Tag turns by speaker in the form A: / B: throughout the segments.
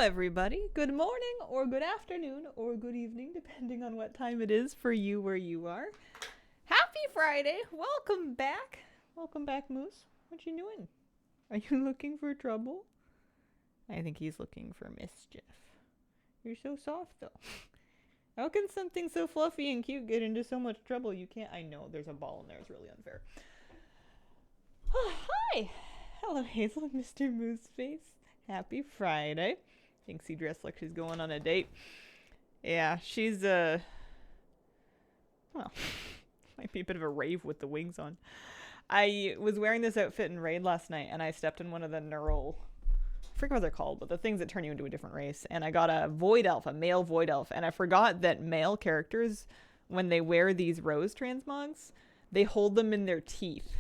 A: everybody. Good morning, or good afternoon, or good evening, depending on what time it is for you where you are. Happy Friday. Welcome back. Welcome back, Moose. What you doing? Are you looking for trouble? I think he's looking for mischief. You're so soft, though. How can something so fluffy and cute get into so much trouble? You can't. I know, there's a ball in there. It's really unfair. Hi. Hello, Hazel, Mr. Mooseface. Happy Friday. Thinks he dressed like she's going on a date. Yeah, she's, well, might be a bit of a rave with the wings on. I was wearing this outfit in raid last night, and I stepped in one of the neural, I forget what they're called, but the things that turn you into a different race. And I got a void elf, a male void elf, and I forgot that male characters, when they wear these rose transmogs, they hold them in their teeth,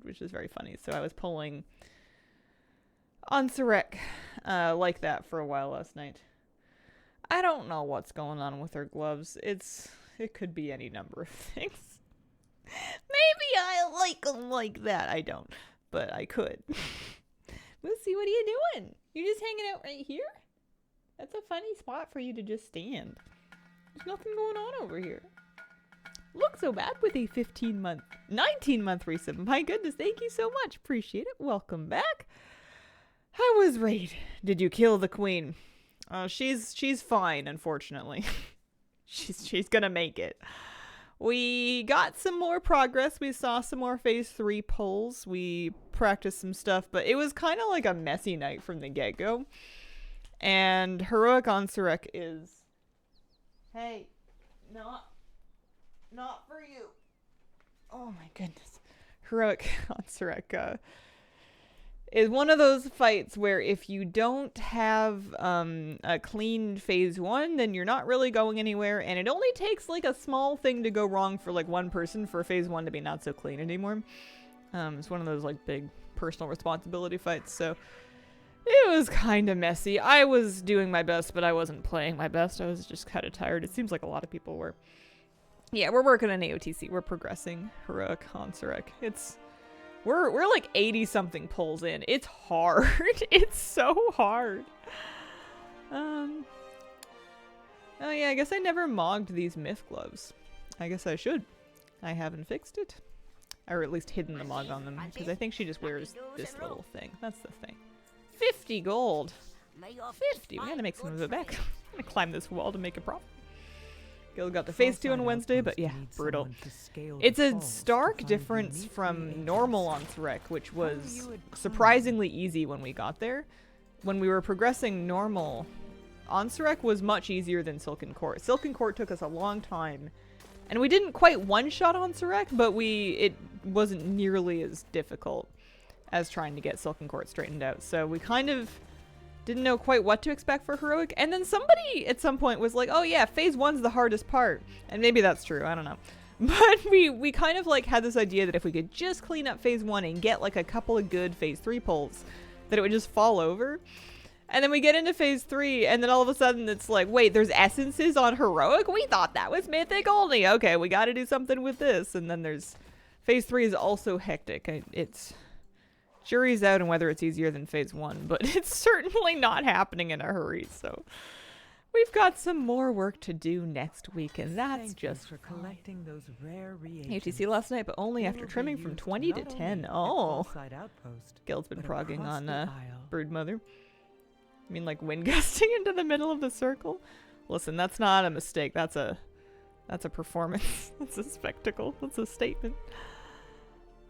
A: which is very funny. So I was pulling on Sarek like that for a while last night. I don't know what's going on with her gloves. It could be any number of things. Maybe I like them like that. I don't, but I could. Lucy, what are you doing? You're just hanging out right here? That's a funny spot for you to just stand. There's nothing going on over here. Look so bad with a 19-month resub. My goodness, thank you so much. Appreciate it. Welcome back. How was raid? Did you kill the queen? She's fine, unfortunately. she's gonna make it. We got some more progress. We saw some more phase 3 pulls. We practiced some stuff, but it was kind of like a messy night from the get-go. And heroic on Sarek is, hey, not for you. Oh my goodness. Heroic on Sarek is one of those fights where if you don't have a clean phase 1, then you're not really going anywhere, and it only takes like a small thing to go wrong for like one person for phase 1 to be not so clean anymore. It's one of those like big personal responsibility fights, so it was kind of messy. I was doing my best, but I wasn't playing my best. I was just kind of tired. It seems like a lot of people were. Yeah, we're working on AOTC. We're progressing heroic on Sarek. We're like 80 something pulls in. It's hard. It's so hard. Oh yeah, I guess I never mogged these myth gloves. I guess I should. I haven't fixed it. Or at least hidden the mog on them, because I think she just wears this little thing. That's the thing. 50 gold. 50. We gotta make some of it back. I'm gonna climb this wall to make a profit. Guild got to phase 2 on Wednesday, but yeah, brutal. It's a stark difference from normal on Sarek, which was surprisingly easy when we got there. When we were progressing normal, on Sarek was much easier than Silken Court. Silken Court took us a long time, and we didn't quite one-shot on Sarek, but it wasn't nearly as difficult as trying to get Silken Court straightened out. So we kind of didn't know quite what to expect for heroic, and then somebody at some point was like, oh yeah, phase 1's the hardest part, and maybe that's true, I don't know, but we kind of like had this idea that if we could just clean up phase 1 and get like a couple of good phase 3 pulls, that it would just fall over. And then we get into phase 3, and then all of a sudden it's like, wait, there's essences on heroic? We thought that was mythic only. Okay, we gotta do something with this. And then there's phase 3 is also hectic. It's jury's out on whether it's easier than phase 1, but it's certainly not happening in a hurry, so we've got some more work to do next week, and that's just for collecting those rare reagents. ATC last night, but only after trimming from 20 to 10. Oh, Guild's been progging on Broodmother. I mean, like wind gusting into the middle of the circle? Listen, that's not a mistake. That's a performance. That's a spectacle. That's a statement.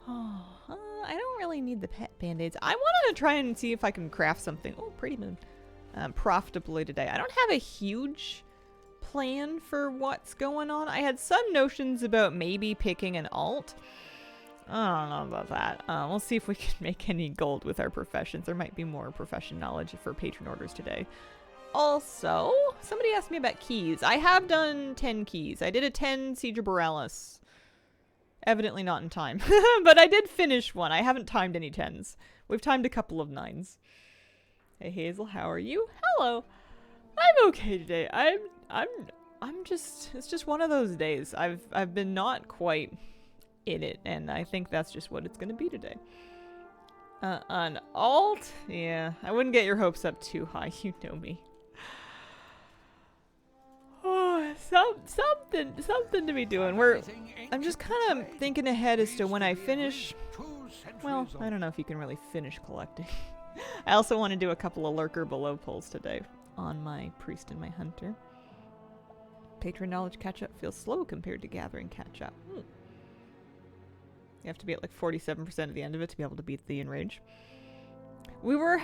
A: Oh, I don't really need the pet band-aids. I wanted to try and see if I can craft something. Oh, pretty moon. Profitably today. I don't have a huge plan for what's going on. I had some notions about maybe picking an alt. I don't know about that. We'll see if we can make any gold with our professions. There might be more profession knowledge for patron orders today. Also, somebody asked me about keys. I have done 10 keys. I did a 10 Siege of Borealis. Evidently not in time. But I did finish one. I haven't timed any 10s. We've timed a couple of 9s. Hey Hazel, how are you? Hello. I'm okay today. I'm just, it's just one of those days. I've been not quite in it, and I think that's just what it's gonna be today. On alt? Yeah, I wouldn't get your hopes up too high. You know me. Oh, something to be doing. I'm just kind of thinking ahead as to when I finish. Well, I don't know if you can really finish collecting. I also want to do a couple of Lurker Below pulls today on my priest and my hunter. Patron knowledge catch-up feels slow compared to gathering catch-up. You have to be at like 47% at the end of it to be able to beat the enrage. We were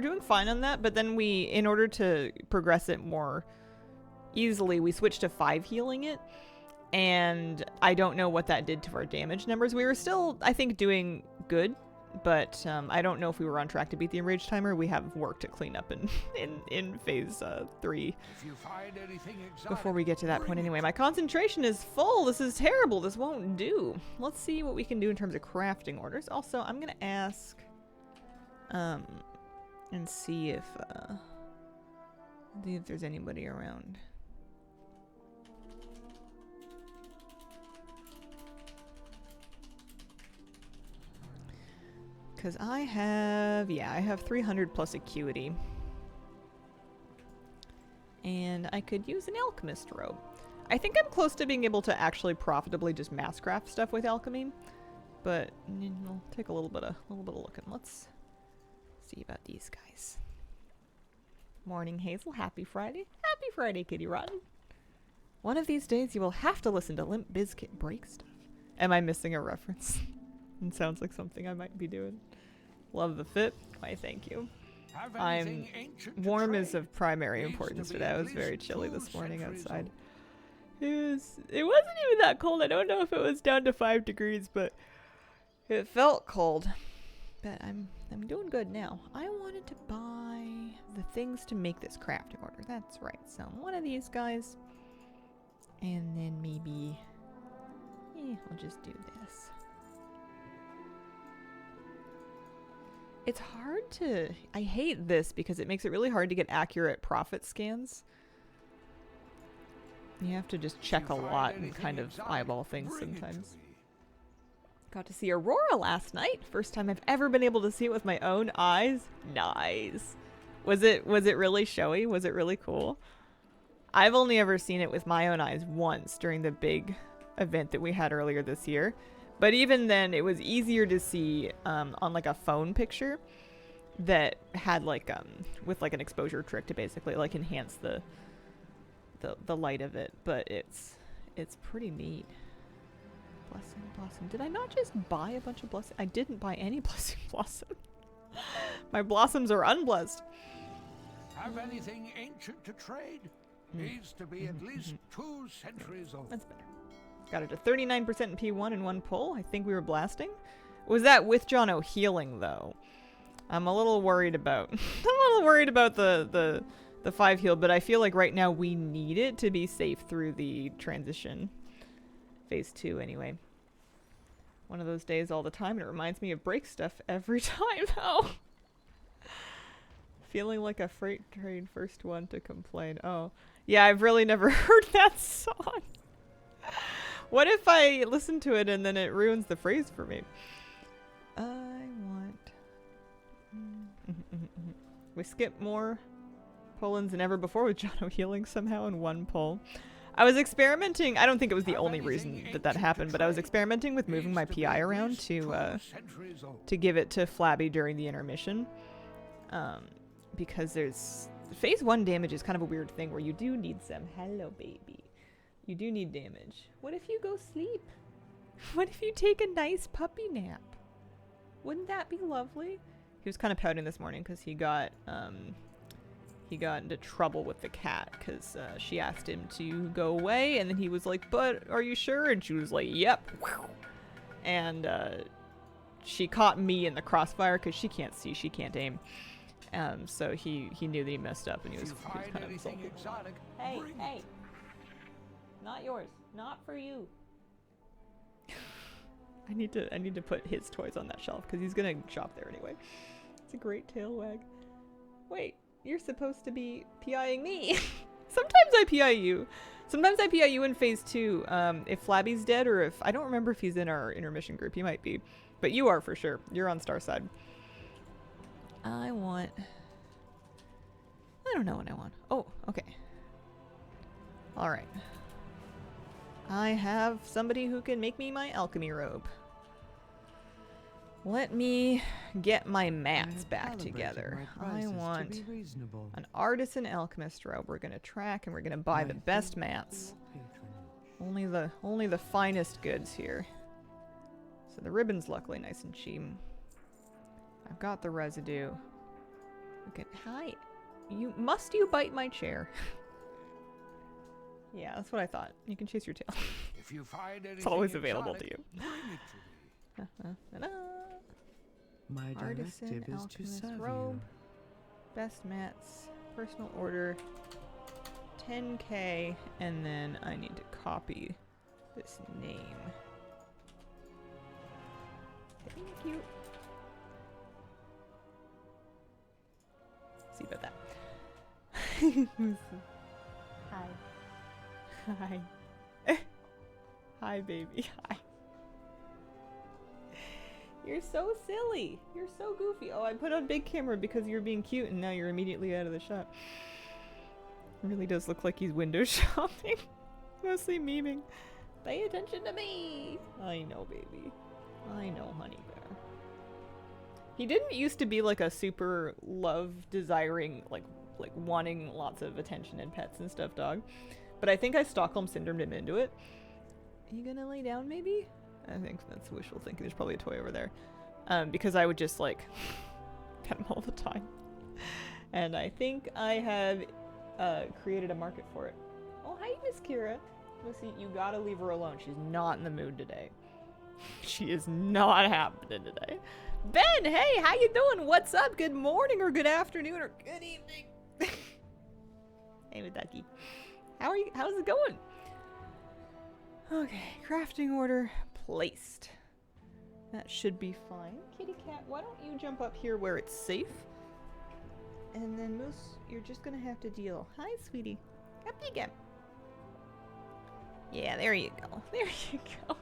A: doing fine on that, but then in order to progress it more easily, we switched to 5 healing it. And I don't know what that did to our damage numbers. We were still, I think, doing good, but I don't know if we were on track to beat the enrage timer. We have work to clean up in phase 3 before we get to that point anyway. My concentration is full. This is terrible. This won't do. Let's see what we can do in terms of crafting orders. Also, I'm going to ask and see if there's anybody around. Because I have 300 plus acuity. And I could use an alchemist robe. I think I'm close to being able to actually profitably just mass craft stuff with alchemy. But we'll take a little bit of looking. Let's see about these guys. Morning, Hazel. Happy Friday. Happy Friday, Kitty Rotten. One of these days you will have to listen to Limp Bizkit break stuff. Am I missing a reference? It sounds like something I might be doing. Love the fit. Why, thank you. Warm is of primary importance today. I was very chilly this morning outside. It wasn't even that cold. I don't know if it was down to 5 degrees, but it felt cold. But I'm doing good now. I wanted to buy the things to make this crafting order. That's right. So one of these guys. And then maybe I'll just do this. It's hard to... I hate this because it makes it really hard to get accurate profit scans. You have to just check a lot and kind of eyeball things sometimes. Got to see Aurora last night. First time I've ever been able to see it with my own eyes. Nice. Was it really showy? Was it really cool? I've only ever seen it with my own eyes once during the big event that we had earlier this year. But even then, it was easier to see on like a phone picture that had like with like an exposure trick to basically like enhance the light of it. But it's pretty neat. Blossom. Did I not just buy a bunch of blossom? I didn't buy any blossom. My blossoms are unblessed.
B: Have anything ancient to trade? Needs to be at least 2 centuries old.
A: That's better. Got it to 39% in P1 in one pull. I think we were blasting. Was that with Jono healing though? I'm a little worried about. The 5 heal, but I feel like right now we need it to be safe through the transition. Phase 2 anyway. One of those days all the time, and it reminds me of break stuff every time though. Feeling like a freight train, first one to complain. Oh. Yeah, I've really never heard that song. What if I listen to it and then it ruins the phrase for me? I want... We skipped more pull-ins than ever before with Jono healing somehow in one pull. I was experimenting. I don't think it was the only reason that happened, but I was experimenting with moving my PI around to give it to Flabby during the intermission. Because there's... Phase 1 damage is kind of a weird thing where you do need some... Hello, baby. You do need damage. What if you go sleep? What if you take a nice puppy nap? Wouldn't that be lovely? He was kind of pouting this morning because he got into trouble with the cat because she asked him to go away, and then he was like, "But are you sure?" And she was like, "Yep." And she caught me in the crossfire because she can't see, she can't aim. So he knew that he messed up, and he was kind of insulted. Hey. Not yours. Not for you. I need to put his toys on that shelf because he's gonna shop there anyway. It's a great tail wag. Wait, you're supposed to be PIing me. Sometimes I PI you. Sometimes I PI you in phase 2. If Flabby's dead, or if I don't remember if he's in our intermission group. He might be. But you are for sure. You're on star side. I don't know what I want. Oh, okay. Alright. I have somebody who can make me my alchemy robe. Let me get my mats back together. I want an artisan alchemist robe. We're gonna track and we're gonna buy the best mats. Only the finest goods here. So the ribbon's luckily nice and cheap. I've got the residue. Okay, hi. You bite my chair? Yeah, that's what I thought. You can chase your tail.
B: If you find anything
A: It's always available to
B: exotic,
A: you.
B: bring it to me.
C: My
A: Artisan
C: directive is to
A: alchemist
C: serve
A: robe. Best mats. Personal order. 10k. And then I need to copy this name. Thank you. See about that. Hi. Hi. Hi, baby. Hi. You're so silly. You're so goofy. Oh, I put on big camera because you're being cute and now you're immediately out of the shot. It really does look like he's window shopping. Mostly memeing. Pay attention to me. I know, baby. I know, honey bear. He didn't used to be like a super love-desiring, like wanting lots of attention and pets and stuff dog. But I think I Stockholm syndromed him into it. Are you gonna lay down maybe? I think that's wishful thinking. There's probably a toy over there. Because I would just like pet him all the time. And I think I have created a market for it. Oh, hi, Miss Kira. Lucy, you gotta leave her alone. She's not in the mood today. She is not happening today. Ben, hey, how you doing? What's up? Good morning or good afternoon or good evening. Hey, Ducky. How are you? How's it going? Okay, crafting order placed. That should be fine. Kitty cat, why don't you jump up here where it's safe? And then Moose, you're just gonna have to deal. Hi, sweetie. Up you go. Yeah, there you go. There you go.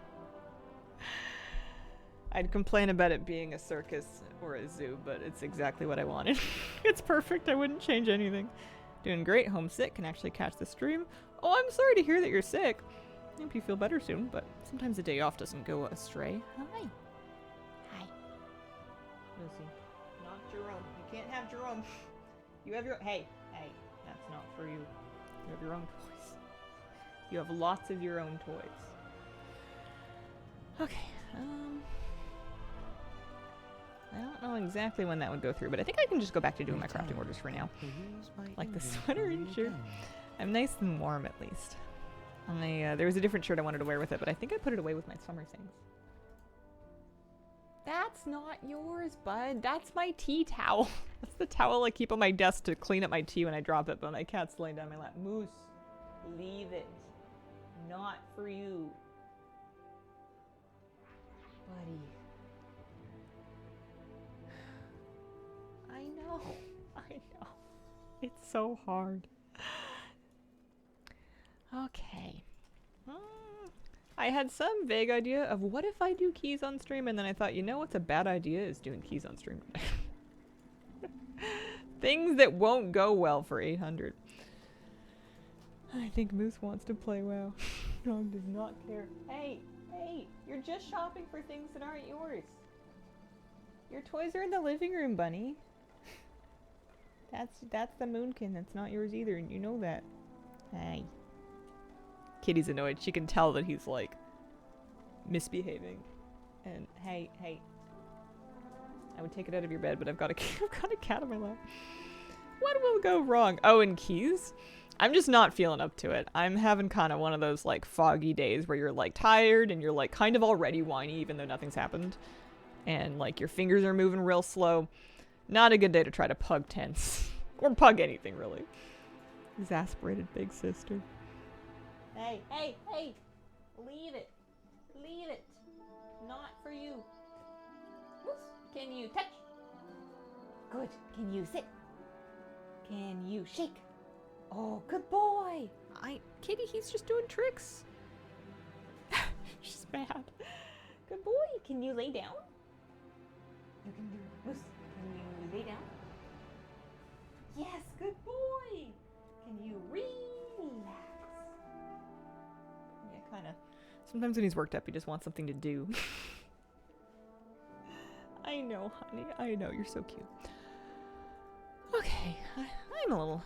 A: I'd complain about it being a circus or a zoo, but it's exactly what I wanted. It's perfect. I wouldn't change anything. Doing great. Homesick. Can actually catch the stream. Oh, I'm sorry to hear that you're sick. I hope you feel better soon, but sometimes a day off doesn't go astray. Hi. Hi. Lucy, not Jerome. You can't have Jerome. You have your... Hey, that's not for you. You have your own toys. You have lots of your own toys. Okay, I don't know exactly when that would go through, but I think I can just go back to doing my crafting orders for now. Like the sweater and shirt. I'm nice and warm at least. There was a different shirt I wanted to wear with it, but I think I put it away with my summer things. That's not yours, bud. That's my tea towel. That's the towel I keep on my desk to clean up my tea when I drop it, but my cat's laying down my lap. Moose, leave it. Not for you. Buddy. I know. It's so hard. Okay. I had some vague idea of what if I do keys on stream, and then I thought, you know what's a bad idea is doing keys on stream. Things that won't go well for 800. I think Moose wants to play WoW. Dog does not care. Hey, you're just shopping for things that aren't yours. Your toys are in the living room, bunny. That's the moonkin. That's not yours either, and you know that. Hey. Kitty's annoyed. She can tell that he's like misbehaving. And hey, I would take it out of your bed, but I've got a cat on my lap. What will go wrong? Oh, and keys? I'm just not feeling up to it. I'm having kind of one of those like foggy days where you're like tired and you're like kind of already whiny even though nothing's happened. And like your fingers are moving real slow. Not a good day to try to pug tents. Or pug anything really. Exasperated big sister. Hey. Leave it. Not for you. Can you touch? Good. Can you sit? Can you shake? Oh, good boy. Kitty, he's just doing tricks. She's mad. Good boy. Can you lay down? You can do Moose. Can you lay down? Yes, good boy. Can you relax? Yeah, kind of. Sometimes when he's worked up, he just wants something to do. I know, honey. I know. You're so cute. Okay. I'm a little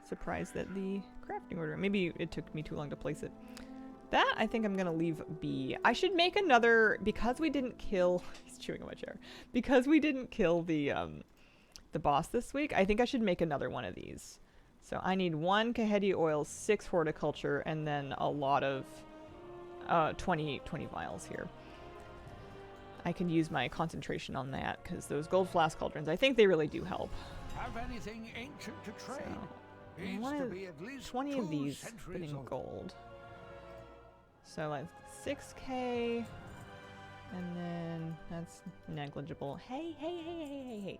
A: surprised at the crafting order. Maybe it took me too long to place it. That, I think I'm going to leave be. I should make another, because we didn't kill... He's chewing on my chair. Because we didn't kill the boss this week, I think I should make another one of these. So I need 1 Kahedi oil, 6 horticulture, and then a lot of 20 vials here. I can use my concentration on that, because those gold flask cauldrons, I think they really do help.
B: Have anything ancient to trade?
A: So,
B: Needs
A: one
B: to
A: of-
B: be at least
A: 20 of
B: 2
A: these
B: centuries
A: put in
B: old.
A: gold. So like 6K, and then that's negligible. Hey.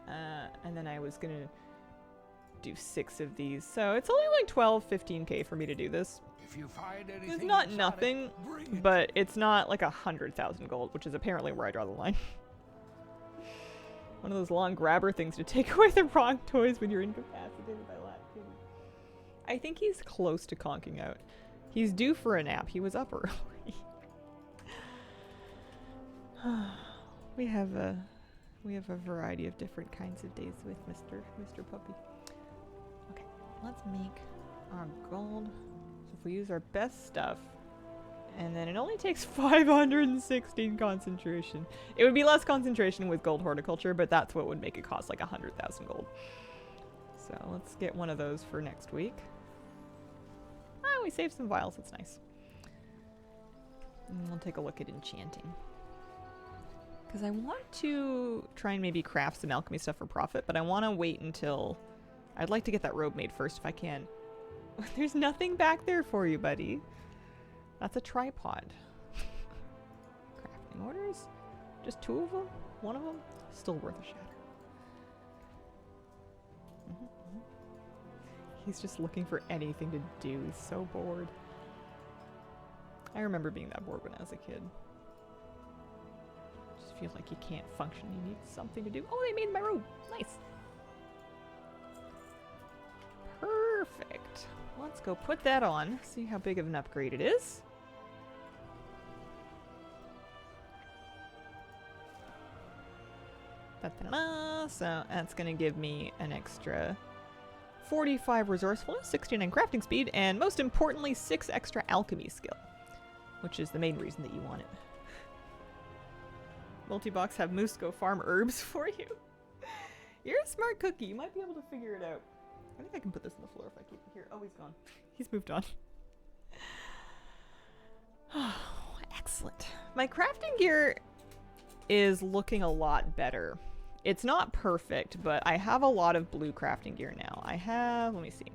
A: And then I was gonna do 6 of these. So it's only like 12, 15K for me to do this.
B: If you find anything
A: It's not
B: exotic,
A: nothing,
B: bring it.
A: but it's not like 100,000 gold, which is apparently where I draw the line. One of those long grabber things to take away the wrong toys when you're incapacitated by lack. I think he's close to conking out. He's due for a nap. He was up early. we have a variety of different kinds of days with Mr. Puppy. Okay, let's make our gold. So if we use our best stuff, and then it only takes 516 concentration. It would be less concentration with gold horticulture, but that's what would make it cost like 100,000 gold. So let's get one of those for next week. Ah, we saved some vials. That's nice. And we'll take a look at enchanting. Because I want to try and maybe craft some alchemy stuff for profit, but I want to wait until... I'd like to get that robe made first if I can. There's nothing back there for you, buddy. That's a tripod. Crafting orders? Just 2 of them? 1 of them? Still worth a shatter. He's just looking for anything to do. He's so bored. I remember being that bored when I was a kid. Just feels like you can't function. You need something to do. Oh, they made my robe. Nice. Perfect. Let's go put that on. See how big of an upgrade it is. Da-da-da. So that's going to give me an extra 45 resourcefulness, 69 crafting speed, and most importantly, 6 extra alchemy skill, which is the main reason that you want it. Multi-box have Moose go farm herbs for you. You're a smart cookie. You might be able to figure it out. I think I can put this on the floor if I keep it here. Oh, he's gone. He's moved on. Oh, excellent. My crafting gear is looking a lot better. It's not perfect, but I have a lot of blue crafting gear now. I have, let me see.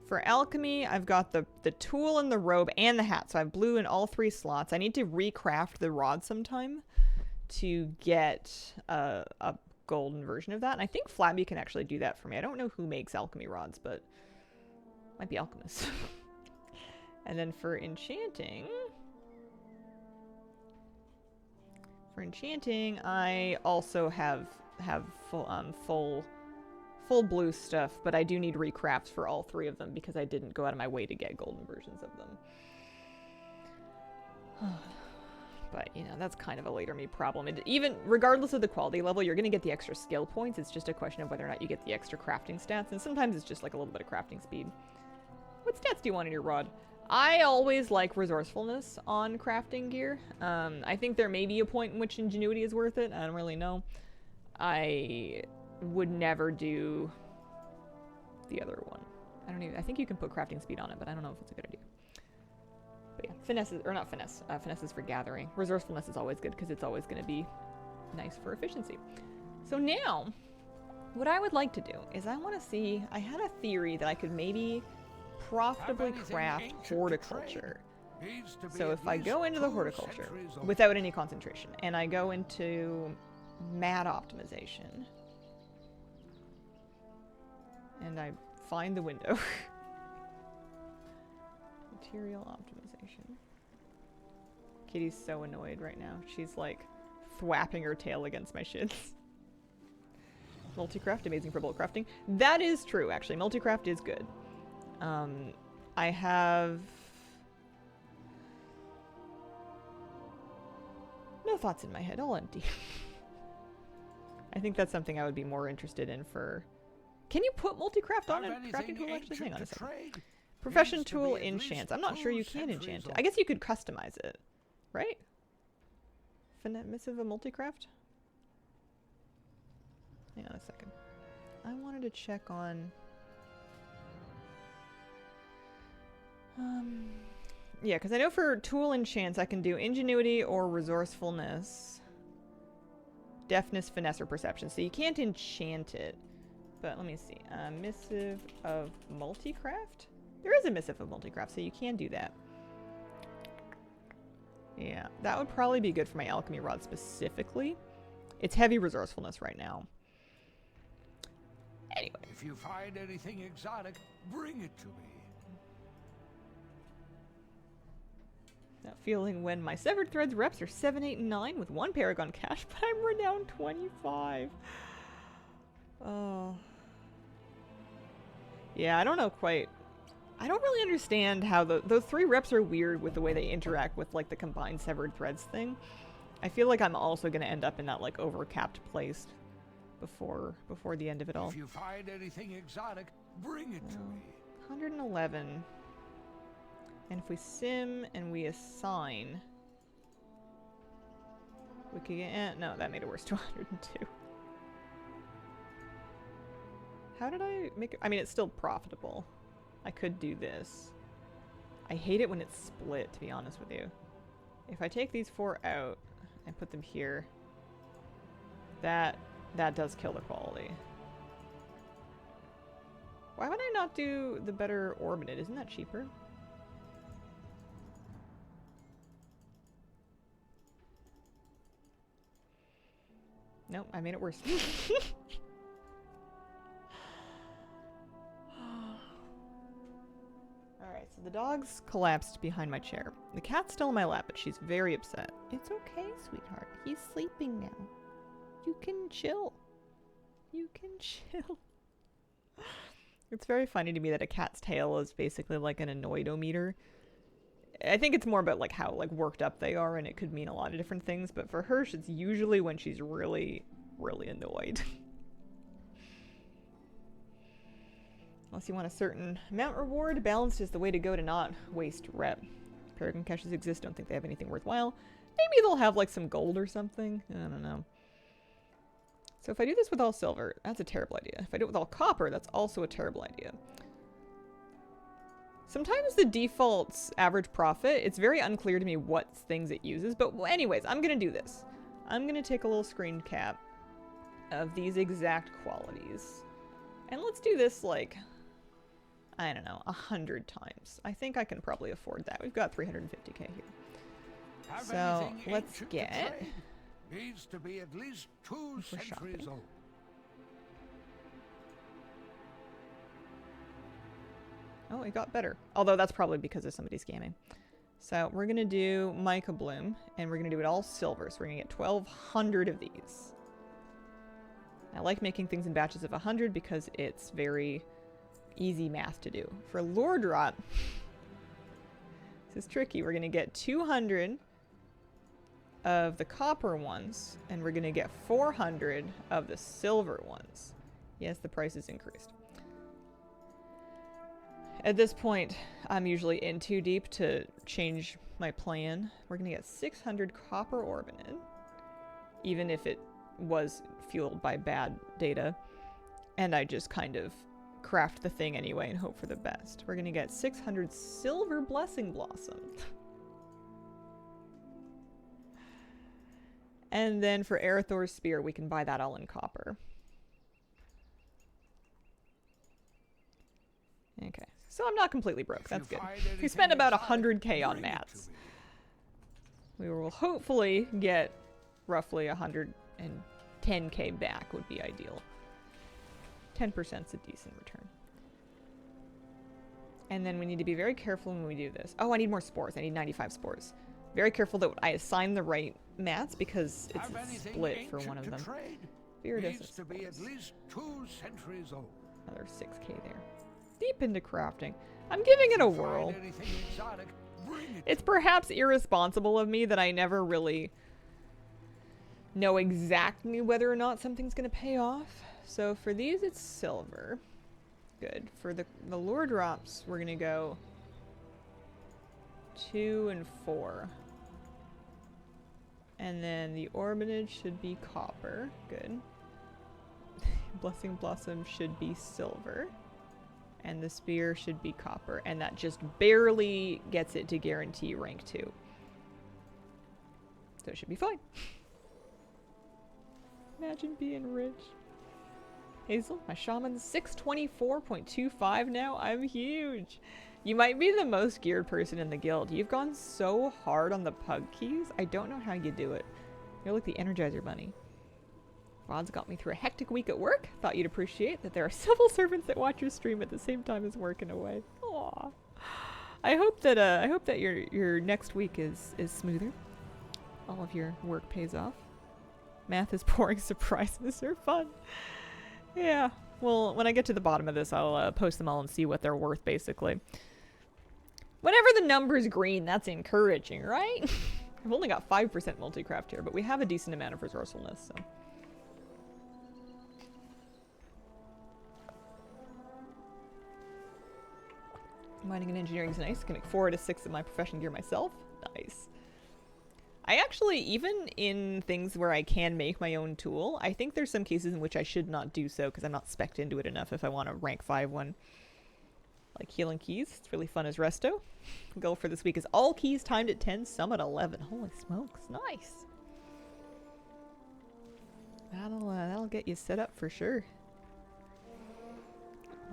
A: For alchemy, I've got the tool and the robe and the hat. So I have blue in all 3 slots. I need to recraft the rod sometime to get a golden version of that. And I think Flabby can actually do that for me. I don't know who makes alchemy rods, but might be Alchemist. And then for enchanting... I also have full blue stuff, but I do need recrafts for all 3 of them because I didn't go out of my way to get golden versions of them. But, you know, that's kind of a later me problem. Even regardless of the quality level, you're going to get the extra skill points. It's just a question of whether or not you get the extra crafting stats, and sometimes it's just like a little bit of crafting speed. What stats do you want in your rod? I always like resourcefulness on crafting gear. I think there may be a point in which ingenuity is worth it. I don't really know. I would never do the other one. I think you can put crafting speed on it, but I don't know if it's a good idea. But yeah, finesse is for gathering. Resourcefulness is always good because it's always going to be nice for efficiency. So now, what I would like to do is I want to see, I had a theory that I could maybe profitably craft horticulture. So if I go into the horticulture without any concentration and I go into mad optimization and I find the window material optimization. Kitty's so annoyed right now. She's like thwapping her tail against my shins. Multicraft, amazing for bulk crafting. That is true, actually. Multicraft is good. I have no thoughts in my head, all empty. I think that's something I would be more interested in for... Can you put multicraft on a crafting tool, actually? Hang on a second. Profession tool enchants. I'm not sure you can enchant it. I guess you could customize it, right? Missive of multicraft? Hang on a second. I wanted to check on... yeah, because I know for tool enchants I can do ingenuity or resourcefulness, deafness, finesse, or perception. So you can't enchant it. But let me see. Missive of multicraft? There is a missive of multicraft, so you can do that. Yeah, that would probably be good for my alchemy rod specifically. It's heavy resourcefulness right now. Anyway.
B: If you find anything exotic, bring it to me.
A: That feeling when my severed threads reps are 7, 8, and 9 with 1 paragon cash, but I'm renowned 25. Oh. Yeah, I don't know quite. I don't really understand how those 3 reps are weird with the way they interact with like the combined severed threads thing. I feel like I'm also going to end up in that like overcapped place before the end of it all.
B: If you find anything exotic, bring it to me.
A: 111. And if we sim and we assign, we could get, no, that made it worse, 202. How did I make it? I mean, it's still profitable. I could do this. I hate it when it's split, to be honest with you. If I take these 4 out and put them here, that does kill the quality. Why would I not do the better orbited? Isn't that cheaper? Nope, I made it worse. Alright, so the dog's collapsed behind my chair. The cat's still in my lap, but she's very upset. It's okay, sweetheart. He's sleeping now. You can chill. You can chill. It's very funny to me that a cat's tail is basically like an annoyed-o-meter. I think it's more about like how like worked up they are, and it could mean a lot of different things, but for her it's usually when she's really, really annoyed. Unless you want a certain amount reward, balanced is the way to go to not waste rep. Paragon caches exist, don't think they have anything worthwhile. Maybe they'll have like some gold or something. I don't know. So if I do this with all silver, that's a terrible idea. If I do it with all copper, that's also a terrible idea. Sometimes the default's average profit, it's very unclear to me what things it uses. But anyways, I'm going to do this. I'm going to take a little screen cap of these exact qualities. And let's do this like, I don't know, 100 times. I think I can probably afford that. We've got 350k here. So let's get...
B: Needs to be at least 2 centuries old.
A: Oh, it got better. Although that's probably because of somebody scamming. So we're going to do mica bloom, and we're going to do it all silver. So we're going to get 1,200 of these. I like making things in batches of 100 because it's very easy math to do. For lore drop, this is tricky. We're going to get 200 of the copper ones, and we're going to get 400 of the silver ones. Yes, the price is increased. At this point, I'm usually in too deep to change my plan. We're going to get 600 copper orbited, even if it was fueled by bad data. And I just kind of craft the thing anyway and hope for the best. We're going to get 600 silver blessing blossom. And then for Arathor's spear, we can buy that all in copper. Okay. So I'm not completely broke. That's good. We spent about 100k on mats. We will hopefully get roughly 110k back would be ideal. 10%'s a decent return. And then we need to be very careful when we do this. Oh, I need more spores. I need 95 spores. Very careful that I assign the right mats because it's
B: Have
A: a
B: anything
A: split for
B: ancient
A: one of
B: to
A: them.
B: trade?
A: Iridescent
B: Needs to be at
A: spores.
B: least 2 centuries old.
A: Another 6k there. Deep into crafting. I'm giving it a
B: Find
A: whirl.
B: anything exotic, bring it
A: It's
B: to
A: perhaps irresponsible of me that I never really know exactly whether or not something's going to pay off. So for these, it's silver. Good. For the lure drops, we're going to go 2 and 4. And then the orbitage should be copper. Good. Blessing Blossom should be silver. And the spear should be copper. And that just barely gets it to guarantee rank 2. So it should be fine. Imagine being rich. Hazel, my shaman's 624.25 now. I'm huge. You might be the most geared person in the guild. You've gone so hard on the pug keys. I don't know how you do it. You're like the Energizer Bunny. Rod's got me through a hectic week at work. Thought you'd appreciate that there are civil servants that watch your stream at the same time as working away. Aww. I hope that your next week is smoother. All of your work pays off. Math is pouring surprises are fun. Yeah. Well, when I get to the bottom of this, I'll post them all and see what they're worth, basically. Whenever the number's green, that's encouraging, right? I've only got 5% multi-craft here, but we have a decent amount of resourcefulness, so. Mining and engineering is nice. Can make 4 out of 6 of my profession gear myself. Nice. I actually, even in things where I can make my own tool, I think there's some cases in which I should not do so because I'm not spec'd into it enough if I want a rank 5 one. Like healing keys. It's really fun as resto. Goal for this week is all keys timed at 10, some at 11. Holy smokes. Nice. That'll get you set up for sure.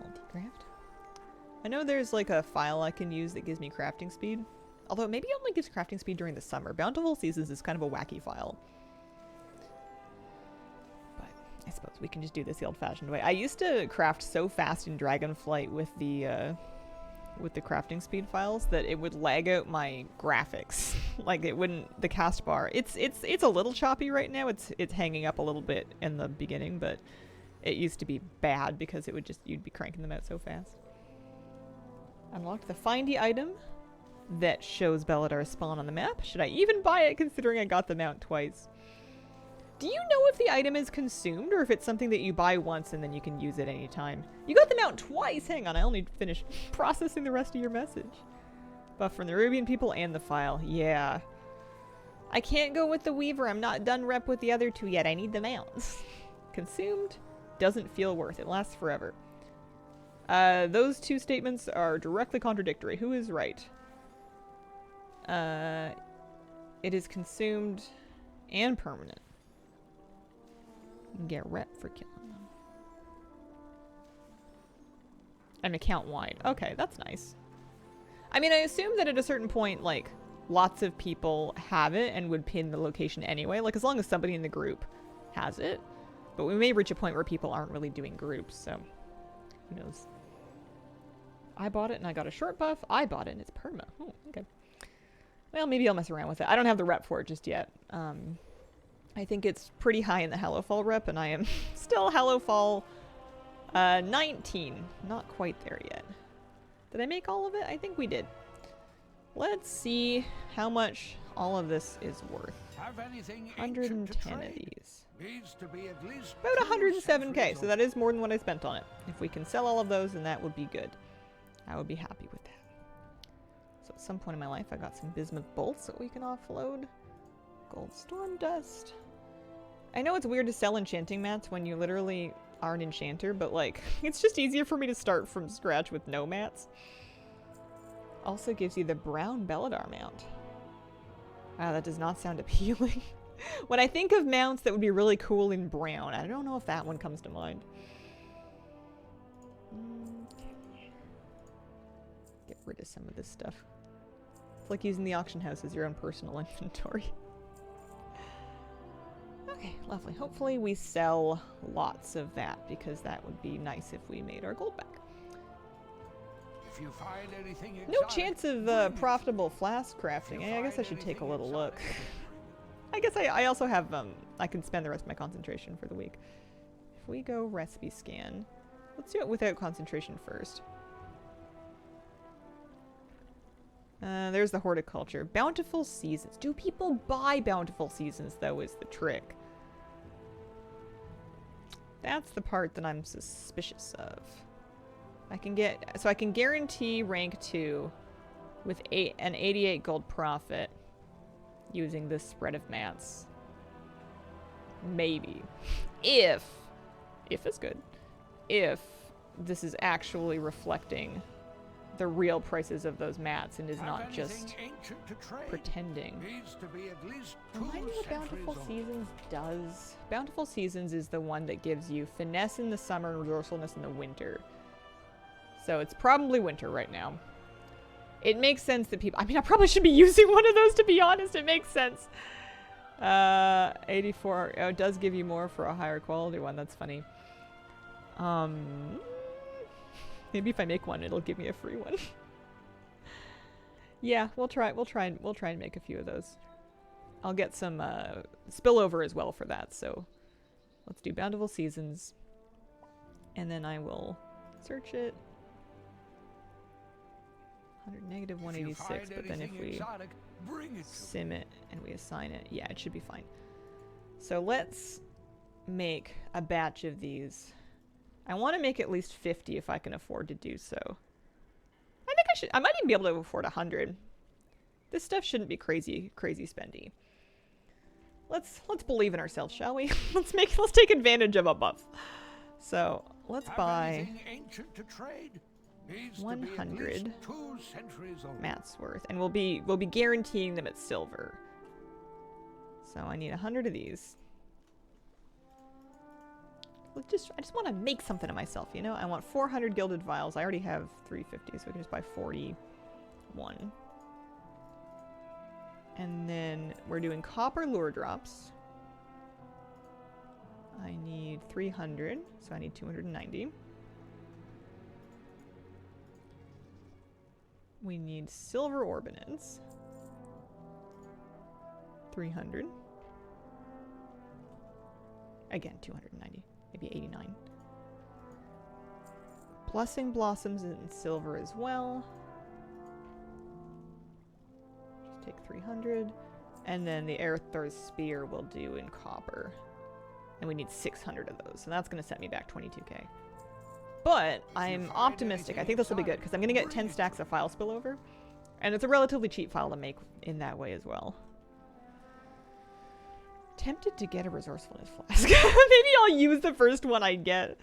A: Multi-craft. I know there's like a file I can use that gives me crafting speed. Although maybe it only gives crafting speed during the summer. Bountiful Seasons is kind of a wacky file. But I suppose we can just do this the old-fashioned way. I used to craft so fast in Dragonflight with the crafting speed files that it would lag out my graphics. Like it wouldn't, the cast bar. It's a little choppy right now. It's hanging up a little bit in the beginning, but it used to be bad because it would just, you'd be cranking them out so fast. Unlocked the findy item that shows Belladar's spawn on the map. Should I even buy it considering I got the mount twice? Do you know if the item is consumed or if it's something that you buy once and then you can use it anytime? You got the mount twice! Hang on, I only finished processing the rest of your message. Buff from the Rubian people and the file. Yeah. I can't go with the Weaver. I'm not done rep with the other two yet. I need the mounts. Consumed doesn't feel worth it. Lasts forever. Those two statements are directly contradictory. Who is right? It is consumed and permanent. You can get rep for killing them. And account wide. Okay, that's nice. I mean, I assume that at a certain point, like, lots of people have it and would pin the location anyway. Like, as long as somebody in the group has it. But we may reach a point where people aren't really doing groups, so who knows. I bought it and I got a short buff. I bought it and it's perma. Oh, okay. Well, maybe I'll mess around with it. I don't have the rep for it just yet. I think it's pretty high in the Hallowfall rep, and I am still Hallowfall 19. Not quite there yet. Did I make all of it? I think we did. Let's see how much all of this is worth.
B: Have anything
A: 110 of
B: trade?
A: these.
B: Needs to be at least
A: About
B: 2
A: 107k,
B: centuries
A: so that is more than what I spent on it. If we can sell all of those, then that would be good. I would be happy with that. So at some point in my life, I got some bismuth bolts that we can offload. Gold storm dust. I know it's weird to sell enchanting mats when you literally are an enchanter, but like, it's just easier for me to start from scratch with no mats. Also gives you the brown Belladar mount. Wow, that does not sound appealing. When I think of mounts that would be really cool in brown, I don't know if that one comes to mind. Get rid of some of this stuff. It's like using the auction house as your own personal inventory. Okay, lovely. Hopefully we sell lots of that because that would be nice if we made our gold back.
B: If you find anything
A: No
B: exotic,
A: chance of
B: bring it.
A: profitable flask crafting. I guess I should take a little look. I guess I also have, I can spend the rest of my concentration for the week. If we go recipe scan, let's do it without concentration first. There's the horticulture. Bountiful seasons. Do people buy bountiful seasons, though, is the trick. That's the part that I'm suspicious of. I can guarantee rank 2 with an 88 gold profit using this spread of mats. Maybe. If it's good. If this is actually reflecting the real prices of those mats and is not just pretending.
B: Needs to be at least
A: Remind me
B: 2
A: what Bountiful
B: centuries old.
A: Seasons does. Bountiful Seasons is the one that gives you finesse in the summer and resourcefulness in the winter. So it's probably winter right now. It makes sense that people... I mean, I probably should be using one of those, to be honest. It makes sense. 84... Oh, it does give you more for a higher quality one. That's funny. Maybe if I make one, it'll give me a free one. Yeah, we'll try and make a few of those. I'll get some spillover as well for that. So let's do Bountiful Seasons. And then I will search it. 100 negative 186, but then if we sim it and we assign it, yeah, it should be fine. So let's make a batch of these. I want to make at least 50 if I can afford to do so. I might even be able to afford 100. This stuff shouldn't be crazy spendy. Let's believe in ourselves, shall we? let's take advantage of a buff. So let's buy
B: Ancient to trade. Needs to be
A: 100
B: at least 2 centuries old.
A: mats worth, and we'll be guaranteeing them at silver. So I need 100 of these. I just want to make something of myself, you know? I want 400 gilded vials. I already have 350, so we can just buy 41. And then we're doing copper lure drops. I need 300, so I need 290. We need silver orbinants. 300. Again, 290. Maybe 89. Blessing blossoms in silver as well. Just take 300. And then the Aerithor's spear we'll do in copper. And we need 600 of those. So that's going to set me back 22k. But I'm optimistic. I think this will be good because I'm going to get 10 stacks of file spillover. And it's a relatively cheap file to make in that way as well. Tempted to get a resourcefulness flask. Maybe I'll use the first one I get.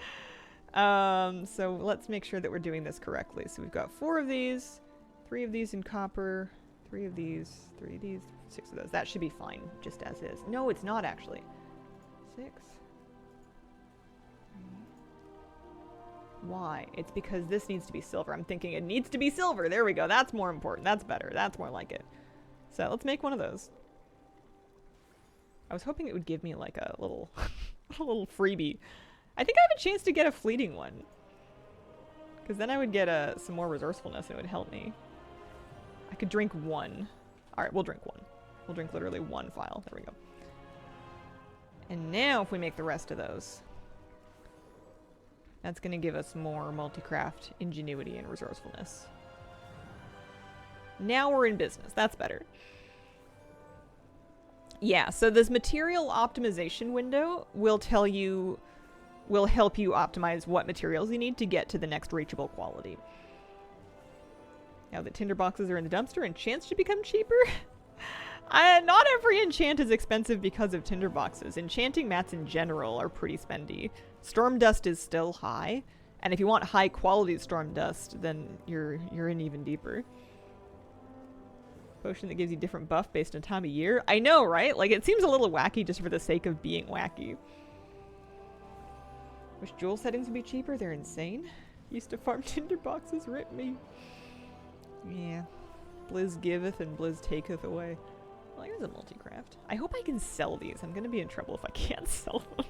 A: So let's make sure that we're doing this correctly. So we've got 4 of these, 3 of these in copper, 3 of these, 3 of these, 6 of those. That should be fine, just as is. No, it's not actually. 6. Why? It's because this needs to be silver. I'm thinking it needs to be silver. There we go. That's more important. That's better. That's more like it. So let's make one of those. I was hoping it would give me like a little, a little freebie. I think I have a chance to get a fleeting one. Because then I would get some more resourcefulness and it would help me. I could drink 1. Alright, we'll drink 1. We'll drink literally 1 file. There we go. And now if we make the rest of those, that's going to give us more multi-craft ingenuity and resourcefulness. Now we're in business. That's better. Yeah, so this material optimization window will help you optimize what materials you need to get to the next reachable quality. Now that tinderboxes are in the dumpster, enchants should become cheaper. Not every enchant is expensive because of tinderboxes. Enchanting mats in general are pretty spendy. Storm dust is still high, and if you want high quality storm dust, then you're in even deeper. Potion that gives you different buff based on time of year. I know, right? Like, it seems a little wacky just for the sake of being wacky. Wish jewel settings would be cheaper. They're insane. Used to farm tinderboxes. Rip me. Yeah. Blizz giveth and Blizz taketh away. Well, here's a multi-craft. I hope I can sell these. I'm gonna be in trouble if I can't sell them.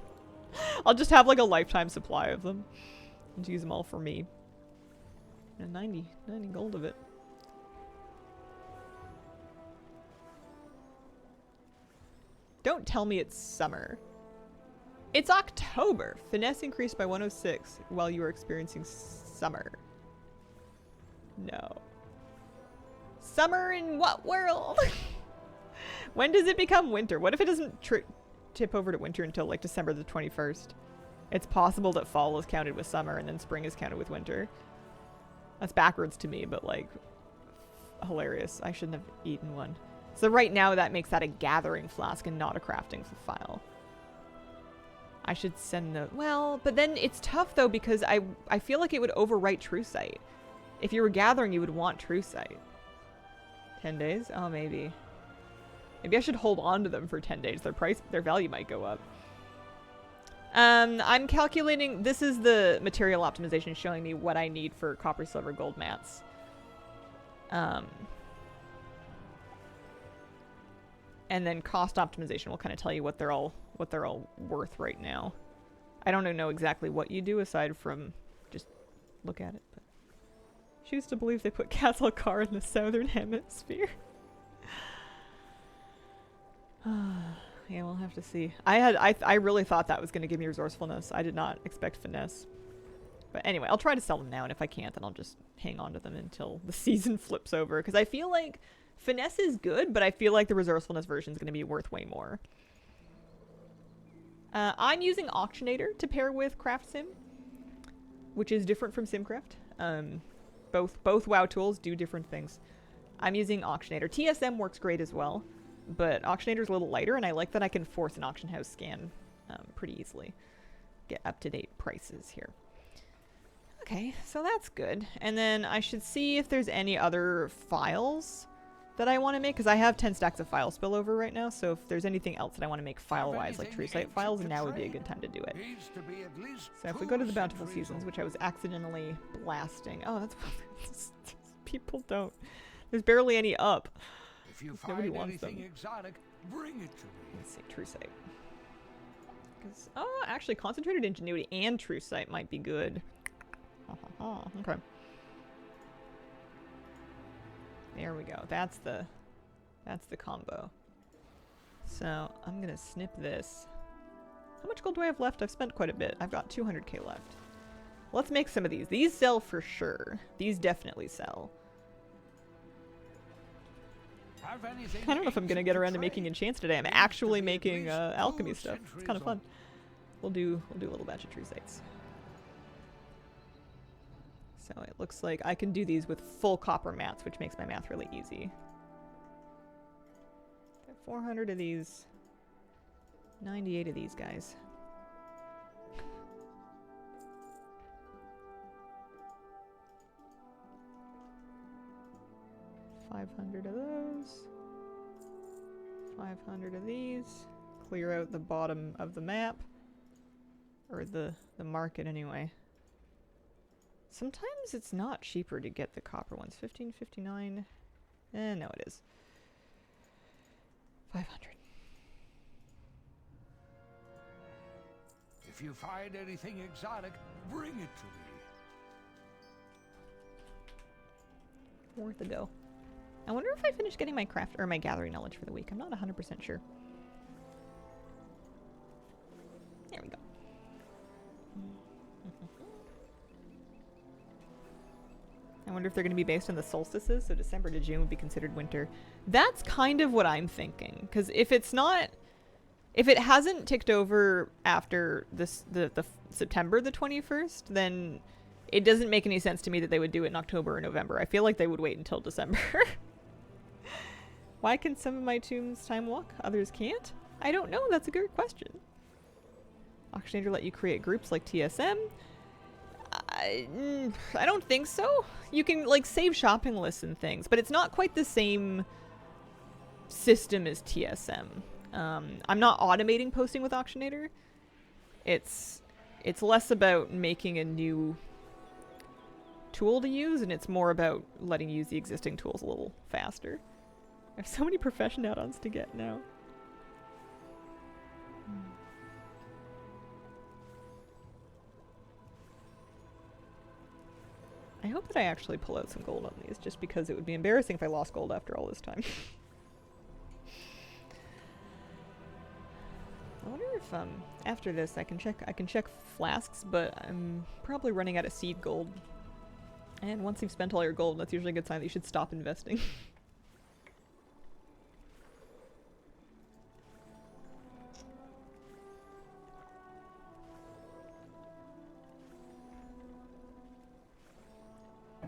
A: I'll just have like a lifetime supply of them. And use them all for me. And 90 gold of it. Don't tell me it's summer. It's October. Finesse increased by 106 while you are experiencing summer. No. Summer in what world? When does it become winter? What if it doesn't tip over to winter until like December the 21st? It's possible that fall is counted with summer and then spring is counted with winter. That's backwards to me, but like hilarious. I shouldn't have eaten one. So right now that makes that a gathering flask and not a crafting file. I should send the... Well, but then it's tough though because I feel like it would overwrite True Sight. If you were gathering, you would want True Sight. 10 days? Oh, maybe. Maybe I should hold on to them for 10 days. Their value might go up. I'm calculating... This is the material optimization showing me what I need for copper, silver, gold mats. And then cost optimization will kind of tell you what they're all worth right now. I don't know exactly what you do aside from just look at it. But choose to believe they put Castle Car in the southern hemisphere. Yeah, we'll have to see. I really thought that was going to give me resourcefulness. I did not expect finesse. But anyway, I'll try to sell them now, and if I can't, then I'll just hang on to them until the season flips over. Because I feel like finesse is good, but I feel like the resourcefulness version is going to be worth way more. I'm using Auctionator to pair with Craft Sim, which is different from Simcraft. Both WoW tools do different things. I'm using Auctionator. TSM works great as well, but Auctionator's a little lighter, and I like that I can force an auction house scan pretty easily. Get up-to-date prices here. Okay, so that's good. And then I should see if there's any other files that I want to make, because I have 10 stacks of file spillover right now, so if there's anything else that I want to make file-wise, like True Sight files, now would be a good time to do it. So if we go to the Bountiful Seasons, which I was accidentally blasting... Oh, that's... People don't... There's barely any up.
B: If you
A: Nobody
B: find
A: wants them.
B: anything exotic, bring it to me.
A: Let's see, True Sight. Oh, actually, Concentrated Ingenuity and True Sight might be good. Okay. There we go. That's the combo. So I'm gonna snip this. How much gold do I have left? I've spent quite a bit. I've got 200k left. Let's make some of these. These sell for sure. These definitely sell. I don't know if I'm gonna get around to making enchants today. I'm actually making alchemy stuff. It's kind of fun. We'll do a little batch of True Sights. So it looks like I can do these with full copper mats, which makes my math really easy. 400 of these. 98 of these guys. $500 of those. 500 of these. Clear out the bottom of the map. Or the market anyway. Sometimes it's not cheaper to get the copper ones. 15.59. No, it is. 500.
B: If you find anything exotic, bring it to me.
A: Worth a go. I wonder if I finished getting my craft or my gathering knowledge for the week. I'm not 100% sure. There we go. I wonder if they're going to be based on the solstices, so December to June would be considered winter. That's kind of what I'm thinking, because if it's not, if it hasn't ticked over after this, the September the 21st, then it doesn't make any sense to me that they would do it in October or November. I feel like they would wait until December. Why can some of my tombs time walk, others can't? I don't know. That's a good question. Auctionator let you create groups like TSM. I don't think so. You can like save shopping lists and things, but it's not quite the same system as TSM. I'm not automating posting with Auctionator. It's less about making a new tool to use, and it's more about letting you use the existing tools a little faster. I have so many profession add-ons to get now. I hope that I actually pull out some gold on these, just because it would be embarrassing if I lost gold after all this time. I wonder if after this I can check flasks, but I'm probably running out of seed gold. And once you've spent all your gold, that's usually a good sign that you should stop investing.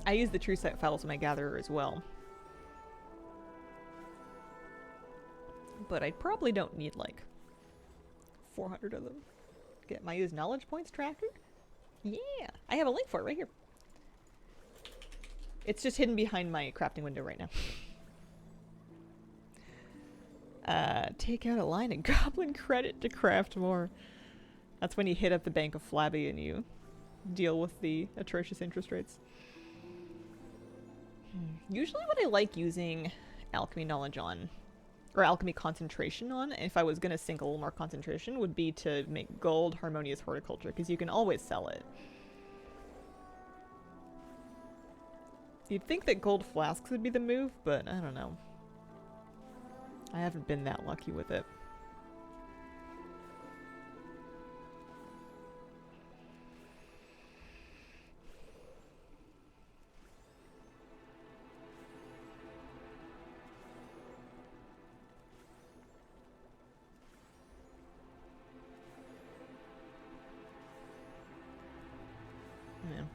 A: I use the true set files in my gatherer as well. But I probably don't need like 400 of them. Get my use knowledge points tracker? Yeah! I have a link for it right here. It's just hidden behind my crafting window right now. Take out a line of goblin credit to craft more. That's when you hit up the Bank of Flabby and you deal with the atrocious interest rates. Usually what I like using alchemy knowledge on, or alchemy concentration on, if I was going to sink a little more concentration, would be to make gold harmonious horticulture, because you can always sell it. You'd think that gold flasks would be the move, but I don't know. I haven't been that lucky with it.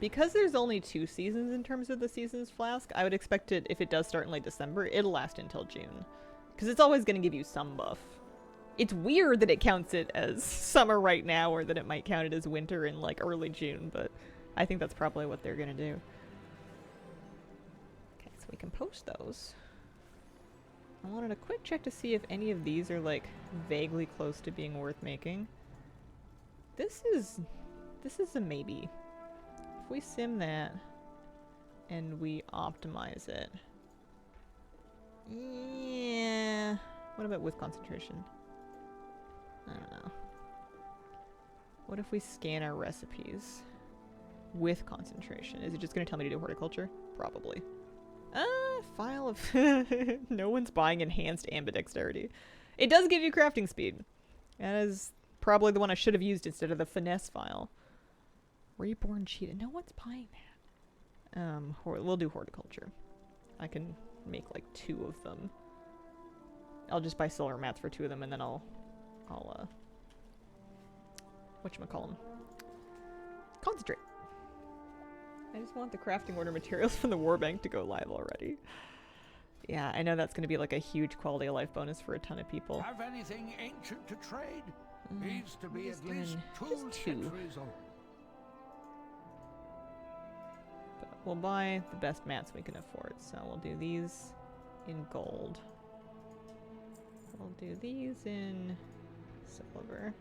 A: Because there's only 2 seasons in terms of the seasons flask, I would expect it, if it does start in late December, it'll last until June. Because it's always going to give you some buff. It's weird that it counts it as summer right now, or that it might count it as winter in like early June, but I think that's probably what they're going to do. Okay, so we can post those. I wanted a quick check to see if any of these are like vaguely close to being worth making. This is a maybe. If we sim that and we optimize it. Yeah. What about with concentration? I don't know. What if we scan our recipes with concentration? Is it just going to tell me to do horticulture? Probably. File of... No one's buying enhanced ambidexterity. It does give you crafting speed. That is probably the one I should have used instead of the finesse file. Reborn cheetah. No one's buying that. We'll do horticulture. I can make like 2 of them. I'll just buy silver mats for 2 of them, and then I'll whatchamacallem? Concentrate. I just want the crafting order materials from the war bank to go live already. Yeah, I know that's going to be like a huge quality of life bonus for a ton of people.
B: Have anything ancient to trade? Needs to be at least 2 centuries old.
A: But we'll buy the best mats we can afford, so we'll do these in gold. We'll do these in silver.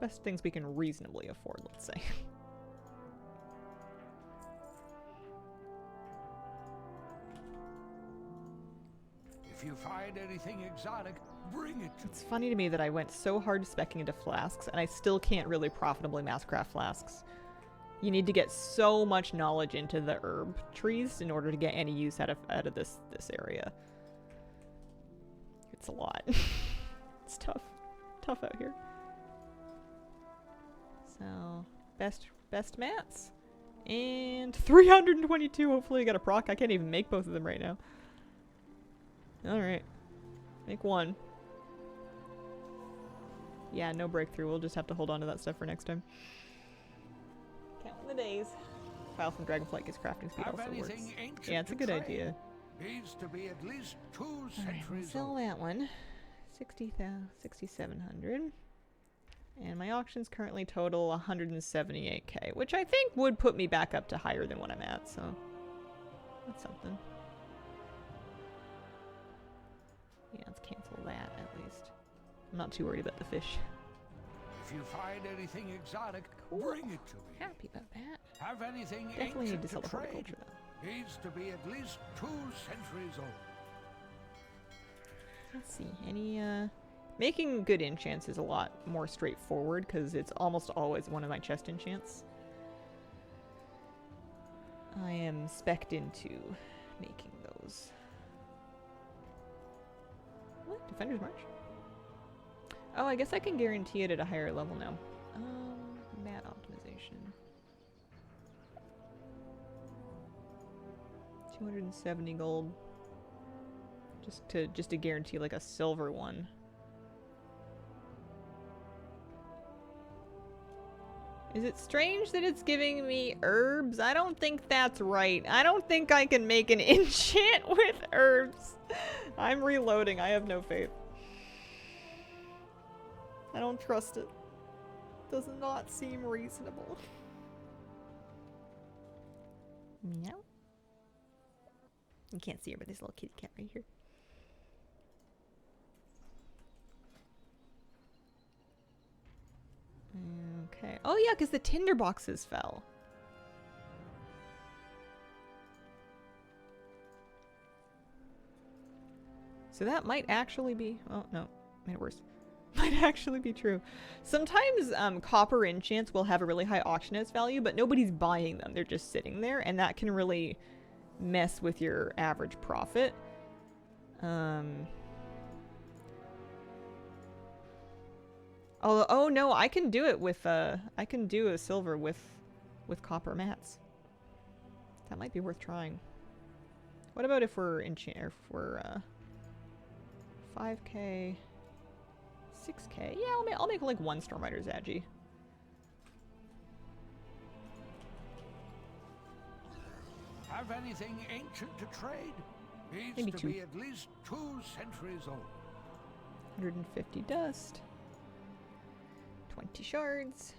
A: Best things we can reasonably afford, let's say.
B: If you find anything exotic, bring it to
A: It's funny to me that I went so hard specking into flasks, and I still can't really profitably mass craft flasks. You need to get so much knowledge into the herb trees in order to get any use out of this area. It's a lot. It's tough. Tough out here. So, best mats. And 322. Hopefully I got a proc. I can't even make both of them right now. Alright. Make 1. Yeah, no breakthrough. We'll just have to hold on to that stuff for next time. Counting the days. File from Dragonflight gets crafting speed also works. Yeah, it's a good idea.
B: Needs to be at least 2
A: Alright, we'll
B: centuries
A: sell
B: old.
A: that one. 6,700. And my auctions currently total 178k, which I think would put me back up to higher than what I'm at, so that's something. Yeah, let's cancel that at least. I'm not too worried about the fish.
B: If you find anything exotic,
A: Cool.
B: bring it to me.
A: Happy about that.
B: Have anything
A: Definitely need
B: ancient
A: to sell the
B: trade?
A: horticulture though.
B: Needs to be at least 2 centuries old.
A: Let's see. Any, making good enchants is a lot more straightforward because it's almost always one of my chest enchants. I am spec'd into making those. What? Defender's March? Oh, I guess I can guarantee it at a higher level now. Mat optimization. 270 gold. Just to guarantee like a silver one. Is it strange that it's giving me herbs? I don't think that's right. I don't think I can make an enchant with herbs. I'm reloading. I have no faith. I don't trust it. Does not seem reasonable. Meow. You can't see her, but there's a little kitty cat right here. Okay. Oh yeah, because the tinder boxes fell. So that might actually be... Oh, no. Made it worse. Might actually be true. Sometimes copper enchants will have a really high auction house value, but nobody's buying them. They're just sitting there, and that can really mess with your average profit. Oh no, I can do it with I can do a silver with copper mats. That might be worth trying. What about if we're 5k, 6k? Yeah, I'll make like one Stormrider Zadgy.
B: Have anything ancient to trade? Needs
A: Maybe
B: to
A: two.
B: be at least 2 centuries old.
A: 150 dust. 20 shards.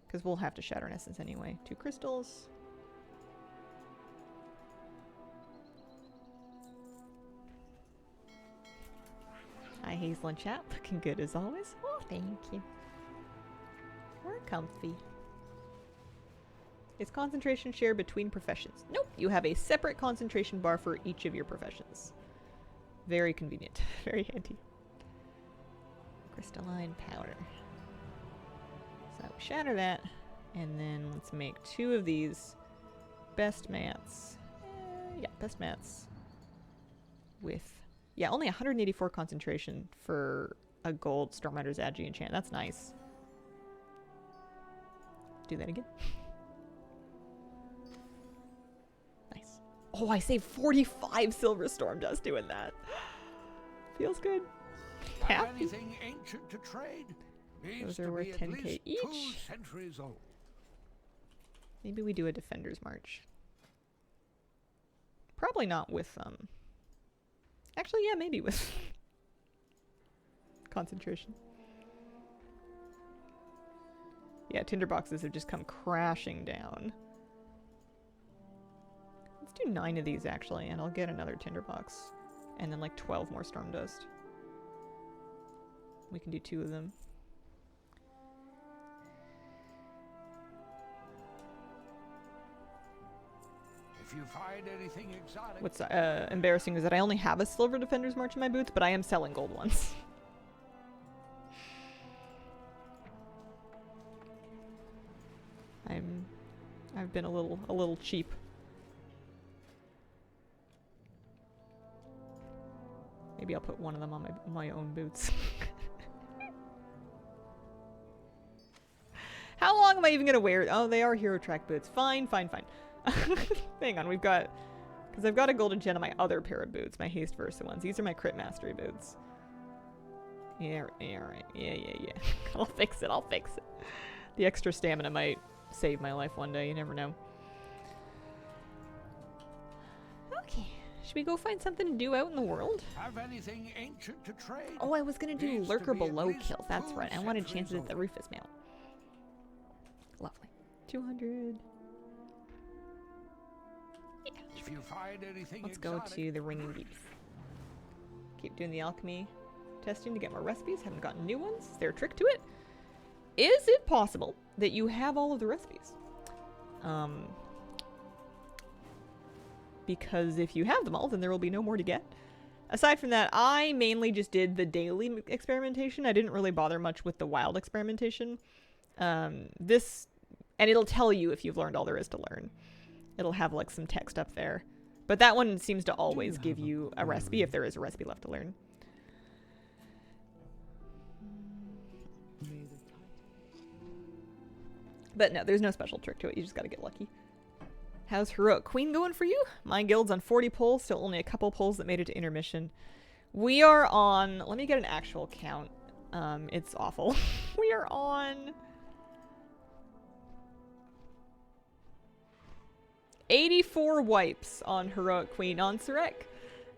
A: Because we'll have to shatter an essence anyway. 2 crystals. Hi, Hazel and chat. Looking good as always. Oh, thank you. We're comfy. Is concentration shared between professions? Nope. You have a separate concentration bar for each of your professions. Very convenient. Very handy. Crystalline powder. So shatter that. And then let's make 2 of these best mats. Yeah, best mats. With... Yeah, only 184 concentration for a gold Stormrider Zadgy enchant. That's nice. Do that again. Nice. Oh, I saved 45 silver storm dust doing that. Feels good.
B: Have
A: Happy.
B: anything ancient to trade? Needs
A: Those are
B: to
A: worth
B: be at
A: 10k
B: least
A: each.
B: 2 centuries old.
A: Maybe we do a Defender's March. Probably not with, Actually, yeah, maybe with concentration. Yeah, tinderboxes have just come crashing down. Let's do 9 of these, actually, and I'll get another tinderbox. And then, like, 12 more storm dust. We can do 2 of them.
B: If you find anything exotic,
A: What's embarrassing is that I only have a silver Defender's March in my boots, but I am selling gold ones. I've been a little cheap. Maybe I'll put one of them on my own boots. How long am I even gonna wear? Oh, they are hero track boots. Fine, fine, fine. Hang on, because I've got a golden gem on my other pair of boots, my haste versa ones. These are my crit mastery boots. Yeah, right. Yeah. I'll fix it. The extra stamina might save my life one day. You never know. Okay, should we go find something to do out in the world?
B: have anything ancient to trade?
A: Oh, I was gonna do
B: Needs to
A: Lurker
B: be at
A: Below
B: least
A: kills. That's
B: 2
A: right. I wanted
B: centuries
A: chances at the
B: old.
A: Rufus Mount. Lovely. 200.
B: If you find anything
A: Let's go
B: exotic,
A: to the Ringing Beef. Keep doing the alchemy testing to get more recipes. Haven't gotten new ones. Is there a trick to it? Is it possible that you have all of the recipes? Because if you have them all, then there will be no more to get. Aside from that, I mainly just did the daily experimentation. I didn't really bother much with the wild experimentation. This, and it'll tell you if you've learned all there is to learn. It'll have like some text up there. But that one seems to always give you a recipe if there is a recipe left to learn. But no, there's no special trick to it. You just gotta get lucky. How's Heroic Queen going for you? My guild's on 40 pulls, still only a couple pulls that made it to intermission. We are on... Let me get an actual count. It's awful. We are on... 84 wipes on Heroic Queen on Surek.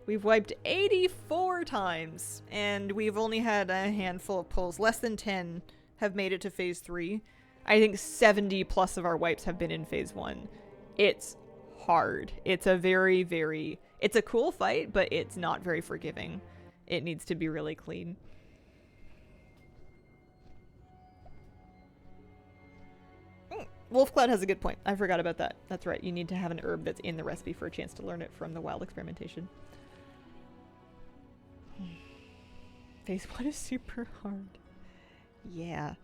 A: We've wiped 84 times, and we've only had a handful of pulls. Less than 10 have made it to Phase 3. I think 70 plus of our wipes have been in Phase 1. It's hard. It's a very, very... It's a cool fight, but it's not very forgiving. It needs to be really clean. Wolfcloud has a good point. I forgot about that. That's right. You need to have an herb that's in the recipe for a chance to learn it from the wild experimentation. Phase 1 is super hard. Yeah.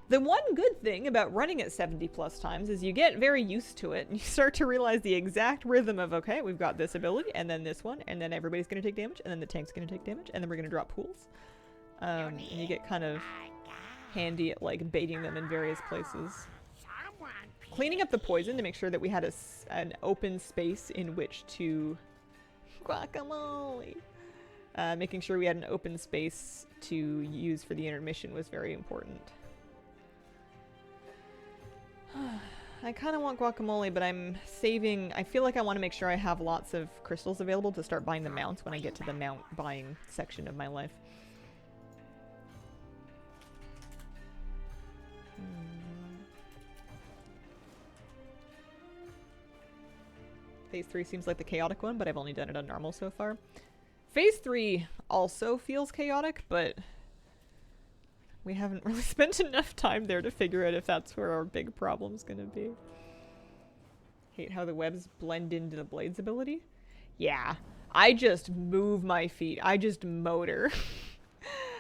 A: The one good thing about running it 70 plus times is you get very used to it and you start to realize the exact rhythm of, okay, we've got this ability and then this one and then everybody's going to take damage and then the tank's going to take damage and then we're going to drop pools. And you get kind of handy at like baiting them in various places. Cleaning up the poison to make sure that we had an open space in which to... Guacamole! Making sure we had an open space to use for the intermission was very important. I kind of want guacamole, but I'm saving... I feel like I want to make sure I have lots of crystals available to start buying the mounts when I get to the mount buying section of my life. Phase 3 seems like the chaotic one, but I've only done it on normal so far. Phase 3 also feels chaotic, but we haven't really spent enough time there to figure out if that's where our big problem's gonna be. Hate how the webs blend into the blade's ability. Yeah, I just move my feet. I just motor.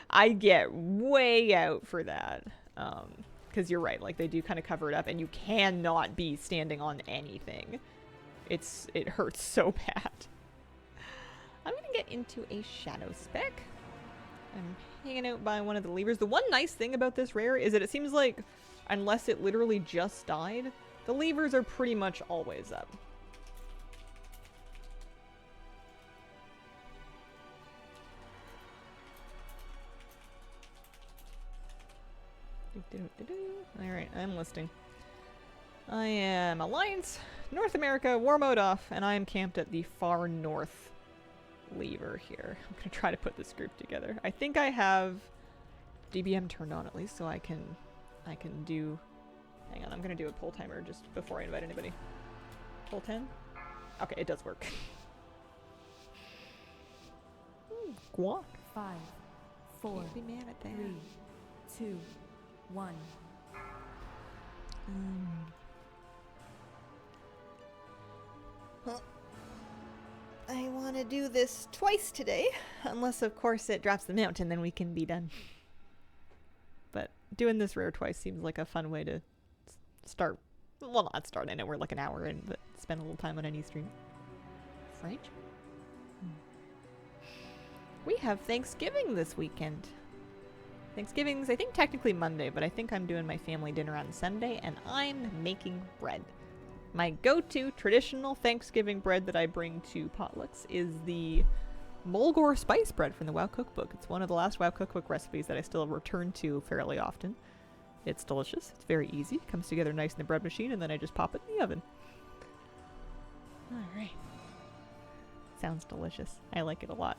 A: I get way out for that. Because you're right, like they do kind of cover it up and you cannot be standing on anything. It hurts so bad. I'm gonna get into a shadow spec. I'm hanging out by one of the levers. The one nice thing about this rare is that it seems like, unless it literally just died, the levers are pretty much always up. Alright, I'm listing. I am Alliance, North America, war mode off, and I am camped at the far north lever here. I'm gonna try to put this group together. I think I have DBM turned on at least, so I can do... Hang on, I'm gonna do a pull timer just before I invite anybody. Pull 10? Okay, it does work. Guac.
D: 5, 4,
A: Can't be mad at that.
D: 3, 2, 1.
A: Well, I want to do this twice today, unless of course it drops the mountain, then we can be done. But doing this rare twice seems like a fun way to start. Well, not start, I know we're like an hour in, but spend a little time on any stream. French? We have Thanksgiving this weekend. Thanksgiving's, I think, technically Monday, but I think I'm doing my family dinner on Sunday, and I'm making bread. My go-to traditional Thanksgiving bread that I bring to potlucks is the Mulgore spice bread from the WoW Cookbook. It's one of the last WoW Cookbook recipes that I still return to fairly often. It's delicious. It's very easy. It comes together nice in the bread machine, and then I just pop it in the oven. Alright. Sounds delicious. I like it a lot.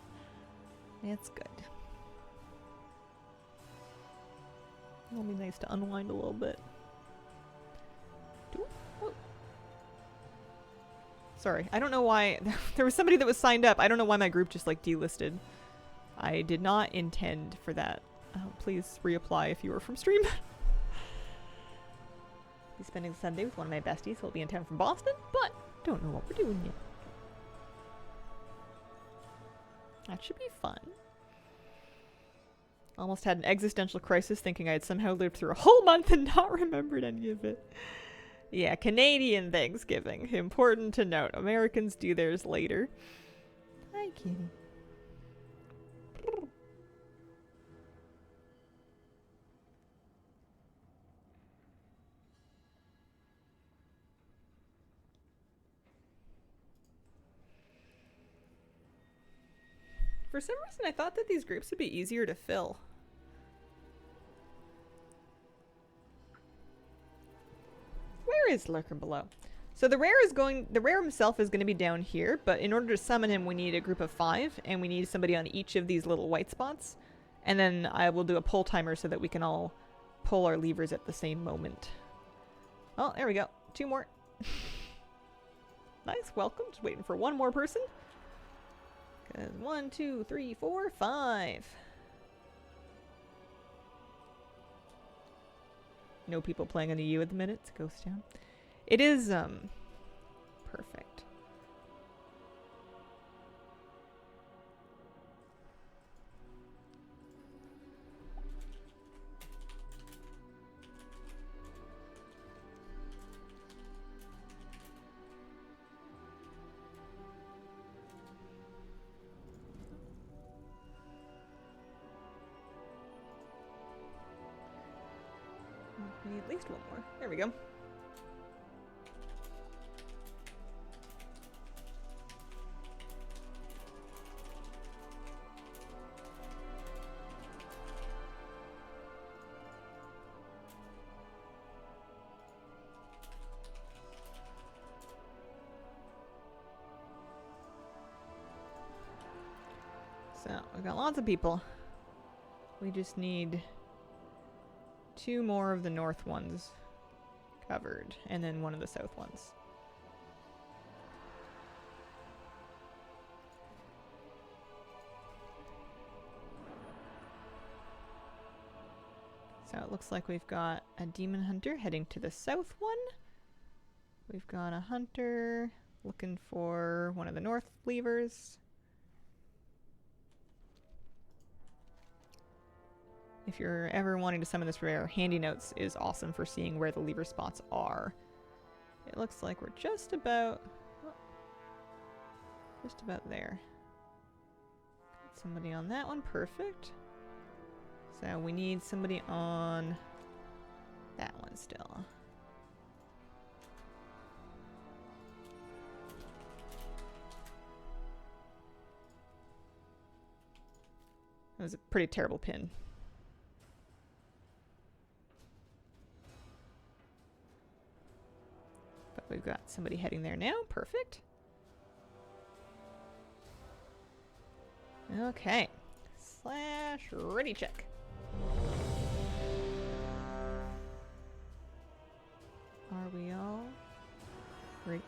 A: It's good. It'll be nice to unwind a little bit. Sorry, I don't know why. There was somebody that was signed up. I don't know why my group just like delisted. I did not intend for that. Please reapply if you were from stream. Be spending Sunday with one of my besties who will be in town from Boston, but don't know what we're doing yet. That should be fun. Almost had an existential crisis thinking I had somehow lived through a whole month and not remembered any of it. Yeah, Canadian Thanksgiving. Important to note. Americans do theirs later. Hi, kitty. For some reason, I thought that these groups would be easier to fill. Where is Lurker Below? So the rare himself is going to be down here, but in order to summon him, we need a group of 5, and we need somebody on each of these little white spots. And then I will do a pull timer so that we can all pull our levers at the same moment. Oh, there we go. 2 more. Nice, welcome. Just waiting for 1 more person. 1, 2, 3, 4, 5. No people playing on the U at the minute. It's a ghost town. It is, perfect. We need at least 1 more. There we go. So, we've got lots of people. We just need 2 more of the north ones covered, and then 1 of the south ones. So it looks like we've got a demon hunter heading to the south one. We've got a hunter looking for one of the north levers. If you're ever wanting to summon this rare, Handy Notes is awesome for seeing where the lever spots are. It looks like we're just about there. Got somebody on that one, perfect. So we need somebody on that one still. That was a pretty terrible pin. But we've got somebody heading there now. Perfect. Okay. / ready check. Are we all ready?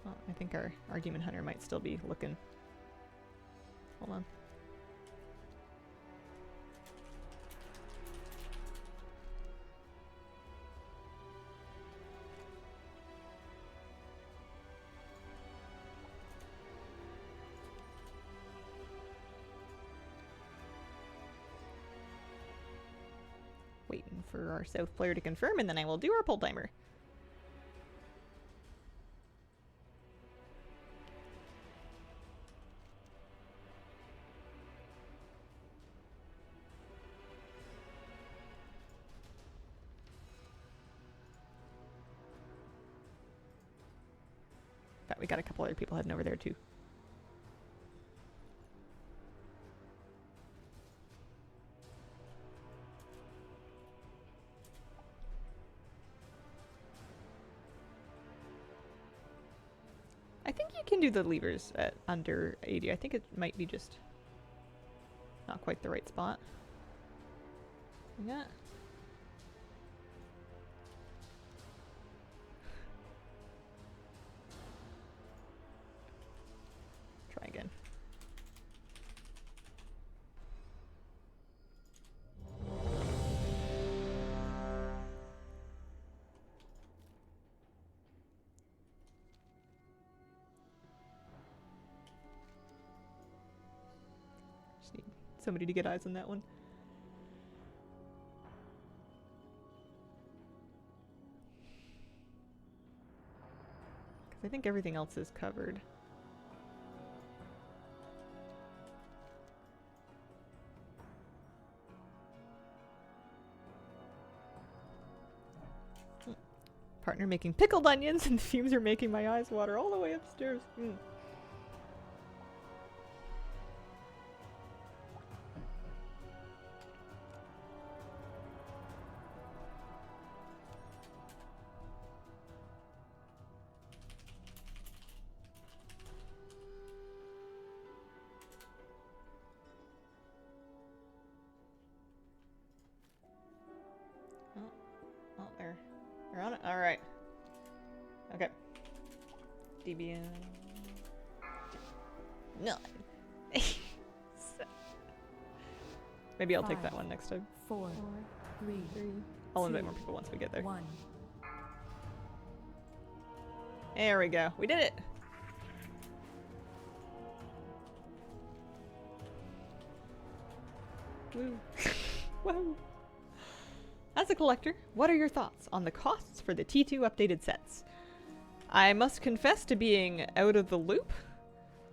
A: Well, I think our demon hunter might still be looking. Hold on. Waiting for our south player to confirm, and then I will do our pull timer. But we got a couple other people heading over there too. I think you can do the levers at under 80. I think it might be just not quite the right spot. Yeah. Try again. somebody to get eyes on that one. Because I think everything else is covered. Partner making pickled onions and the fumes are making my eyes water all the way upstairs. Oh, they're on it. All right. Okay. DBM. None. Maybe I'll take that one next time.
D: 4, 3,
A: I'll invite
D: 2,
A: more people once we get there.
D: 1.
A: There we go. We did it. Woo. Woo. As a collector, what are your thoughts on the costs for the T2 updated sets? I must confess to being out of the loop.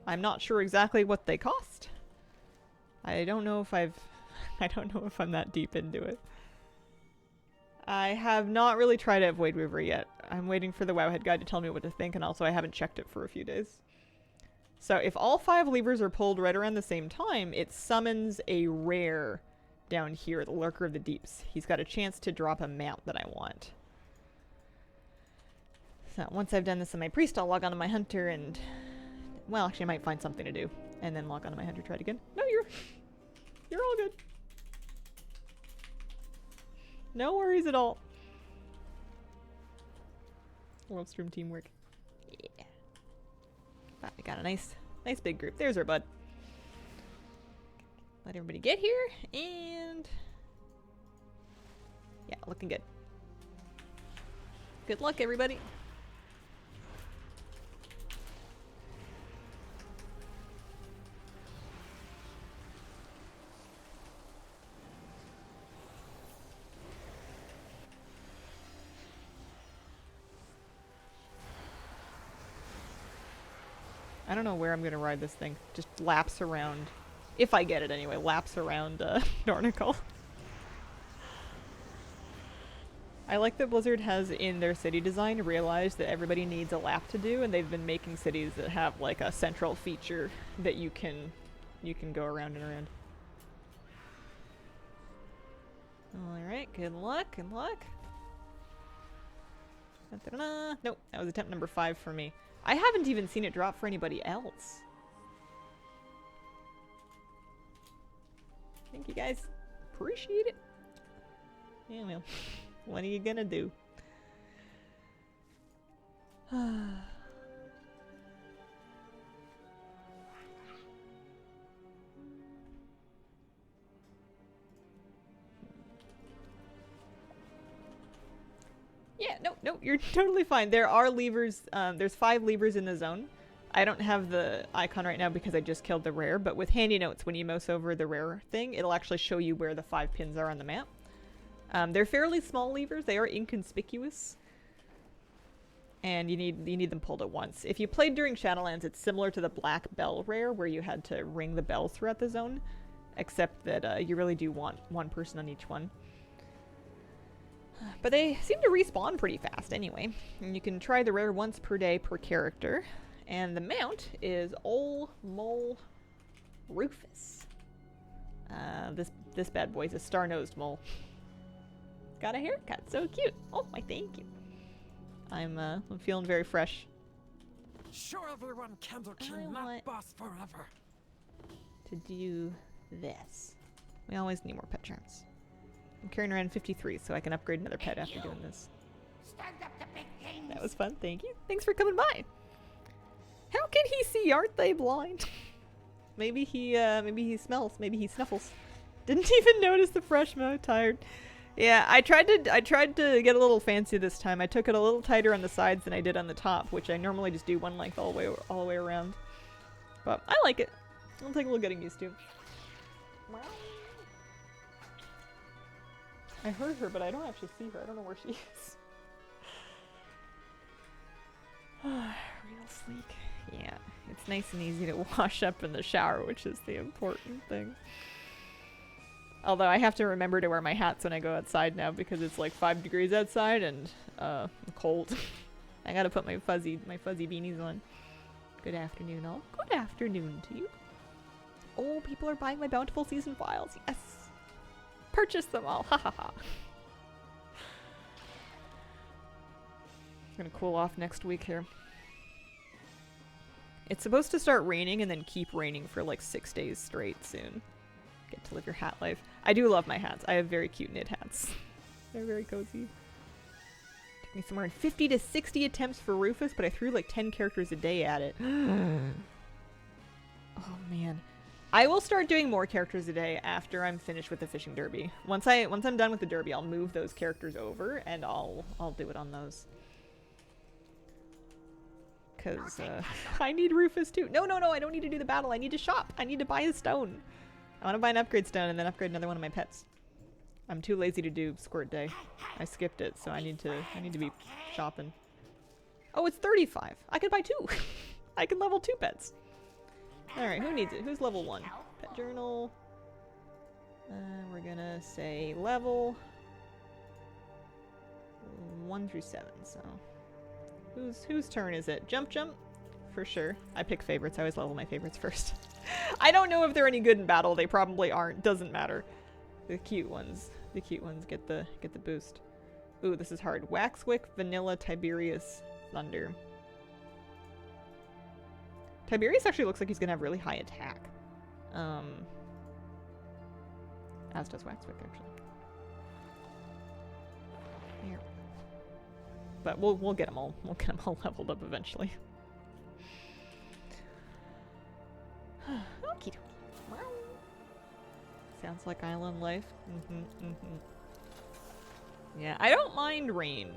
A: I'm not sure exactly what they cost. I don't know if I don't know if I'm that deep into it. I have not really tried out Void Weaver yet. I'm waiting for the Wowhead guide to tell me what to think, and also I haven't checked it for a few days. So if all 5 levers are pulled right around the same time, it summons a rare down here, the Lurker of the Deeps. He's got a chance to drop a mount that I want. So once I've done this on my priest, I'll log on to my hunter and... Well, actually I might find something to do. And then log on to my hunter, try it again. No, you're all good. No worries at all. Love stream teamwork. Yeah. But we got a nice big group. There's our bud. Let everybody get here, and... Yeah, looking good. Good luck, everybody. I don't know where I'm gonna ride this thing. Just laps around. If I get it anyway, laps around Nornical. I like that Blizzard has in their city design realized that everybody needs a lap to do, and they've been making cities that have like a central feature that you can go around and around. Alright, good luck, good luck. Da-da-da. Nope, that was attempt number 5 for me. I haven't even seen it drop for anybody else. Thank you guys. Appreciate it. Yeah, well, what are you gonna do? Yeah, no, you're totally fine. There are levers, there's 5 levers in the zone. I don't have the icon right now because I just killed the rare, but with handy notes, when you mouse over the rare thing, it'll actually show you where the 5 pins are on the map. They're fairly small levers. They are inconspicuous. And you need them pulled at once. If you played during Shadowlands, it's similar to the Black Bell rare, where you had to ring the bells throughout the zone, except that you really do want one person on each one. But they seem to respawn pretty fast anyway. And you can try the rare once per day per character. And the mount is Ol Mole Rufus. This bad boy's a star-nosed mole. Got a haircut, so cute. Oh, my thank you. I'm feeling very fresh.
E: Show everyone Candlekin
A: want
E: not boss forever.
A: To do this. We always need more pet charms. I'm carrying around 53, so I can upgrade another pet after doing this.
B: Stand up to big things.
A: That was fun, thank you. Thanks for coming by. How can he see? Aren't they blind? Maybe he smells. Maybe he snuffles. Didn't even notice the fresh mo. Tired. Yeah, I tried to get a little fancy this time. I took it a little tighter on the sides than I did on the top, which I normally just do one length all the way around. But I like it. It'll take a little getting used to. I heard her, but I don't actually see her. I don't know where she is. Real sleek. Yeah, it's nice and easy to wash up in the shower, which is the important thing. Although I have to remember to wear my hats when I go outside now because it's like 5 degrees outside and cold. I gotta put my fuzzy beanies on. Good afternoon, all. Good afternoon to you. Oh, people are buying my Bountiful Season files. Yes! Purchase them all. Ha ha ha. Gonna cool off next week here. It's supposed to start raining and then keep raining for like 6 days straight soon. Get to live your hat life. I do love my hats. I have very cute knit hats. They're very cozy. Took me somewhere in 50 to 60 attempts for Rufus, but I threw like 10 characters a day at it. Oh man. I will start doing more characters a day after I'm finished with the fishing derby. Once I'm done with the derby, I'll move those characters over and I'll do it on those. Cause I need Rufus too. No, I don't need to do the battle. I need to shop. I need to buy a stone. I want to buy an upgrade stone and then upgrade another one of my pets. I'm too lazy to do squirt day. I skipped it, so I need to be shopping. Oh, it's 35. I could buy 2. I can level 2 pets. Alright, who needs it? Who's level 1? Pet journal. We're gonna say level 1 through 7, so. Whose turn is it? Jump? For sure. I pick favorites. I always level my favorites first. I don't know if they're any good in battle. They probably aren't. Doesn't matter. The cute ones get the boost. Ooh, this is hard. Waxwick, Vanilla, Tiberius, Thunder. Tiberius actually looks like he's gonna have really high attack. As does Waxwick, actually. Here. But we'll get them all. We'll get them all leveled up eventually. Okie dokie. Wow. Sounds like island life. Yeah, I don't mind rain.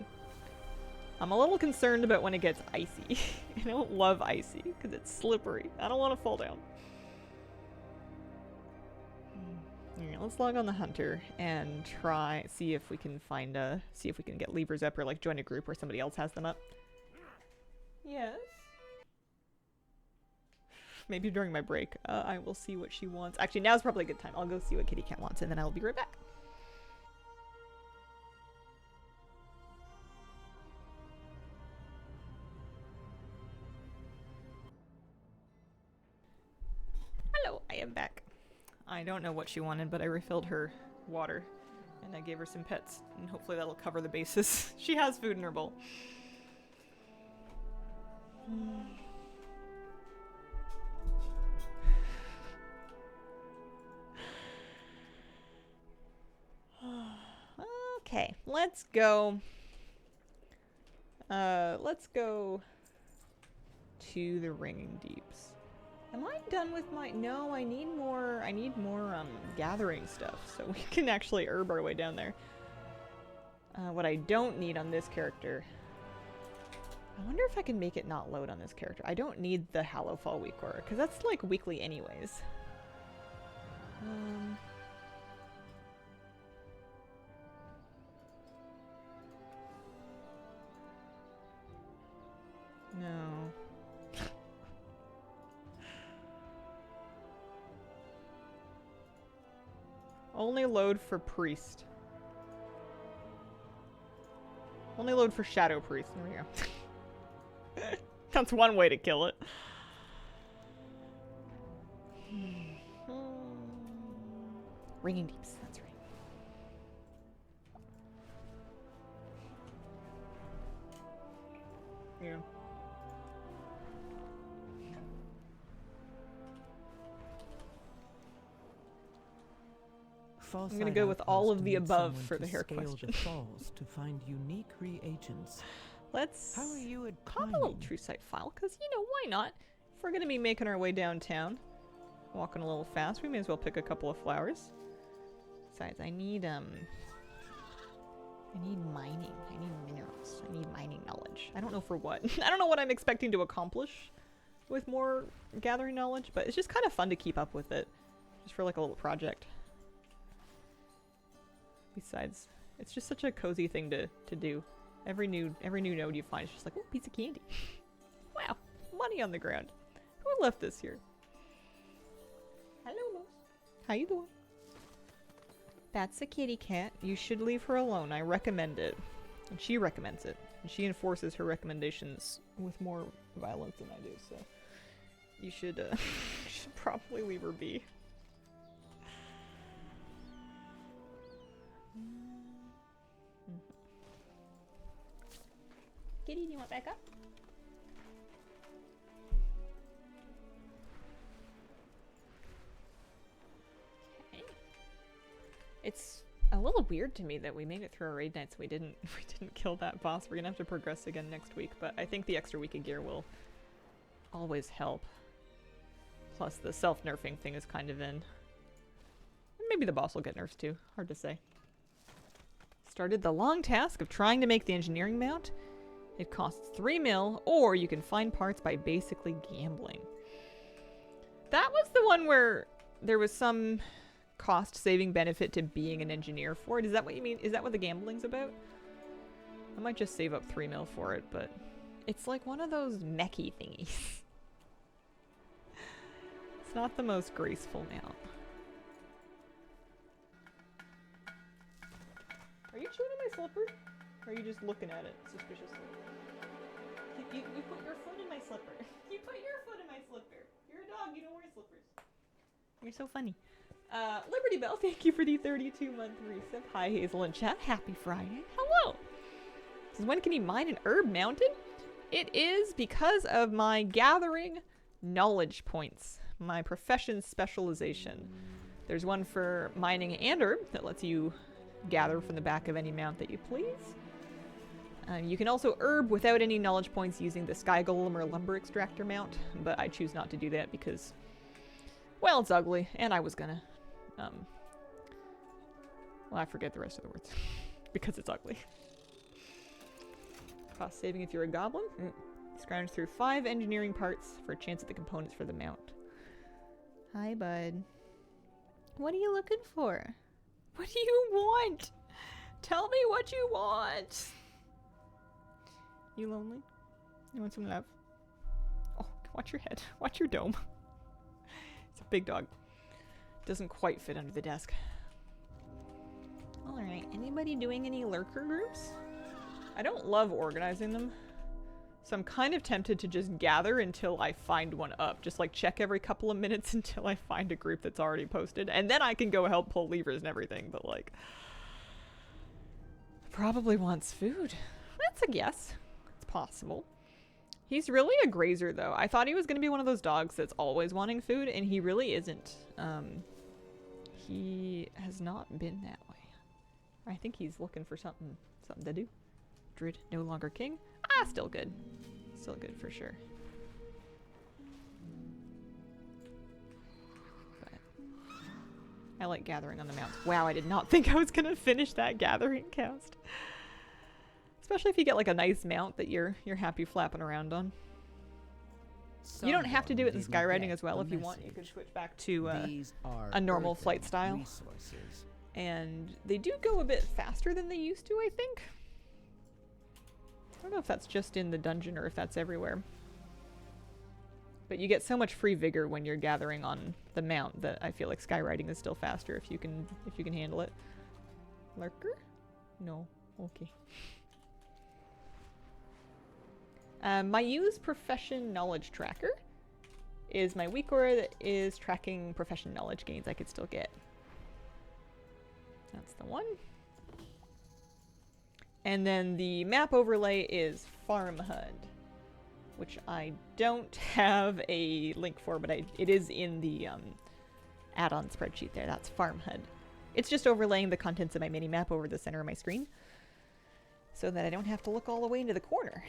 A: I'm a little concerned about when it gets icy. I don't love icy because it's slippery. I don't want to fall down. Alright, let's log on the hunter and see if we can get levers up or like join a group where somebody else has them up. Yes. Maybe during my break, I will see what she wants. Actually, now's probably a good time. I'll go see what Kitty Cat wants and then I'll be right back. Hello, I am back. I don't know what she wanted, but I refilled her water and I gave her some pets and hopefully that'll cover the bases. She has food in her bowl. Okay, let's go. Let's go to the Ringing Deeps. Am I done with my... No, I need more gathering stuff so we can actually herb our way down there. What I don't need on this character... I wonder if I can make it not load on this character. I don't need the Hallowfall week order, because that's like weekly anyways. No. Only load for priest. Only load for shadow priest. There we go. That's one way to kill it. Ringing Deeps, that's right. Yeah. I'm gonna go with all of the above for the hair question.
C: Falls to find unique reagents.
A: Let's
C: How are you
A: pop a little true sight file, because, you know, why not? If we're gonna be making our way downtown, walking a little fast, we may as well pick a couple of flowers. Besides, I need mining. I need minerals. I need mining knowledge. I don't know for what. I don't know what I'm expecting to accomplish with more gathering knowledge, but it's just kind of fun to keep up with it. Just for like a little project. Besides, it's just such a cozy thing to do. Every new node you find is just like, oh, piece of candy. Wow, money on the ground. Who left this here? Hello, Moose. How you doing? That's a kitty cat. You should leave her alone. I recommend it. And she recommends it. And she enforces her recommendations with more violence than I do, so you should, you should probably leave her be. Kitty, do you want back up? Okay. It's a little weird to me that we made it through our raid nights. We didn't kill that boss. We're gonna have to progress again next week, but I think the extra week of gear will always help. Plus the self-nerfing thing is kind of in. Maybe the boss will get nerfed too. Hard to say. Started the long task of trying to make the engineering mount. It costs 3 mil, or you can find parts by basically gambling. That was the one where there was some cost-saving benefit to being an engineer for it. Is that what you mean? Is that what the gambling's about? I might just save up 3 mil for it, but it's like one of those mechy thingies. It's not the most graceful mount. Are you chewing on my slipper? Or are you just looking at it suspiciously? You put your foot in my slipper. You put your foot in my slipper. You're a dog, you don't wear slippers. You're so funny. Liberty Bell, thank you for the 32-month resub. Hi, Hazel and chat. Happy Friday. Hello. This is when can you mine an herb mountain? It is because of my gathering knowledge points. My profession specialization. There's one for mining and herb that lets you gather from the back of any mount that you please. You can also herb without any knowledge points using the Sky Golem or Lumber Extractor mount, but I choose not to do that because, well, it's ugly, and I was gonna, well, I forget the rest of the words, because it's ugly. Cost saving if you're a goblin. Scrounge through 5 engineering parts for a chance at the components for the mount. Hi, bud. What are you looking for? What do you want? Tell me what you want. You lonely? You want some love? Oh, watch your head. Watch your dome. It's a big dog. Doesn't quite fit under the desk. Alright, anybody doing any lurker groups? I don't love organizing them. So I'm kind of tempted to just gather until I find one up. Just like check every couple of minutes until I find a group that's already posted. And then I can go help pull levers and everything. But like, probably wants food. That's a guess. It's possible. He's really a grazer though. I thought he was going to be one of those dogs that's always wanting food. And he really isn't. He has not been that way. I think he's looking for something to do. Druid no longer king. Ah, still good. Still good for sure. But I like gathering on the mounts. Wow, I did not think I was gonna finish that gathering cast. Especially if you get like a nice mount that you're happy flapping around on. You don't have to do it in skywriting as well. If you want, you can switch back to a normal flight style. And they do go a bit faster than they used to, I think. I don't know if that's just in the dungeon or if that's everywhere. But you get so much free vigor when you're gathering on the mount that I feel like skywriting is still faster if you can handle it. Lurker? No. Okay. My use profession knowledge tracker is my weak aura that is tracking profession knowledge gains I could still get. That's the one. And then the map overlay is Farm HUD, which I don't have a link for, but it is in the add-on spreadsheet there. That's Farm HUD. It's just overlaying the contents of my mini-map over the center of my screen so that I don't have to look all the way into the corner.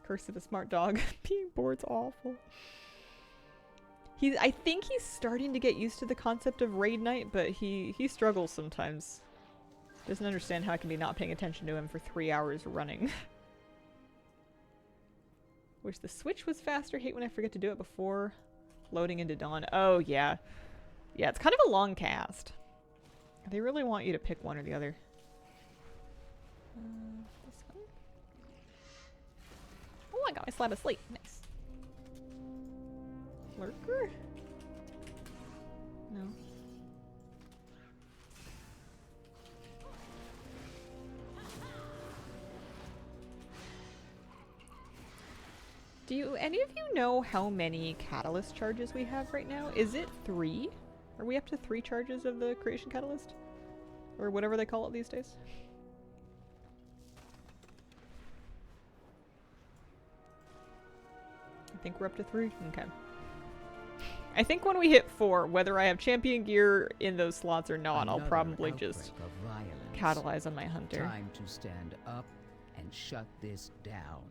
A: Curse of a smart dog. Being bored's awful. I think he's starting to get used to the concept of raid night, but he struggles sometimes. Doesn't understand how I can be not paying attention to him for 3 hours running. Wish the switch was faster. Hate when I forget to do it before Floating into dawn. Oh, yeah. Yeah, it's kind of a long cast. They really want you to pick one or the other. This one? Oh, I got my slab of slate. Nice. Lurker? No. Do any of you know how many catalyst charges we have right now? Is it 3? Are we up to 3 charges of the creation catalyst? Or whatever they call it these days? I think we're up to 3. Okay. I think when we hit 4, whether I have champion gear in those slots or not, I'll probably just catalyze on my hunter.
F: Time to stand up and shut this down.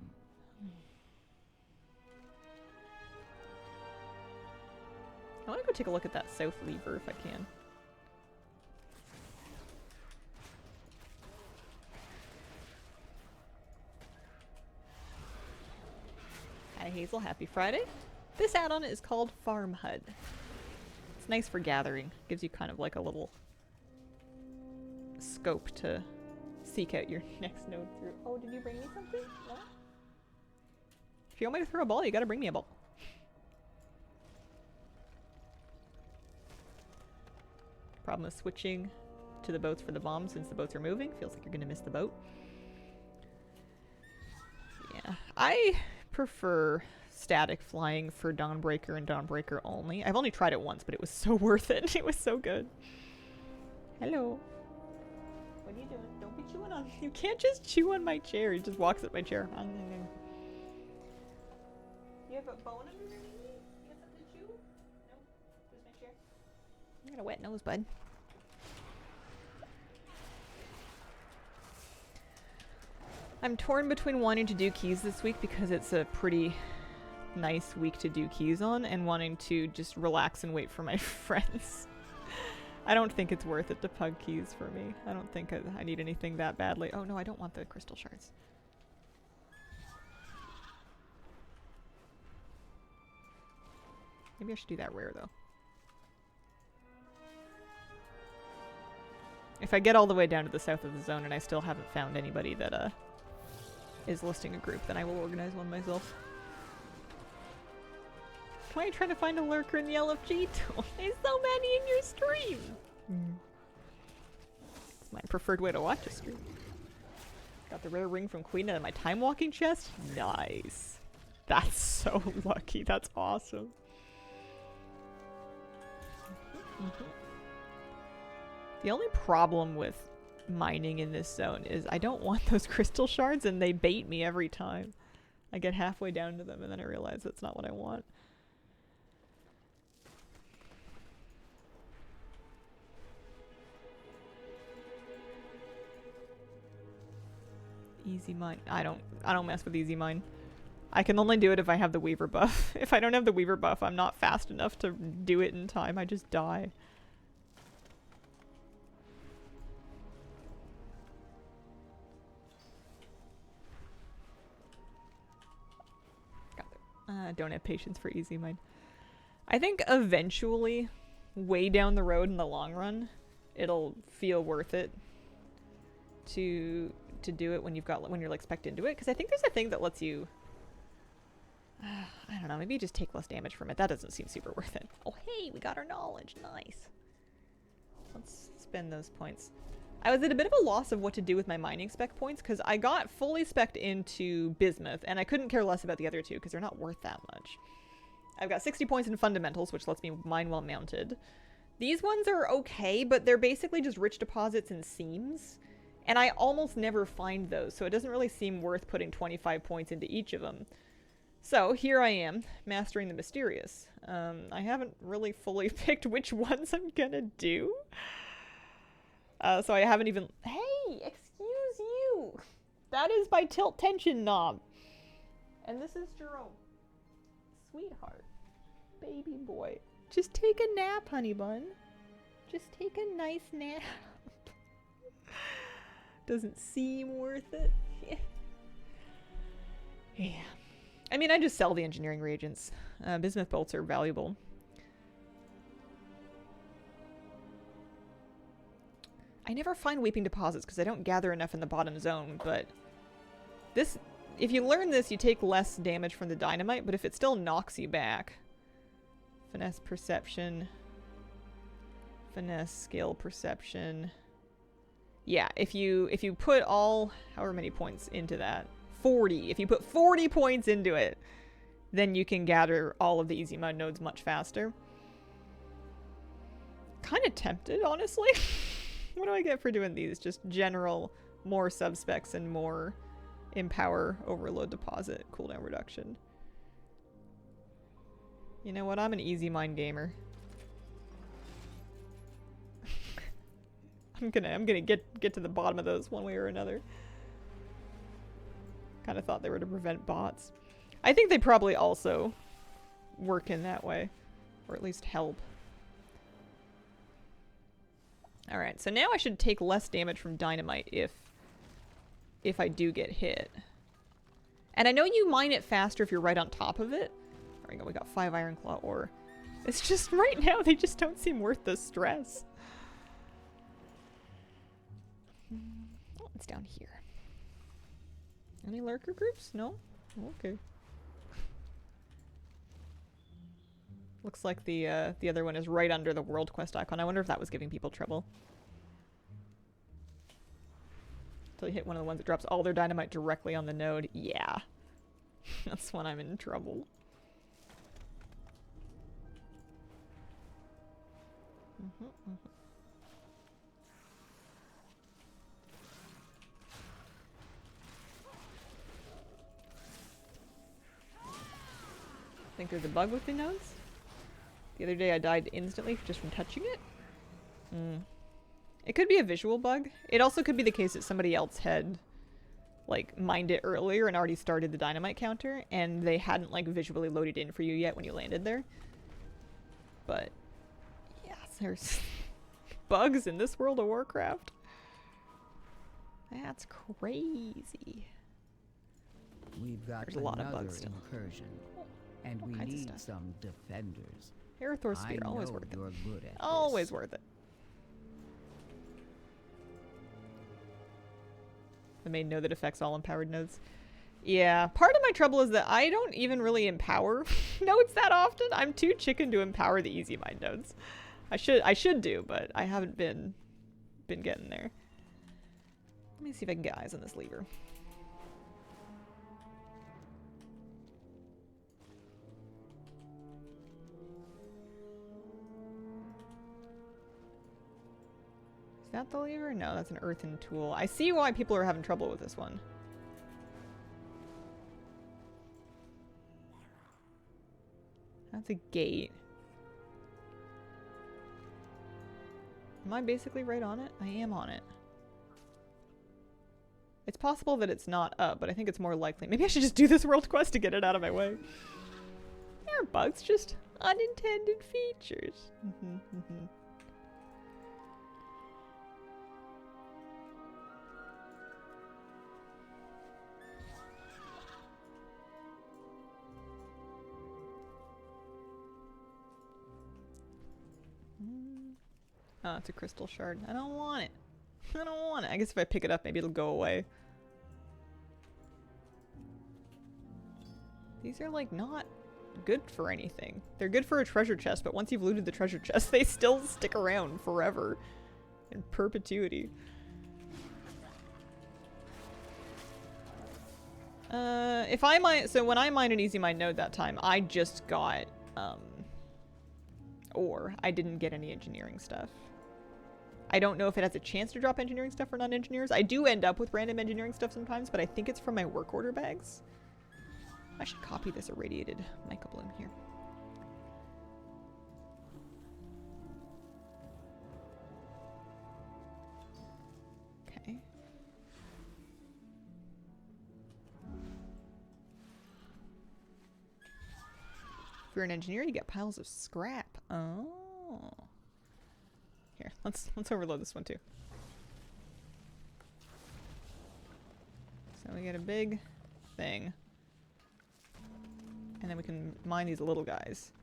A: I want to go take a look at that south lever if I can. Hi Hazel, happy Friday. This add-on is called Farm HUD. It's nice for gathering. Gives you kind of like a little scope to seek out your next node through. Oh, did you bring me something? No? If you want me to throw a ball, you gotta bring me a ball. Problem is switching to the boats for the bombs since the boats are moving. Feels like you're gonna miss the boat. Yeah, I prefer static flying for Dawnbreaker and Dawnbreaker only. I've only tried it once, but it was so worth it. It was so good. Hello. What are you doing? Don't be chewing on. You can't just chew on my chair. He just walks at my chair. You have a bone under your knee? You got something to chew? No? Just my chair? You got a wet nose, bud. I'm torn between wanting to do keys this week because it's a pretty nice week to do keys on and wanting to just relax and wait for my friends. I don't think it's worth it to pug keys for me. I don't think I need anything that badly. Oh no, I don't want the crystal shards. Maybe I should do that rare though. If I get all the way down to the south of the zone and I still haven't found anybody that is listing a group, then I will organize one myself. Why are you trying to find a lurker in the LFG tool? There's so many in your stream! It's my preferred way to watch a stream. Got the rare ring from Queen out of my time walking chest? Nice. That's so lucky. That's awesome. The only problem with mining in this zone is I don't want those crystal shards and they bait me every time. I get halfway down to them and then I realize that's not what I want. Easy mine. I don't mess with easy mine. I can only do it if I have the Weaver buff. If I don't have the Weaver buff, I'm not fast enough to do it in time. I just die. I don't have patience for easy mine. I think eventually, way down the road in the long run, it'll feel worth it to do it when you're like spec'd into it. Because I think there's a thing that lets you, I don't know, maybe you just take less damage from it. That doesn't seem super worth it. Oh hey, we got our knowledge. Nice. Let's spend those points. I was at a bit of a loss of what to do with my mining spec points because I got fully spec'd into bismuth and I couldn't care less about the other two because they're not worth that much. I've got 60 points in fundamentals, which lets me mine while mounted. These ones are okay, but they're basically just rich deposits and seams. And I almost never find those, so it doesn't really seem worth putting 25 points into each of them. So here I am, mastering the mysterious. I haven't really fully picked which ones I'm gonna do. So I haven't even... Hey! Excuse you! That is my tilt tension knob. And this is Jerome. Sweetheart. Baby boy. Just take a nap, honey bun. Just take a nice nap. Doesn't seem worth it. Yeah. I mean, I just sell the engineering reagents. Bismuth bolts are valuable. I never find weeping deposits because I don't gather enough in the bottom zone, but this, if you learn this, you take less damage from the dynamite, but if it still knocks you back. Finesse perception. Finesse skill perception. Yeah, if you put all, however many points into that, 40. If you put 40 points into it, then you can gather all of the easy mode nodes much faster. Kind of tempted, honestly. What do I get for doing these? Just general, more subspecs and more empower overload deposit cooldown reduction. You know what? I'm an easy mind gamer. I'm gonna get to the bottom of those one way or another. Kind of thought they were to prevent bots. I think they probably also work in that way, or at least help. Alright, so now I should take less damage from dynamite if I do get hit. And I know you mine it faster if you're right on top of it. There we go, we got 5 Iron Claw ore. It's just, right now, they just don't seem worth the stress. Oh, it's down here. Any lurker groups? No? Okay. Looks like the other one is right under the world quest icon. I wonder if that was giving people trouble. Until you hit one of the ones that drops all their dynamite directly on the node. Yeah. That's when I'm in trouble. Think there's a bug with the nodes? The other day I died instantly just from touching it. It could be a visual bug. It also could be the case that somebody else had like mined it earlier and already started the dynamite counter and they hadn't like visually loaded in for you yet when you landed there. But yes, there's bugs in this World of Warcraft. That's crazy.
F: We've got
A: There's a lot of
F: another
A: bugs still.
F: incursion, and we
A: kinds of
F: need
A: stuff.
F: some defenders.
A: Aerithor
F: I
A: Spear, always
F: know
A: worth it.
F: you're good at
A: Always
F: this.
A: worth it. The main node that affects all empowered nodes. Yeah, part of my trouble is that I don't even really empower nodes that often. I'm too chicken to empower the easy mind nodes. I should do, but I haven't been getting there. Let me see if I can get eyes on this lever. Is that the lever? No, that's an earthen tool. I see why people are having trouble with this one. That's a gate. Am I basically right on it? I am on it. It's possible that it's not up, but I think it's more likely. Maybe I should just do this world quest to get it out of my way. There are bugs, just unintended features. Oh, it's a crystal shard. I don't want it. I don't want it. I guess if I pick it up, maybe it'll go away. These are, like, not good for anything. They're good for a treasure chest, but once you've looted the treasure chest, they still stick around forever. In perpetuity. If I mine... So when I mined an easy mine node that time, I just got, ore. I didn't get any engineering stuff. I don't know if it has a chance to drop engineering stuff for non-engineers. I do end up with random engineering stuff sometimes, but I think it's from my work order bags. I should copy this irradiated mica bloom here. Okay. If you're an engineer, you get piles of scrap. Oh. Here, let's overload this one too. So we get a big thing. And then we can mine these little guys.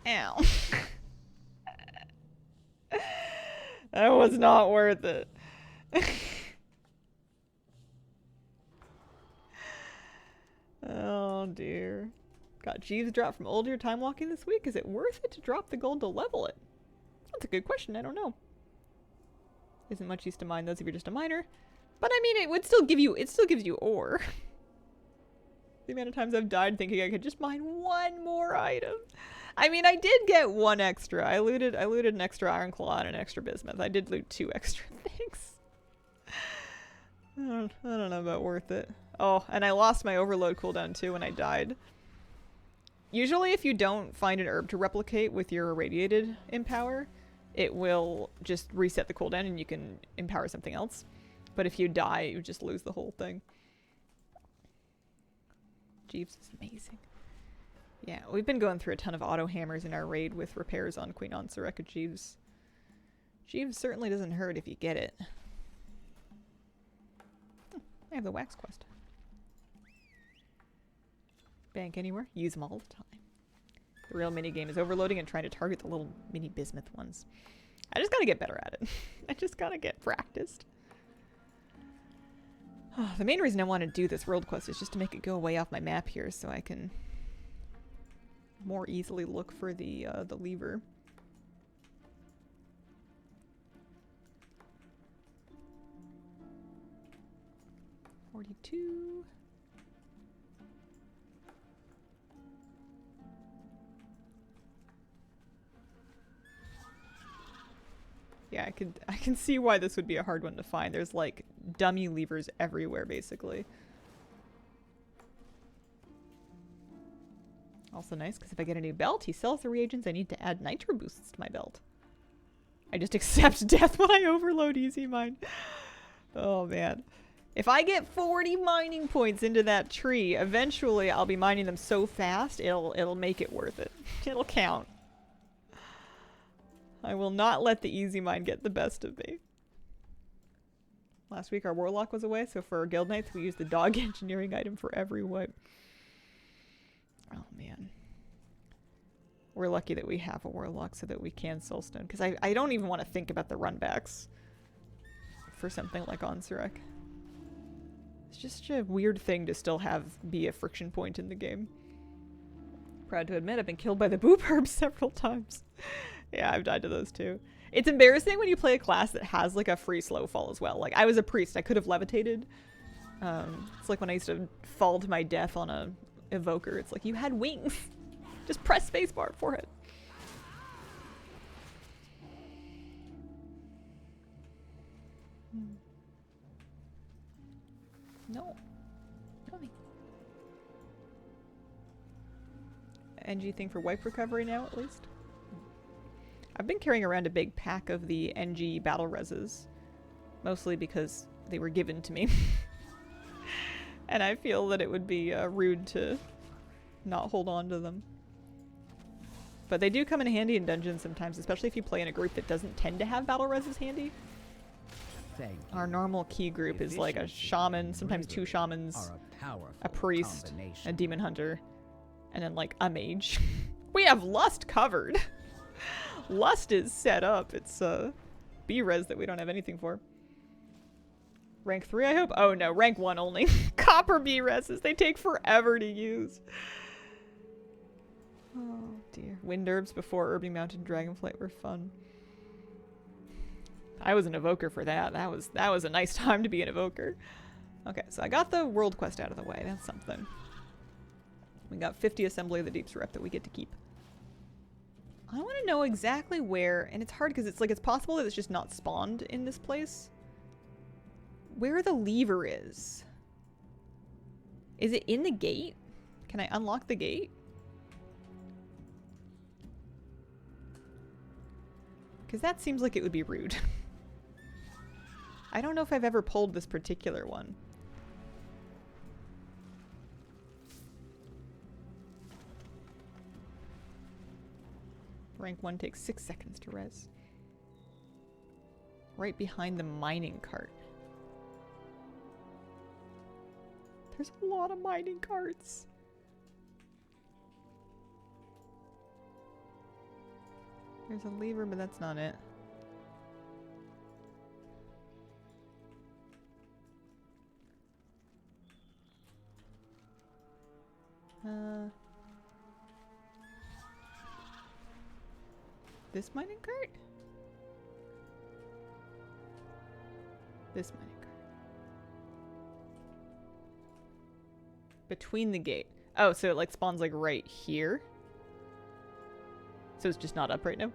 A: Ow. That was not worth it. Oh dear. Got Jeeves dropped from older time walking this week. Is it worth it to drop the gold to level it? That's a good question. I don't know. Isn't much use to mine those if you're just a miner. But I mean, it would still give you, it still gives you ore. The amount of times I've died thinking I could just mine one more item. I mean, I did get one extra. I looted an extra iron claw and an extra bismuth. I did loot 2 extra things. I don't know about worth it. Oh, and I lost my overload cooldown too when I died. Usually if you don't find an herb to replicate with your irradiated empower, it will just reset the cooldown and you can empower something else. But if you die, you just lose the whole thing. Jeeves is amazing. Yeah, we've been going through a ton of auto hammers in our raid with repairs on Queen Ansereka Jeeves. Jeeves certainly doesn't hurt if you get it. I have the wax quest. Bank anywhere, use them all the time. The real minigame is overloading and trying to target the little mini bismuth ones. I just gotta get better at it. I just gotta get practiced. Oh, the main reason I want to do this world quest is just to make it go away off my map here so I can more easily look for the lever. $42. Yeah, I can see why this would be a hard one to find. There's like dummy levers everywhere basically. Also nice because if I get a new belt, he sells the reagents I need to add nitro boosts to my belt. I just accept death when I overload easy mine. Oh man. If I get 40 mining points into that tree, eventually I'll be mining them so fast it'll make it worth it. It'll count. I will not let the easy mine get the best of me. Last week our warlock was away, so for our guild nights we used the dog engineering item for every wipe. Oh man. We're lucky that we have a warlock so that we can soulstone, because I don't even want to think about the runbacks for something like Anserek. It's just a weird thing to still have be a friction point in the game. Proud to admit I've been killed by the boop herbs several times. Yeah, I've died to those too. It's embarrassing when you play a class that has like a free slow fall as well. Like I was a priest, I could have levitated. It's like when I used to fall to my death on a evoker. It's like you had wings. Just press spacebar for it. No. Really. NG thing for wipe recovery now at least. I've been carrying around a big pack of the NG battle reses, mostly because they were given to me. And I feel that it would be rude to not hold on to them. But they do come in handy in dungeons sometimes, especially if you play in a group that doesn't tend to have battle reses handy. Our normal key group is like a shaman, sometimes 2 shamans, a priest, a demon hunter, and then like a mage. We have Lust covered. Lust is set up. It's B-res that we don't have anything for. Rank 3, I hope? Oh no, rank 1 only. Copper B-reses. They take forever to use. Oh dear. Wind herbs before Herbing Mountain Dragonflight were fun. I was an evoker for that. That was a nice time to be an evoker. Okay, so I got the world quest out of the way. That's something. We got 50 Assembly of the Deeps rep that we get to keep. I want to know exactly where, and it's hard because it's like it's possible that it's just not spawned in this place. Where the lever is. Is it in the gate? Can I unlock the gate? Because that seems like it would be rude. I don't know if I've ever pulled this particular one. Rank 1 takes 6 seconds to res. Right behind the mining cart. There's a lot of mining carts. There's a lever, but that's not it. This mining cart? This mining cart. Between the gate. Oh, so it like spawns like right here? So it's just not up right now?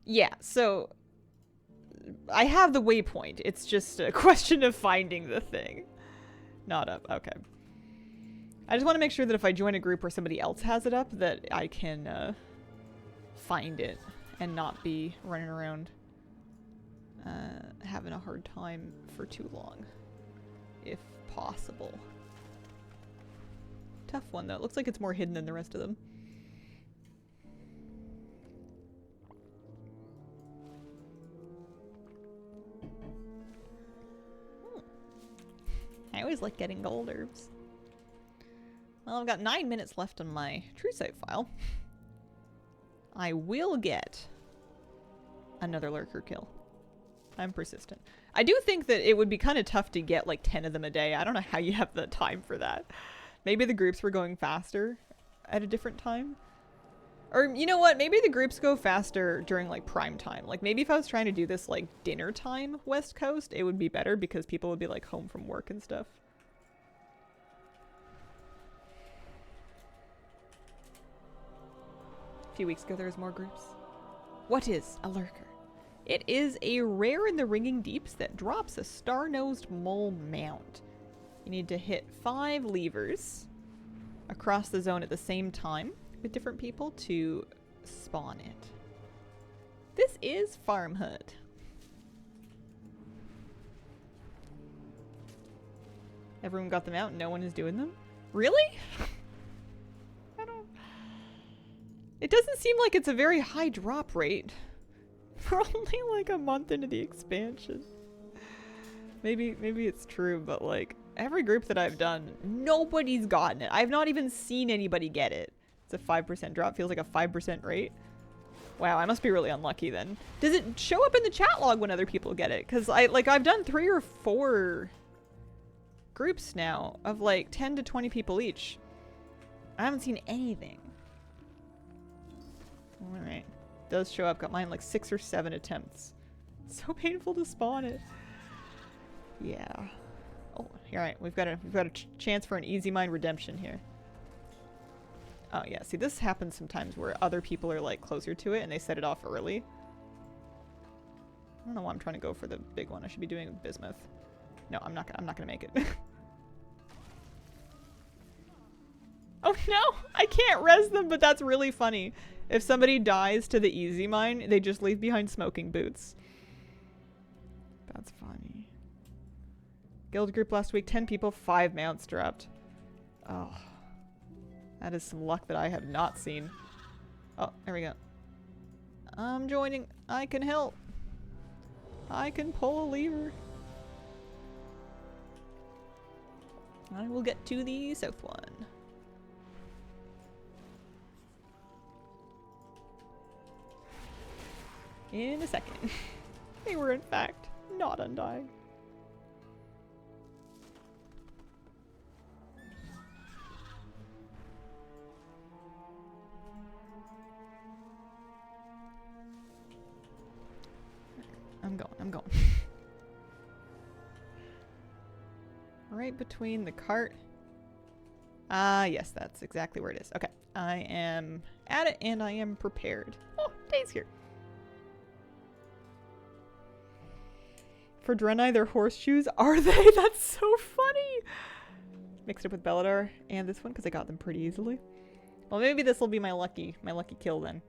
A: Yeah, so I have the waypoint. It's just a question of finding the thing. Not up. Okay. I just want to make sure that if I join a group where somebody else has it up, that I can find it and not be running around having a hard time for too long, if possible. Tough one, though. It looks like it's more hidden than the rest of them. I always like getting gold herbs. Well, I've got 9 minutes left on my true save file. I will get another lurker kill. I'm persistent. I do think that it would be kind of tough to get like 10 of them a day. I don't know how you have the time for that. Maybe the groups were going faster at a different time. Or you know what? Maybe the groups go faster during like prime time. Like maybe if I was trying to do this like dinner time West Coast, it would be better because people would be like home from work and stuff. A few weeks ago there was more groups. What is a lurker? It is a rare in the Ringing Deeps that drops a star-nosed mole mount. You need to hit 5 levers across the zone at the same time with different people to spawn it. This is Farm Hut. Everyone got them out and no one is doing them? Really? I don't... It doesn't seem like it's a very high drop rate. We're only like a month into the expansion. Maybe it's true, but like every group that I've done, nobody's gotten it. I've not even seen anybody get it. It's a 5% drop. Feels like a 5% rate. Wow, I must be really unlucky then. Does it show up in the chat log when other people get it? Because I've done 3 or 4 groups now of like 10 to 20 people each. I haven't seen anything. Alright. Does show up. Got mine like 6 or 7 attempts. So painful to spawn it. Yeah. Oh, alright. We've got a chance for an easy mine redemption here. Oh yeah, see this happens sometimes where other people are like closer to it and they set it off early. I don't know why I'm trying to go for the big one. I should be doing bismuth. No, I'm not gonna make it. Oh no! I can't res them, but that's really funny. If somebody dies to the easy mine, they just leave behind smoking boots. That's funny. Guild group last week, 10 people, 5 mounts dropped. Oh. That is some luck that I have not seen. Oh, there we go. I'm joining. I can help. I can pull a lever. I will get to the south one. In a second. They were in fact not undying. I'm going. Right between the cart. Ah, yes, that's exactly where it is. Okay, I am at it and I am prepared. Oh, Day's here. For Draenei, they're horseshoes. Are they? That's so funny. Mixed up with Belladar and this one because I got them pretty easily. Well, maybe this will be my lucky kill then.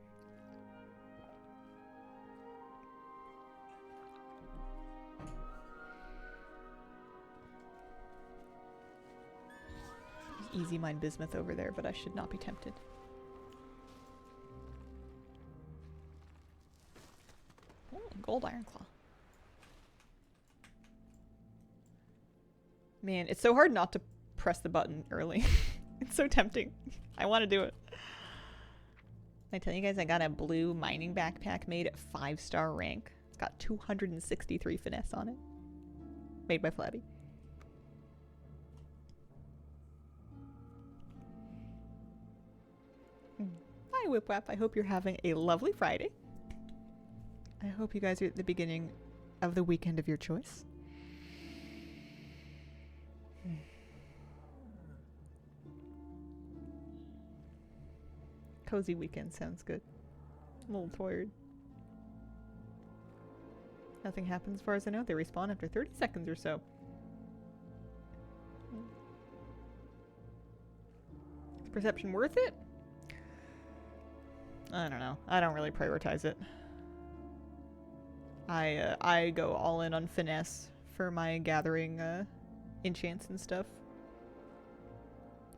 A: Easy mine bismuth over there, but I should not be tempted. Oh, gold ironclaw. Man, it's so hard not to press the button early. It's so tempting. I want to do it. I tell you guys, I got a blue mining backpack made at 5-star rank. It's got 263 finesse on it. Made by Flatty. Hi, Whipwap. I hope you're having a lovely Friday. I hope you guys are at the beginning of the weekend of your choice. Cozy weekend sounds good. I'm a little tired. Nothing happens as far as I know. They respawn after 30 seconds or so. Is perception worth it? I don't know. I don't really prioritize it. I go all in on finesse for my gathering enchants and stuff.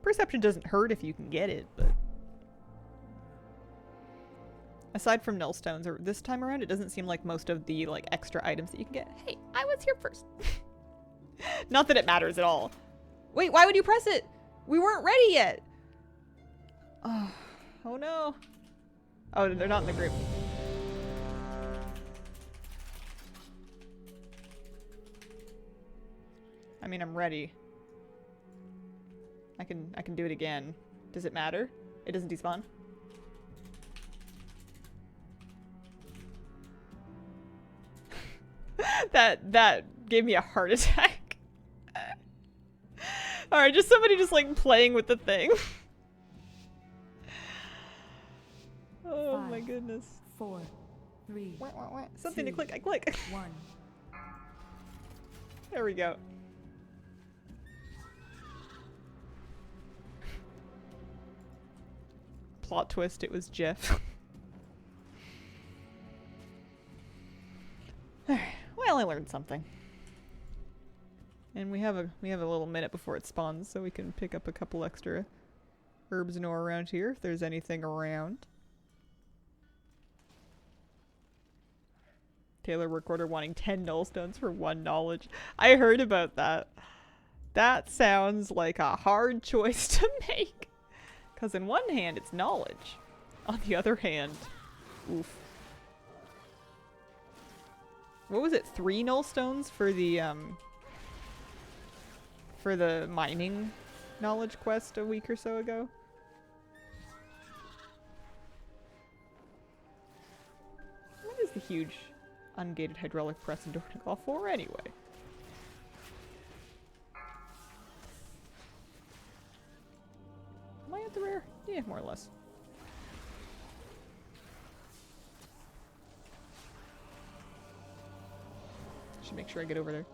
A: Perception doesn't hurt if you can get it, but aside from nullstones, or this time around, it doesn't seem like most of the like extra items that you can get. Hey, I was here first. Not that it matters at all. Wait, why would you press it? We weren't ready yet. Oh, oh no. Oh, they're not in the group. I mean, I'm ready. I can do it again. Does it matter? It doesn't despawn? That gave me a heart attack. Alright, just somebody just like playing with the thing. Oh my goodness.
D: 4, 3,
A: Something to
D: 2,
A: click, I click.
D: 1.
A: There we go. Plot twist, it was Jeff. Alright, well, I learned something. And we have a little minute before it spawns, so we can pick up a couple extra herbs and ore around here if there's anything around. Taylor Recorder wanting 10 nullstones for 1 knowledge. I heard about that. That sounds like a hard choice to make. Because in one hand, it's knowledge. On the other hand, oof. What was it? 3 nullstones for the mining knowledge quest a week or so ago? What is the huge ungated hydraulic press in Dornigal for anyway? Am I at the rare? Yeah, more or less. Should make sure I get over there.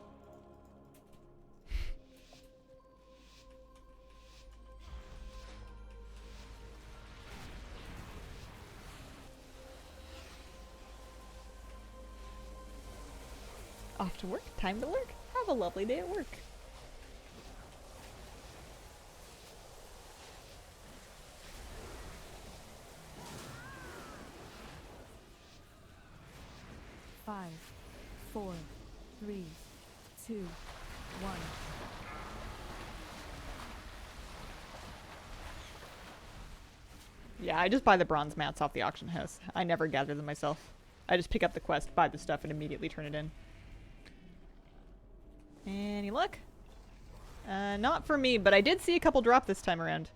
A: Off to work. Time to lurk. Have a lovely day at work.
D: Five, 4, 3, 2, 1.
A: Yeah, I just buy the bronze mats off the auction house. I never gather them myself. I just pick up the quest, buy the stuff, and immediately turn it in. Any luck? Not for me, but I did see a couple drop this time around.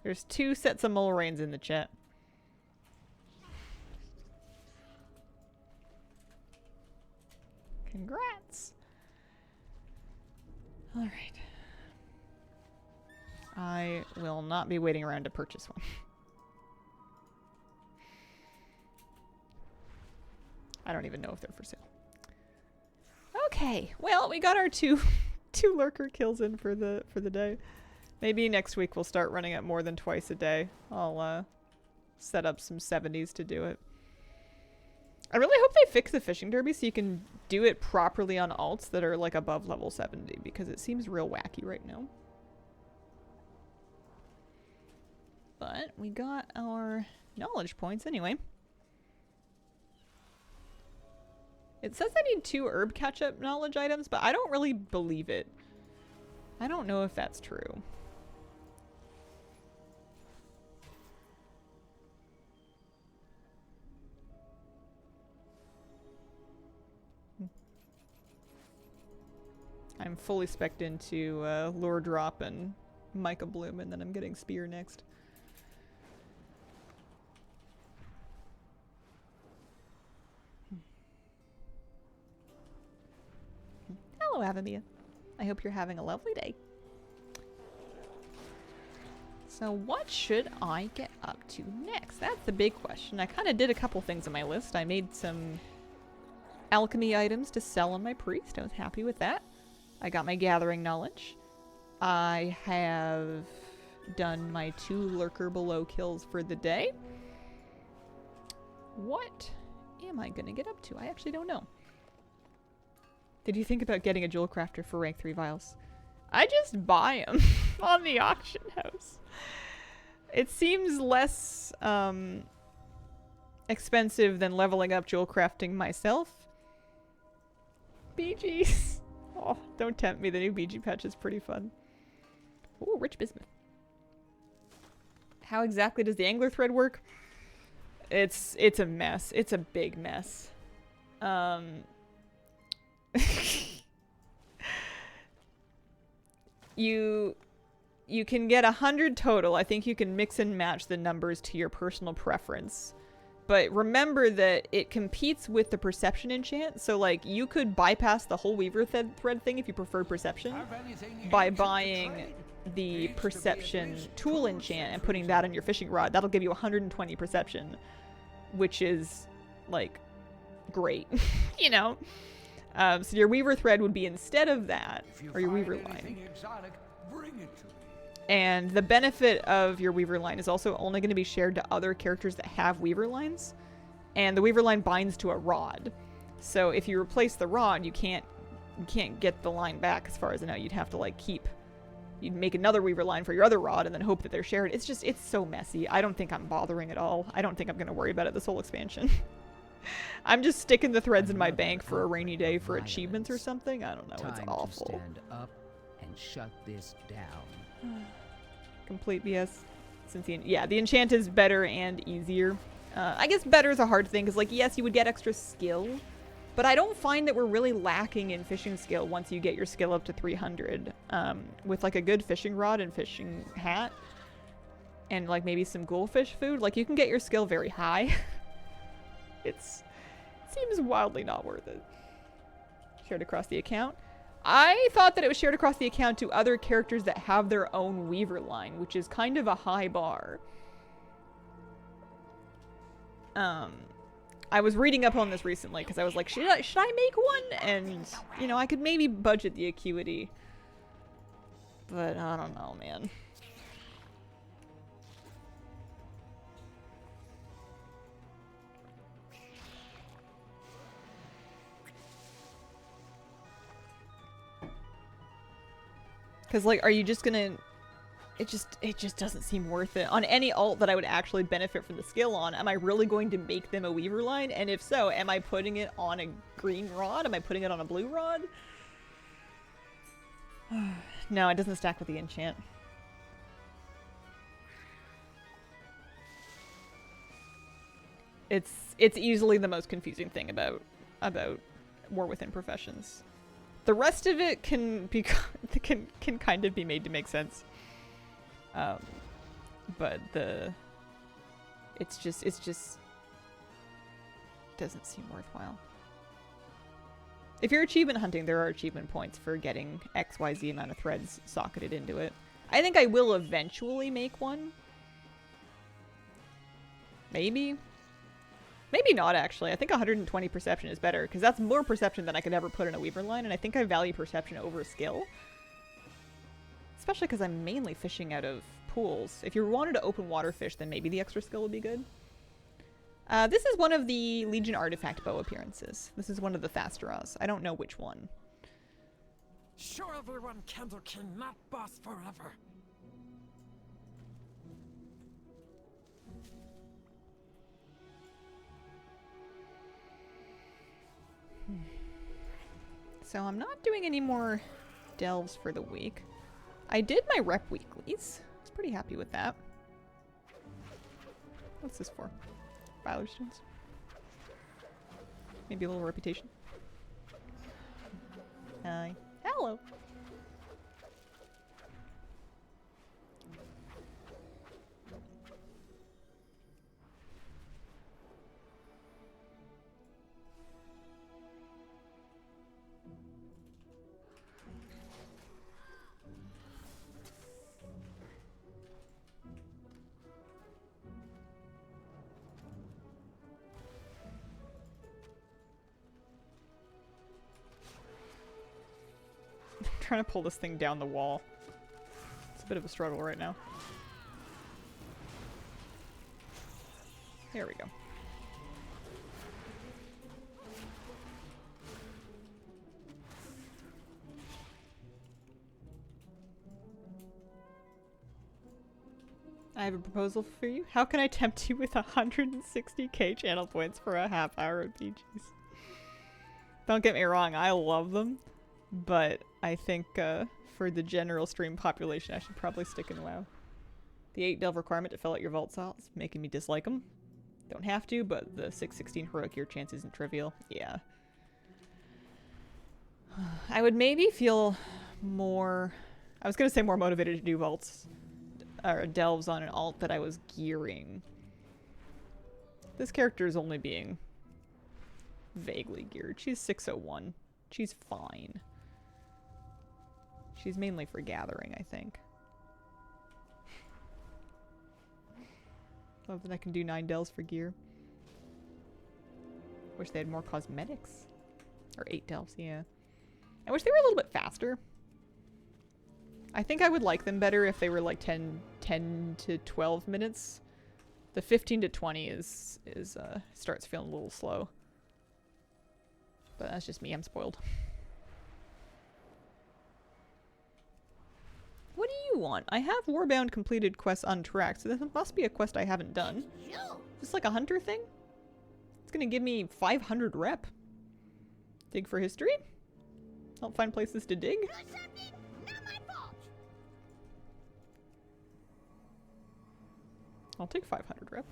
A: There's 2 sets of mole rains in the chat. Congrats! Alright. I will not be waiting around to purchase one. I don't even know if they're for sale. Okay, well, we got our two lurker kills in for the day. Maybe next week we'll start running it more than twice a day. I'll set up some 70s to do it. I really hope they fix the fishing derby so you can do it properly on alts that are like above level 70 because it seems real wacky right now. But we got our knowledge points anyway. It says I need 2 herb catch-up knowledge items, but I don't really believe it. I don't know if that's true. I'm fully spec'd into Lure Drop and Micah Bloom, and then I'm getting Spear next. Hello, Avamia. I hope you're having a lovely day. So what should I get up to next? That's the big question. I kind of did a couple things on my list. I made some alchemy items to sell on my priest. I was happy with that. I got my gathering knowledge. I have done my 2 Lurker Below kills for the day. What am I going to get up to? I actually don't know. Did you think about getting a jewel crafter for rank 3 vials? I just buy them on the auction house. It seems less expensive than leveling up jewel crafting myself. BGs. Oh, don't tempt me. The new BG patch is pretty fun. Ooh, rich bismuth. How exactly does the angler thread work? It's a mess. It's a big mess. You can get 100 total. I think you can mix and match the numbers to your personal preference. But remember that it competes with the perception enchant. So, like, you could bypass the whole weaver thread thing if you prefer perception by buying the perception tool enchant and putting that on your fishing rod. That'll give you 120 perception, which is, like, great, you know? So your weaver thread would be instead of that, or your weaver line.
B: Exotic, bring it to me.
A: And the benefit of your weaver line is also only going to be shared to other characters that have weaver lines. And the weaver line binds to a rod. So if you replace the rod, you can't get the line back as far as I know. You'd have to like you'd make another weaver line for your other rod and then hope that they're shared. It's so messy. I don't think I'm bothering at all. I don't think I'm going to worry about it this whole expansion. I'm just sticking the threads in my bank for a rainy day for achievements or something. I don't know. It's awful.
F: To stand up and shut this down.
A: Complete BS. Since the enchant is better and easier. I guess better is a hard thing because, like, yes, you would get extra skill, but I don't find that we're really lacking in fishing skill once you get your skill up to 300. With like a good fishing rod and fishing hat, and like maybe some ghoulfish food, like you can get your skill very high. It seems wildly not worth it. Shared across the account. I thought that it was shared across the account to other characters that have their own weaver line, which is kind of a high bar. I was reading up on this recently because I was like, should I make one? And, you know, I could maybe budget the acuity. But I don't know, man. Because, like, are you just gonna... It just doesn't seem worth it. On any alt that I would actually benefit from the skill on, am I really going to make them a weaver line? And if so, am I putting it on a green rod? Am I putting it on a blue rod? No, it doesn't stack with the enchant. It's easily the most confusing thing about War Within Professions. The rest of it can kind of be made to make sense. But it's just doesn't seem worthwhile. If you're achievement hunting, there are achievement points for getting XYZ amount of threads socketed into it. I think I will eventually make one. Maybe. Maybe not, actually. I think 120 perception is better, because that's more perception than I could ever put in a weaver line, and I think I value perception over skill. Especially because I'm mainly fishing out of pools. If you wanted to open water fish, then maybe the extra skill would be good. This is one of the Legion artifact bow appearances. This is one of the fast draws. I don't know which one.
E: Show everyone Candlekin not boss forever.
A: So I'm not doing any more delves for the week. I did my rep weeklies. I was pretty happy with that. What's this for? Filer stones? Maybe a little reputation. Hi. Hello. trying to pull this thing down the wall. It's a bit of a struggle right now. There we go. I have a proposal for you. How can I tempt you with 160k channel points for a half-hour of PGs? Don't get me wrong, I love them, but I think for the general stream population, I should probably stick in WoW. The 8 delve requirement to fill out your vault slots, making me dislike them. Don't have to, but the 616 heroic gear chance isn't trivial. Yeah. I would maybe feel more... I was going to say more motivated to do vaults. Or delves on an alt that I was gearing. This character is only being vaguely geared. She's 601. She's fine. She's mainly for gathering, I think. Love that I can do 9 delves for gear. Wish they had more cosmetics. Or 8 delves, yeah. I wish they were a little bit faster. I think I would like them better if they were like 10 to 12 minutes. The 15 to 20 starts feeling a little slow. But that's just me, I'm spoiled. What do you want? I have Warbound completed quests untracked, so this must be a quest I haven't done. Is this like a hunter thing? It's gonna give me 500 rep. Dig for history? Help find places to dig? I'll take 500 rep.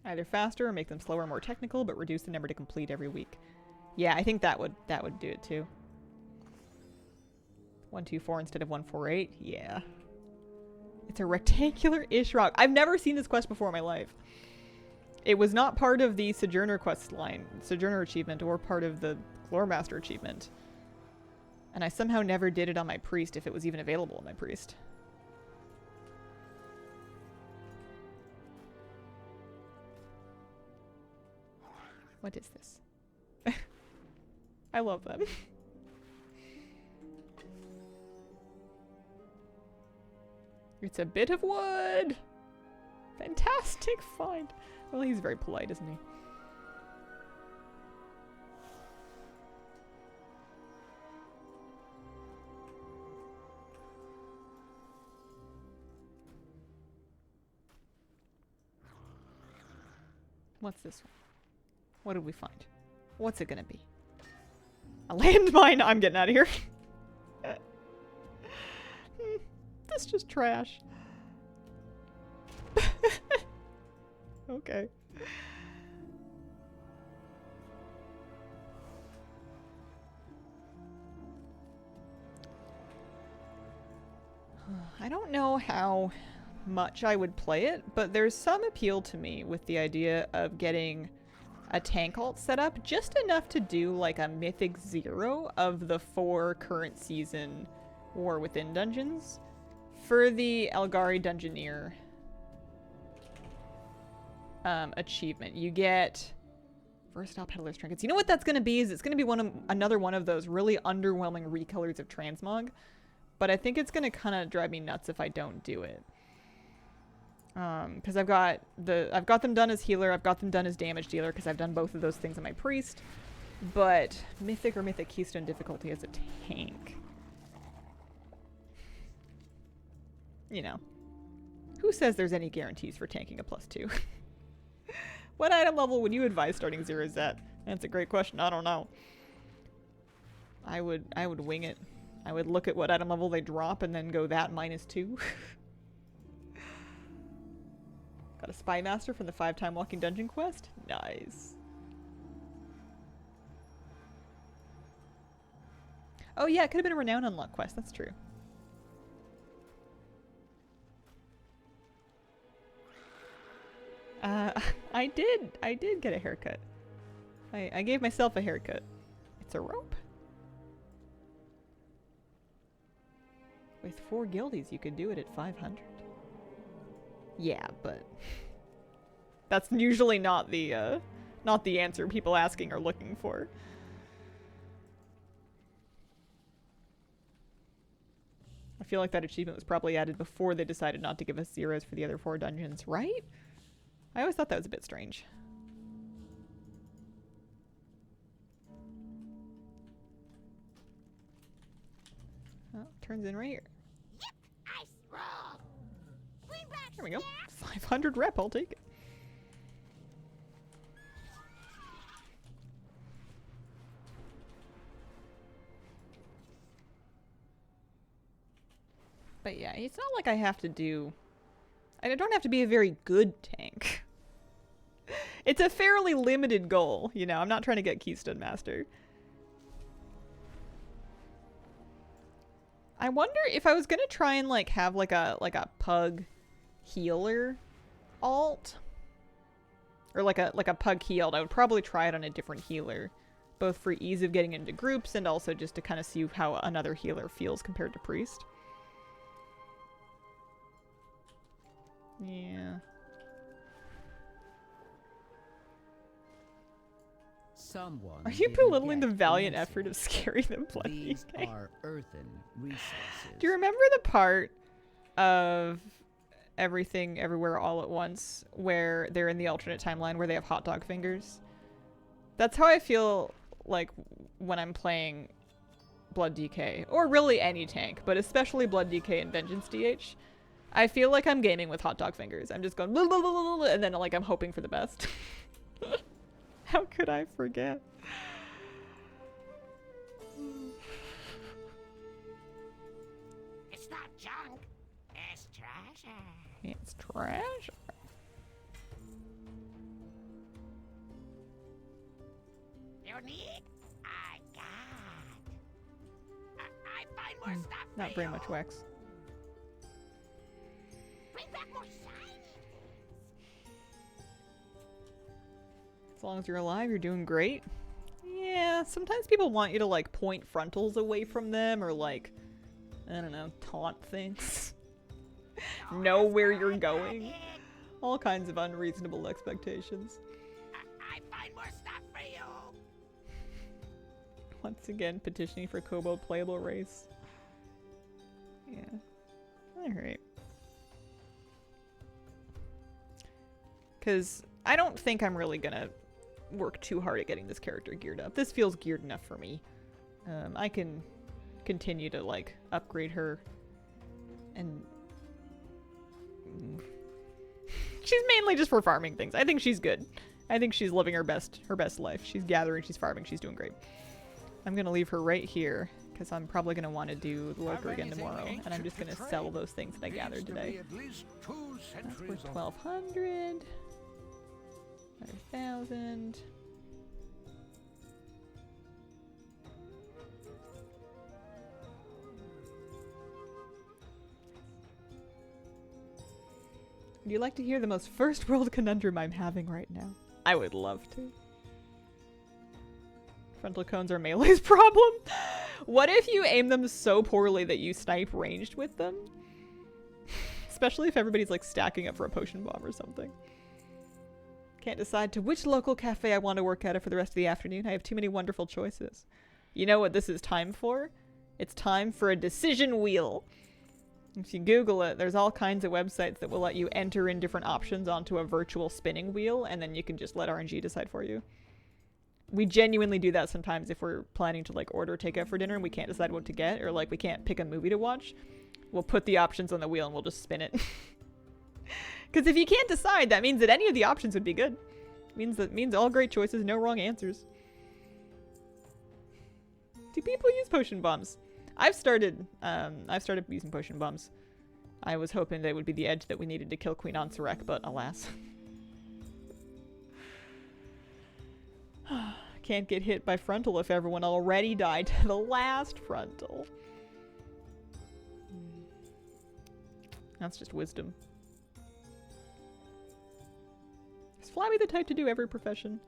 A: Either faster or make them slower, more technical, but reduce the number to complete every week. Yeah, I think that would do it too. 124 instead of 148. Yeah. It's a rectangular-ish rock. I've never seen this quest before in my life. It was not part of the Sojourner quest line, Sojourner achievement, or part of the Loremaster achievement. And I somehow never did it on my priest if it was even available on my priest. What is this? I love them. It's a bit of wood! Fantastic find! Well, he's very polite, isn't he? What's this one? What did we find? What's it gonna be? A landmine? I'm getting out of here. That's just trash. Okay. I don't know how much I would play it, but there's some appeal to me with the idea of getting a tank alt set up, just enough to do like a mythic 0 of the 4 current season War Within dungeons for the Elgari Dungeoneer achievement. You get versatile peddler's trinkets. You know what that's going to be? Is it's going to be another one of those really underwhelming recolors of transmog, but I think it's going to kind of drive me nuts if I don't do it. Because I've got them done as healer, I've got them done as damage dealer, because I've done both of those things on my priest. But mythic or mythic keystone difficulty as a tank. You know, who says there's any guarantees for tanking a +2? What item level would you advise starting 0Z? That's a great question. I don't know. I would wing it. I would look at what item level they drop and then go that -2. Got a Spy Master from the 5-time Walking Dungeon quest? Nice. Oh yeah, it could have been a Renown Unlock quest, that's true. I did get a haircut. I gave myself a haircut. It's a rope. With 4 guildies, you could do it at 500. Yeah, but That's usually not the answer people asking are looking for. I feel like that achievement was probably added before they decided not to give us zeros for the other 4 dungeons, right? I always thought that was a bit strange. Oh, turns in right here. There we go. 500 rep, I'll take it. But yeah, it's not like I have to do... I don't have to be a very good tank. It's a fairly limited goal, you know. I'm not trying to get Keystone Master. I wonder if I was gonna try and like have like a pug healer alt, or like a pug healed. I would probably try it on a different healer, both for ease of getting into groups and also just to kind of see how another healer feels compared to priest. Yeah.
F: Someone
A: Are you
F: didn't
A: belittling the
F: get
A: valiant
F: answers.
A: effort of scaring them bloody?
F: These are earthen resources.
A: Do you remember the part of Everything Everywhere All at Once where they're in the alternate timeline where they have hot dog fingers? That's how I feel like when I'm playing Blood DK, or really any tank, but especially Blood DK and Vengeance DH. I feel like I'm gaming with hot dog fingers. I'm just going blah, blah, blah, blah, blah, and then like I'm hoping for the best. How could I forget?
G: It's not junk, it's treasure.
A: It's trash.
G: You need? I got. I find more stuff for
A: Not very
G: you.
A: much wax.
G: Bring back more shiny.
A: As long as you're alive, you're doing great. Yeah, sometimes people want you to like point frontals away from them or like, I don't know, taunt things. Know where you're going. All kinds of unreasonable expectations.
G: I find more stuff for you.
A: Once again, petitioning for Kobold playable race. Yeah. Alright. Because I don't think I'm really gonna work too hard at getting this character geared up. This feels geared enough for me. I can continue to like upgrade her and she's mainly just for farming things. I think she's good. I think she's living her best life. She's gathering, she's farming, she's doing great. I'm gonna leave her right here because I'm probably gonna want to do the Lurker again tomorrow, and I'm just gonna sell those things that I gathered today. That's worth 1,200. 5,000. Would you like to hear the most first world conundrum I'm having right now? I would love to. Frontal cones are melee's problem? What if you aim them so poorly that you snipe ranged with them? Especially if everybody's like stacking up for a potion bomb or something. Can't decide to which local cafe I want to work at for the rest of the afternoon. I have too many wonderful choices. You know what this is time for? It's time for a decision wheel. If you Google it, there's all kinds of websites that will let you enter in different options onto a virtual spinning wheel, and then you can just let RNG decide for you. We genuinely do that sometimes if we're planning to like order takeout for dinner and we can't decide what to get, or like we can't pick a movie to watch. We'll put the options on the wheel and we'll just spin it. Because if you can't decide, that means that any of the options would be good. Means all great choices, no wrong answers. Do people use potion bombs? I've started using potion bombs. I was hoping they would be the edge that we needed to kill Queen Ansurek, but alas. Can't get hit by frontal if everyone already died to the last frontal. That's just wisdom. Is Flabby the type to do every profession?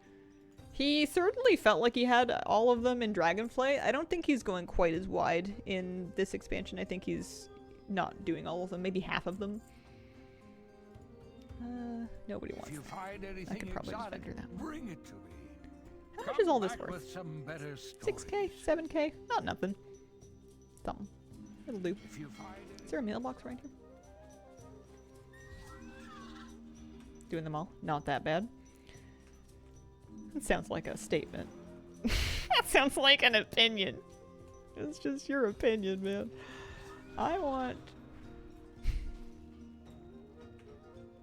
A: He certainly felt like he had all of them in Dragonflight. I don't think he's going quite as wide in this expansion. I think he's not doing all of them, maybe half of them. Nobody
B: If
A: wants
B: you
A: that.
B: find
A: I
B: anything
A: could probably just
B: exotic,
A: vendor that one.
B: bring it to me.
A: How much
B: Come
A: is all this
B: back
A: worth?
B: with some better
A: 6k?
B: stories.
A: 7k? Not nothing. Something. It'll do.
B: If you find
A: Is there a mailbox right here? Doing them all? Not that bad. That sounds like a statement. That sounds like an opinion. It's just your opinion, man. I want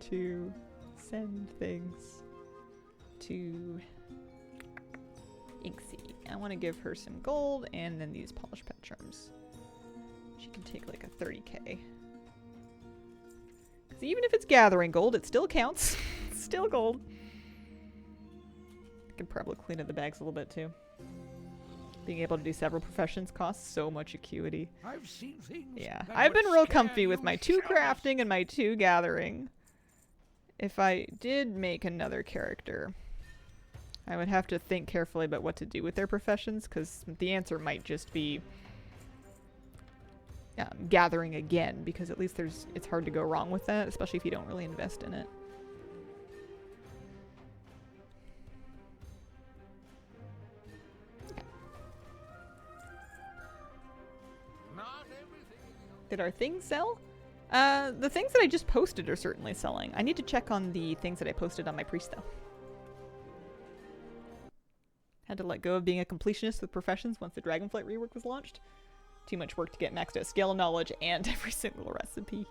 A: to send things to Inksy. I want to give her some gold and then these polished pet charms. She can take like a 30k. Because even if it's gathering gold, it still counts. It's still gold. I could probably clean up the bags a little bit too. Being able to do several professions costs so much acuity.
B: I've seen things.
A: Yeah,
B: that
A: I've
B: would
A: been real
B: scare
A: comfy with
B: you
A: my 2
B: shitless.
A: crafting and my 2 gathering. If I did make another character, I would have to think carefully about what to do with their professions, because the answer might just be gathering again, because at least it's hard to go wrong with that, especially if you don't really invest in it.
B: Not everything.
A: Did our things sell? The things that I just posted are certainly selling. I need to check on the things that I posted on my priest, though. Had to let go of being a completionist with professions once the Dragonflight rework was launched. Too much work to get maxed out scale knowledge and every single recipe.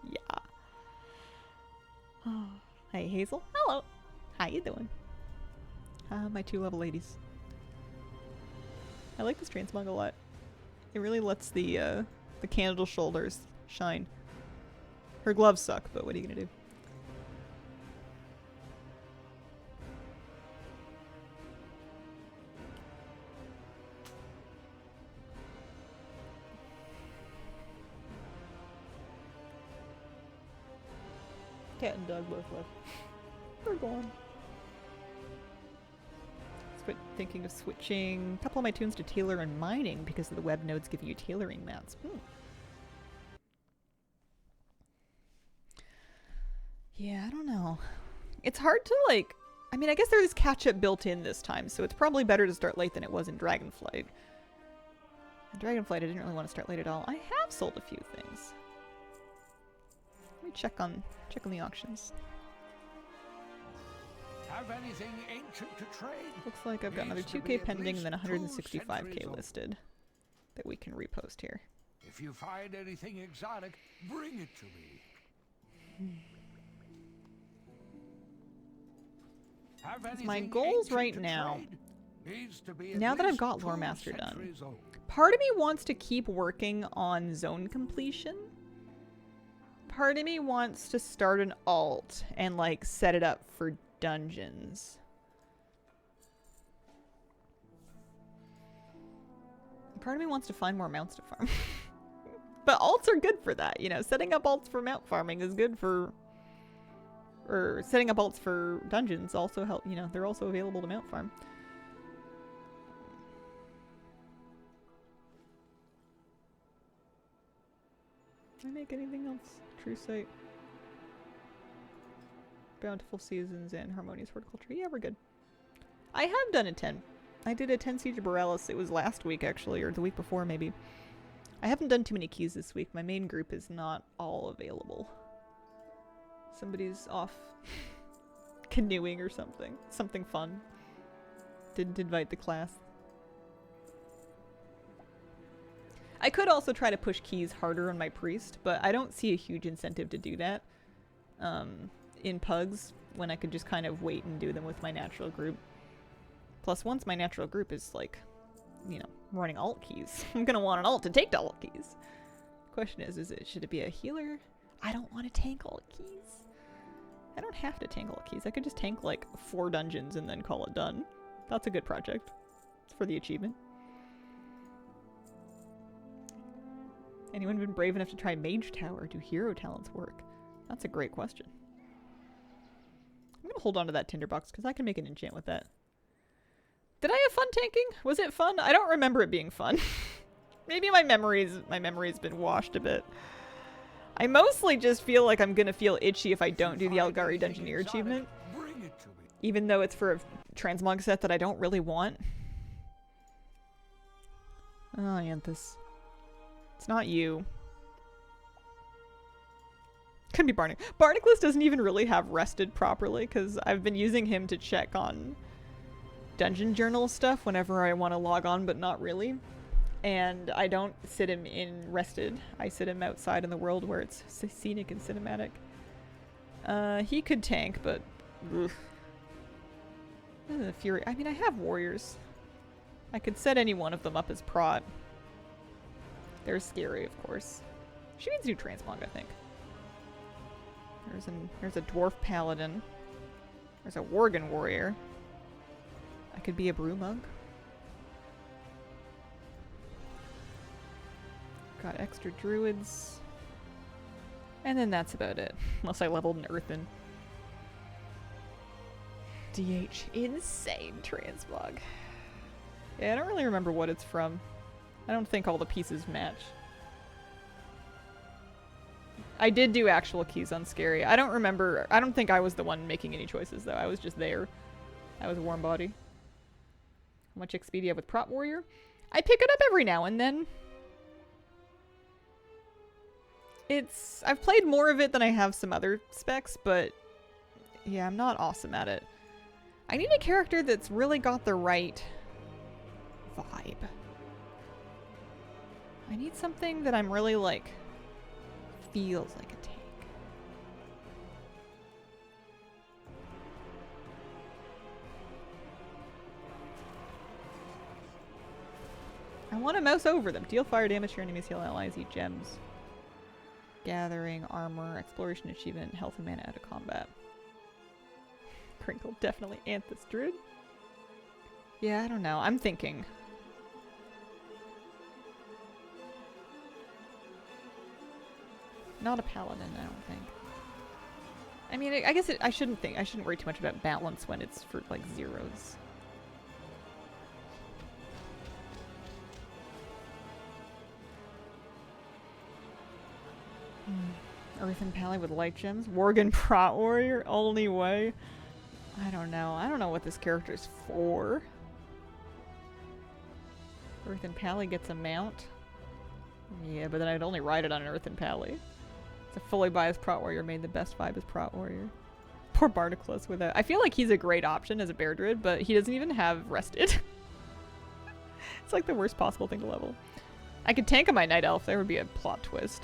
A: Yeah. Hey, Hazel. Hello. How you doing? My 2 level ladies. I like this transmog a lot. It really lets the candle shoulders shine. Her gloves suck, but what are you gonna do? Cat and dog both left. They're gone. Thinking of switching a couple of my tunes to tailor and mining because of the web nodes giving you tailoring mats. Yeah, I don't know. It's hard to like... I mean, I guess there's catch-up built in this time, so it's probably better to start late than it was in Dragonflight. In Dragonflight, I didn't really want to start late at all. I have sold a few things. Let me check on the auctions.
B: Have anything ancient to trade?
A: Looks like I've got another
B: Needs to
A: 2k
B: be at
A: pending and then
B: least 2
A: 165k
B: centuries old.
A: listed that we can repost here.
B: If you find anything exotic, bring it to me. Have
A: My
B: anything
A: goals
B: ancient
A: right
B: to
A: now,
B: trade? Needs to be at
A: now that I've
B: least
A: got
B: 2
A: Lore Master done,
B: centuries old.
A: part of me wants to keep working on zone completion. Part of me wants to start an alt and like set it up for dungeons. Part of me wants to find more mounts to farm. But alts are good for that, you know. Setting up alts for mount farming is good for... Or setting up alts for dungeons also help, you know, they're also available to mount farm. Did I make anything else? True Sight. Bountiful Seasons and Harmonious Horticulture. Yeah, we're good. I have done a 10. I did a 10 Siege of Borealis. It was last week, actually, or the week before, maybe. I haven't done too many keys this week. My main group is not all available. Somebody's off canoeing or something. Something fun. Didn't invite the class. I could also try to push keys harder on my priest, but I don't see a huge incentive to do that in pugs when I could just kind of wait and do them with my natural group. Plus, once my natural group is like, you know, running alt keys, I'm gonna want an alt to take the alt keys. Question is should it be a healer? I don't want to tank alt keys. I don't have to tank alt keys. I could just tank like 4 dungeons and then call it done. That's a good project. It's for the achievement. Anyone been brave enough to try Mage Tower? Do hero talents work? That's a great question. I'm gonna hold on to that tinderbox because I can make an enchant with that. Did I have fun tanking? Was it fun? I don't remember it being fun. Maybe my memory's been washed a bit. I mostly just feel like I'm gonna feel itchy if I don't do the Algari Dungeoneer achievement.
B: Bring it to me.
A: Even though it's for a transmog set that I don't really want. Oh, Anthus. It's not you. Could be Barnac. Barnacles doesn't even really have rested properly because I've been using him to check on dungeon journal stuff whenever I want to log on, but not really. And I don't sit him in rested. I sit him outside in the world where it's scenic and cinematic. He could tank, but... Ugh. Fury. I mean, I have warriors. I could set any one of them up as prot. They're scary, of course. She needs new transmog, I think. There's a dwarf paladin. There's a worgen warrior. I could be a brew monk. Got extra druids. And then that's about it. Unless I leveled an earthen. DH. Insane transmog. Yeah, I don't really remember what it's from. I don't think all the pieces match. I did do actual keys on Scary. I don't remember. I don't think I was the one making any choices, though. I was just there. I was a warm body. How much XP do you have with Prot Warrior? I pick it up every now and then. I've played more of it than I have some other specs, but yeah, I'm not awesome at it. I need a character that's really got the right vibe. I need something that I'm really like, feels like a tank. I want to mouse over them. Deal fire damage to your enemies, heal allies, eat gems. Gathering, armor, exploration achievement, health and mana out of combat. Crinkle, definitely Anthus Druid. Yeah, I don't know. I'm thinking. Not a paladin, I don't think. I mean, I guess I shouldn't worry too much about balance when it's for like zeros. Earthen Pally with light gems. Worgen Prot Warrior, only way. I don't know. I don't know what this character's for. Earthen Pally gets a mount. Yeah, but then I'd only ride it on an Earthen Pally. It's a fully biased Prot Warrior made the best vibe as Prot Warrior. Poor Barnacles with that. I feel like he's a great option as a Bear Druid, but he doesn't even have rested. It's like the worst possible thing to level. I could tank on my Night Elf. There would be a plot twist.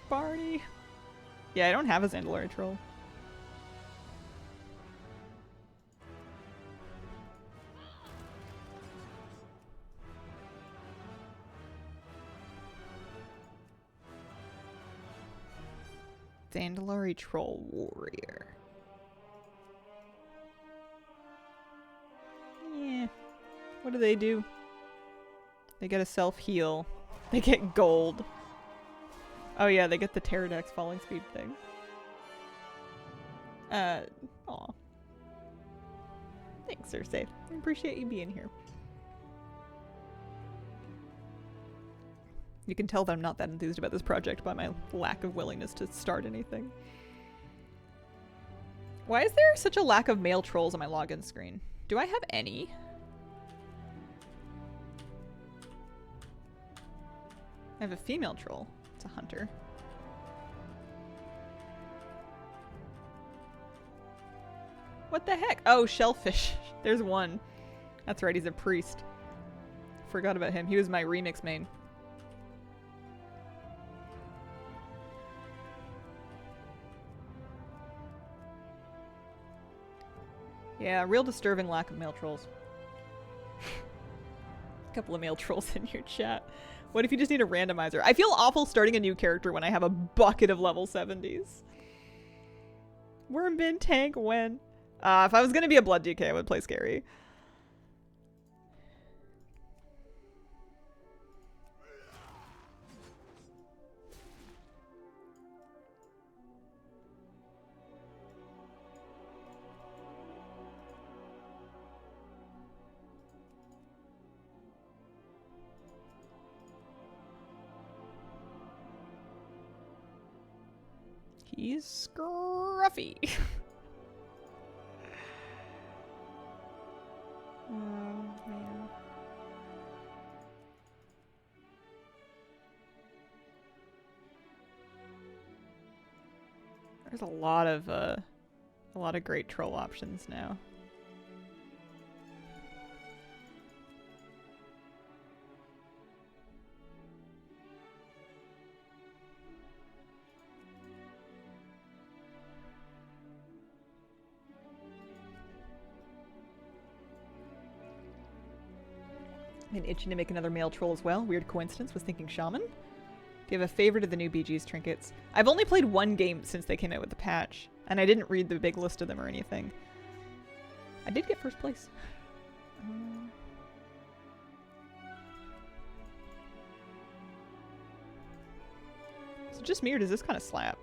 A: Barney. Yeah, I don't have a Zandalari Troll. Zandalari Troll Warrior. Yeah. What do? They get a self-heal. They get gold. Oh yeah, they get the Pterodax falling speed thing. Aw. Thanks, Cersei. I appreciate you being here. You can tell that I'm not that enthused about this project by my lack of willingness to start anything. Why is there such a lack of male trolls on my login screen? Do I have any? I have a female troll. It's a hunter. What the heck? Oh, Shellfish. There's one. That's right, he's a priest. Forgot about him. He was my remix main. Yeah, real disturbing lack of male trolls. A couple of male trolls in your chat. What if you just need a randomizer? I feel awful starting a new character when I have a bucket of level 70s. Wormbin tank when? If I was gonna be a Blood DK, I would play Scary. He's scruffy. Oh, man. There's a lot of great troll options now. Been itching to make another male troll as well. Weird coincidence. Was thinking shaman. Do you have a favorite of the new BG's trinkets? I've only played one game since they came out with the patch, and I didn't read the big list of them or anything. I did get first place. Is it just me or does this kind of slap?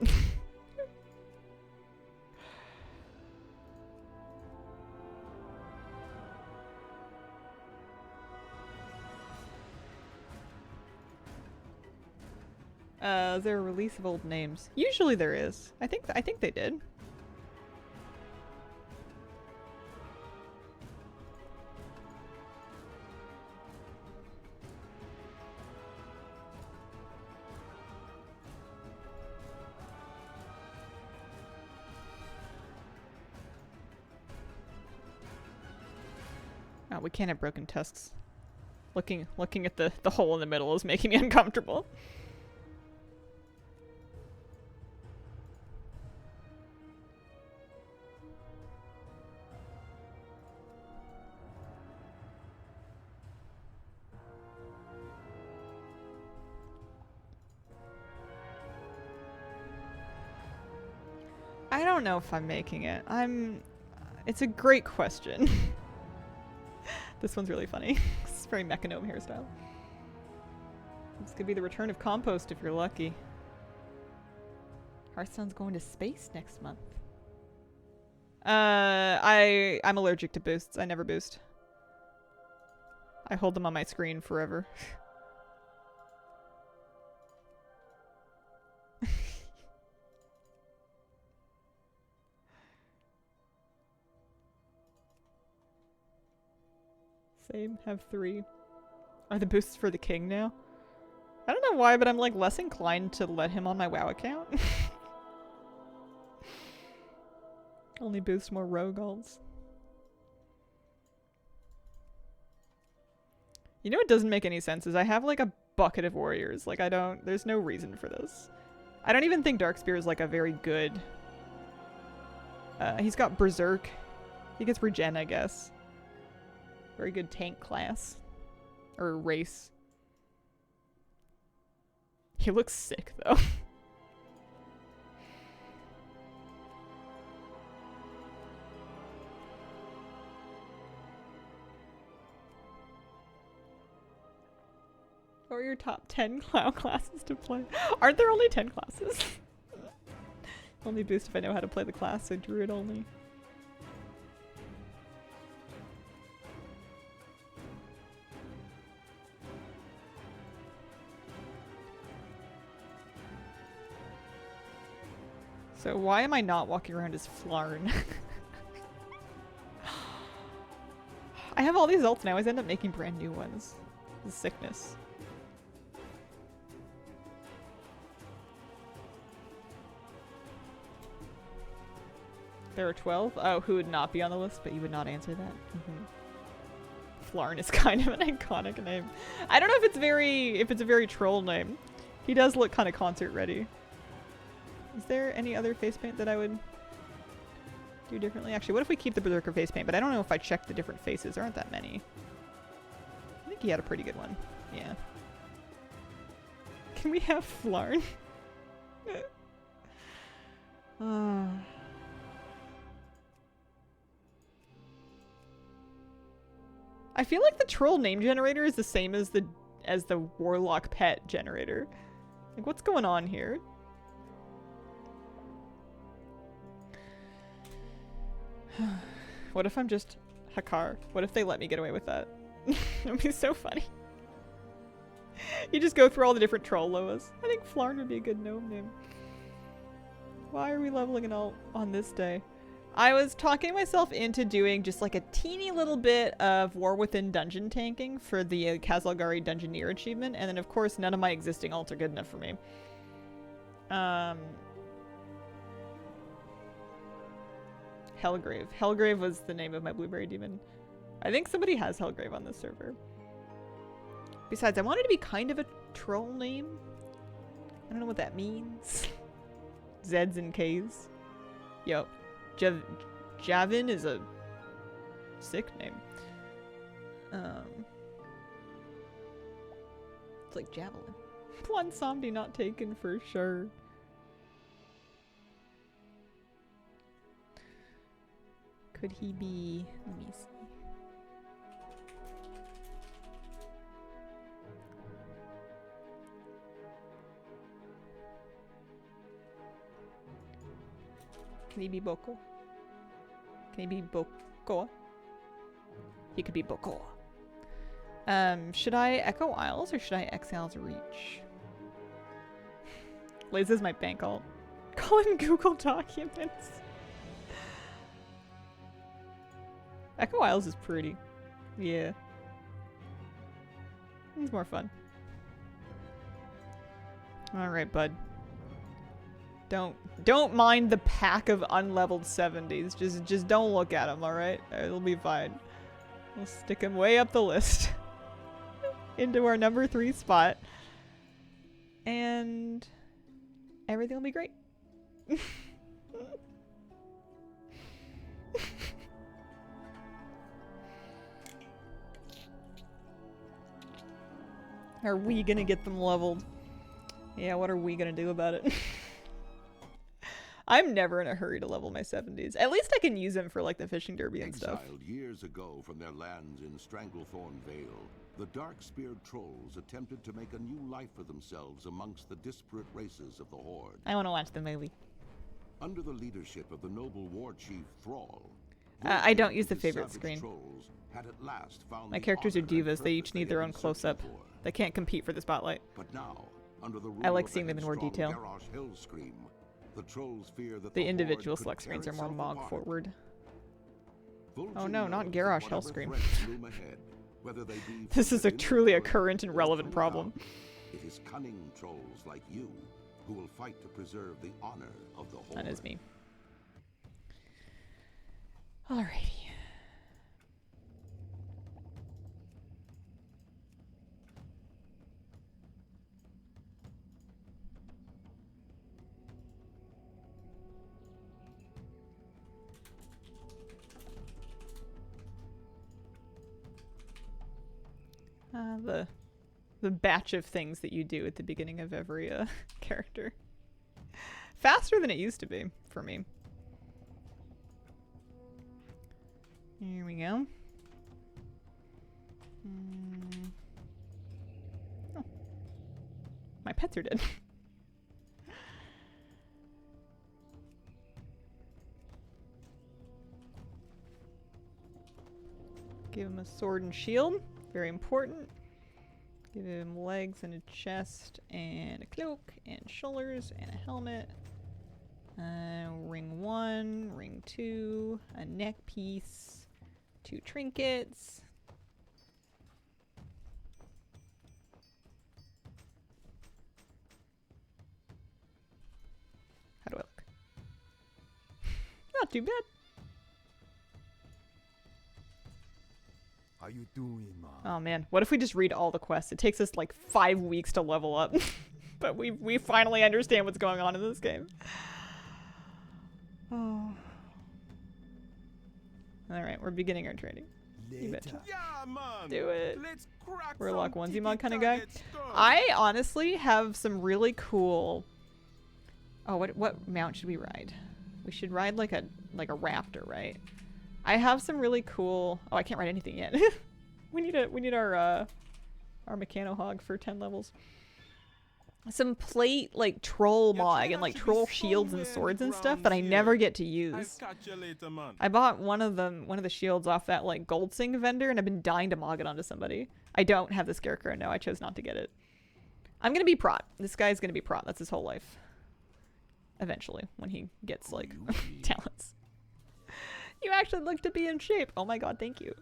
A: Is there a release of old names? Usually there is. I think they did. Oh, we can't have broken tusks. Looking at the hole in the middle is making me uncomfortable. I don't know if I'm making it. It's a great question. This one's really funny. It's very Mechanome hairstyle. This could be the return of compost if you're lucky. Hearthstone's going to space next month. I'm allergic to boosts. I never boost. I hold them on my screen forever. Same, have 3. Are the boosts for the king now? I don't know why, but I'm like less inclined to let him on my WoW account. Only boost more rogue alts. You know what doesn't make any sense is I have like a bucket of warriors. Like there's no reason for this. I don't even think Darkspear is like a very good... he's got Berserk. He gets regen, I guess. Very good tank class. Or race. He looks sick, though. What are your top 10 clown classes to play? Aren't there only 10 classes? Only boost if I know how to play the class, so druid only. So why am I not walking around as Flarn? I have all these ults now. I always end up making brand new ones. This is sickness. There are 12? Oh, who would not be on the list, but you would not answer that? Flarn is kind of an iconic name. I don't know if it's a very troll name. He does look kind of concert ready. Is there any other face paint that I would do differently? Actually, what if we keep the Berserker face paint? But I don't know if I check the different faces. There aren't that many. I think he had a pretty good one. Yeah. Can we have Flarn? I feel like the troll name generator is the same as the warlock pet generator. Like, what's going on here? What if I'm just Hakar? What if they let me get away with that? It would be so funny. You just go through all the different troll Loas. I think Flarn would be a good gnome name. Why are we leveling an alt on this day? I was talking myself into doing just like a teeny little bit of War Within dungeon tanking for the Kazalgari Dungeoneer achievement, and then of course none of my existing alts are good enough for me. Hellgrave. Hellgrave was the name of my blueberry demon. I think somebody has Hellgrave on this server. Besides, I wanted to be kind of a troll name. I don't know what that means. Zeds and Ks. Yo, Javin is a sick name. It's like javelin. One Somdi not taken for sure. Could he be? Let me see. Can he be Boko? Can he be Bokoa? He could be Bokoa. Should I Echo Isles or should I Exile's Reach? Liz is my bank alt. Call him Google Documents. Echo Isles is pretty. Yeah. It's more fun. Alright, bud. Don't mind the pack of unleveled 70s. Just don't look at them, alright? It'll be fine. We'll stick him way up the list. Into our number 3 spot. And everything will be great. Are we gonna get them leveled? Yeah, what are we gonna do about it? I'm never in a hurry to level my 70s. At least I can use them for like the fishing derby and stuff.
B: Exiled years ago from their lands in Stranglethorn Vale, the dark-speared trolls attempted to make a new life for themselves amongst the disparate races of the Horde.
A: I want to watch the movie.
B: Under the leadership of the noble war chief Thrall,
A: I don't use the favorite screen.
B: trolls had at last found
A: My
B: the
A: characters are
B: honor and
A: divas. They each
B: purpose
A: need
B: they
A: their
B: had
A: own
B: been
A: close-up.
B: searching for.
A: They can't compete for the spotlight.
B: But now, under the rule
A: I like
B: of
A: seeing
B: the
A: them in more
B: headstrong
A: detail.
B: Garrosh Hellscream, the trolls fear that
A: The
B: Horde
A: individual
B: could
A: select
B: tear
A: screens are more
B: itself
A: Mog
B: apart.
A: forward.
B: Vulture
A: Oh no, not
B: knows
A: Garrosh
B: that whatever
A: Hellscream.
B: threats loom ahead, whether they be
A: This
B: from
A: is a
B: within
A: truly
B: the
A: a
B: Horde
A: current and
B: or
A: relevant
B: from
A: problem.
B: without. It is cunning trolls like you who will fight to preserve the honor of the Horde.
A: That is me. Alrighty. The batch of things that you do at the beginning of every character. Faster than it used to be for me. Here we go. Oh. My pets are dead. Give him a sword and shield. Very important. Give him legs and a chest and a cloak and shoulders and a helmet. Ring 1, ring 2, a neck piece, 2 trinkets. How do I look? Not too bad.
H: How you doing, man?
A: Oh man, what if we just read all the quests? It takes us like 5 weeks to level up. But we finally understand what's going on in this game. Oh. Alright, we're beginning our training. You betcha.
H: Yeah, man.
A: Do it.
H: Let's crack
A: Warlock
H: some
A: onesie mod kind of guy.
H: tiki-taka stuff.
A: I honestly have some really cool... Oh, what mount should we ride? We should ride like a raptor, right? I have some really cool... Oh, I can't ride anything yet. we need our mechano hog for 10 levels. Some plate like troll mog and like troll shields and swords and stuff that I never get to
H: I'll
A: use.
H: catch you later, man.
A: I bought one of the shields off that like gold sing vendor and I've been dying to mog it onto somebody. I don't have the scarecrow. No, I chose not to get it. I'm gonna be prot. This guy's gonna be prot. That's his whole life. eventually when he gets like talents. You actually look to be in shape. Oh my god, thank you.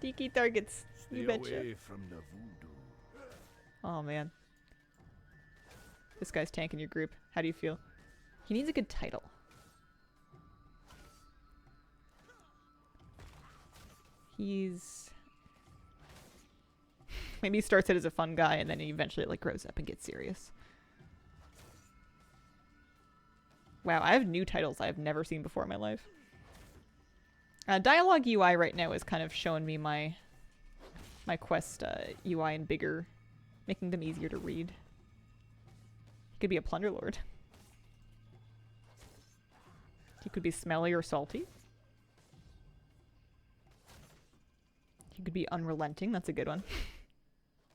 A: Tiki targets. You betcha. Oh man. This guy's tanking your group. How do you feel? He needs a good title. He's... Maybe he starts out as a fun guy and then he eventually like grows up and gets serious. Wow, I have new titles I've never seen before in my life. Dialogue UI right now is kind of showing me my quest UI in bigger, making them easier to read. He could be a plunder lord. He could be smelly or salty. He could be unrelenting. That's a good one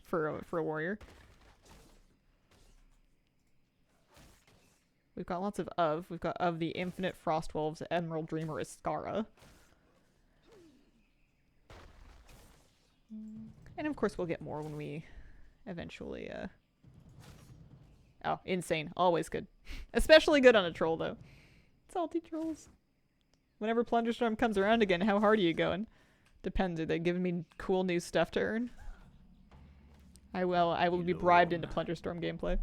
A: for a warrior. We've got lots of. We've got of the Infinite Frostwolves, Emerald Dreamer, Iskara. And of course we'll get more when we eventually, Oh, insane. Always good. Especially good on a troll, though. Salty trolls. Whenever Plunderstorm comes around again, how hard are you going? Depends. Are they giving me cool new stuff to earn? I will be bribed into Plunderstorm gameplay.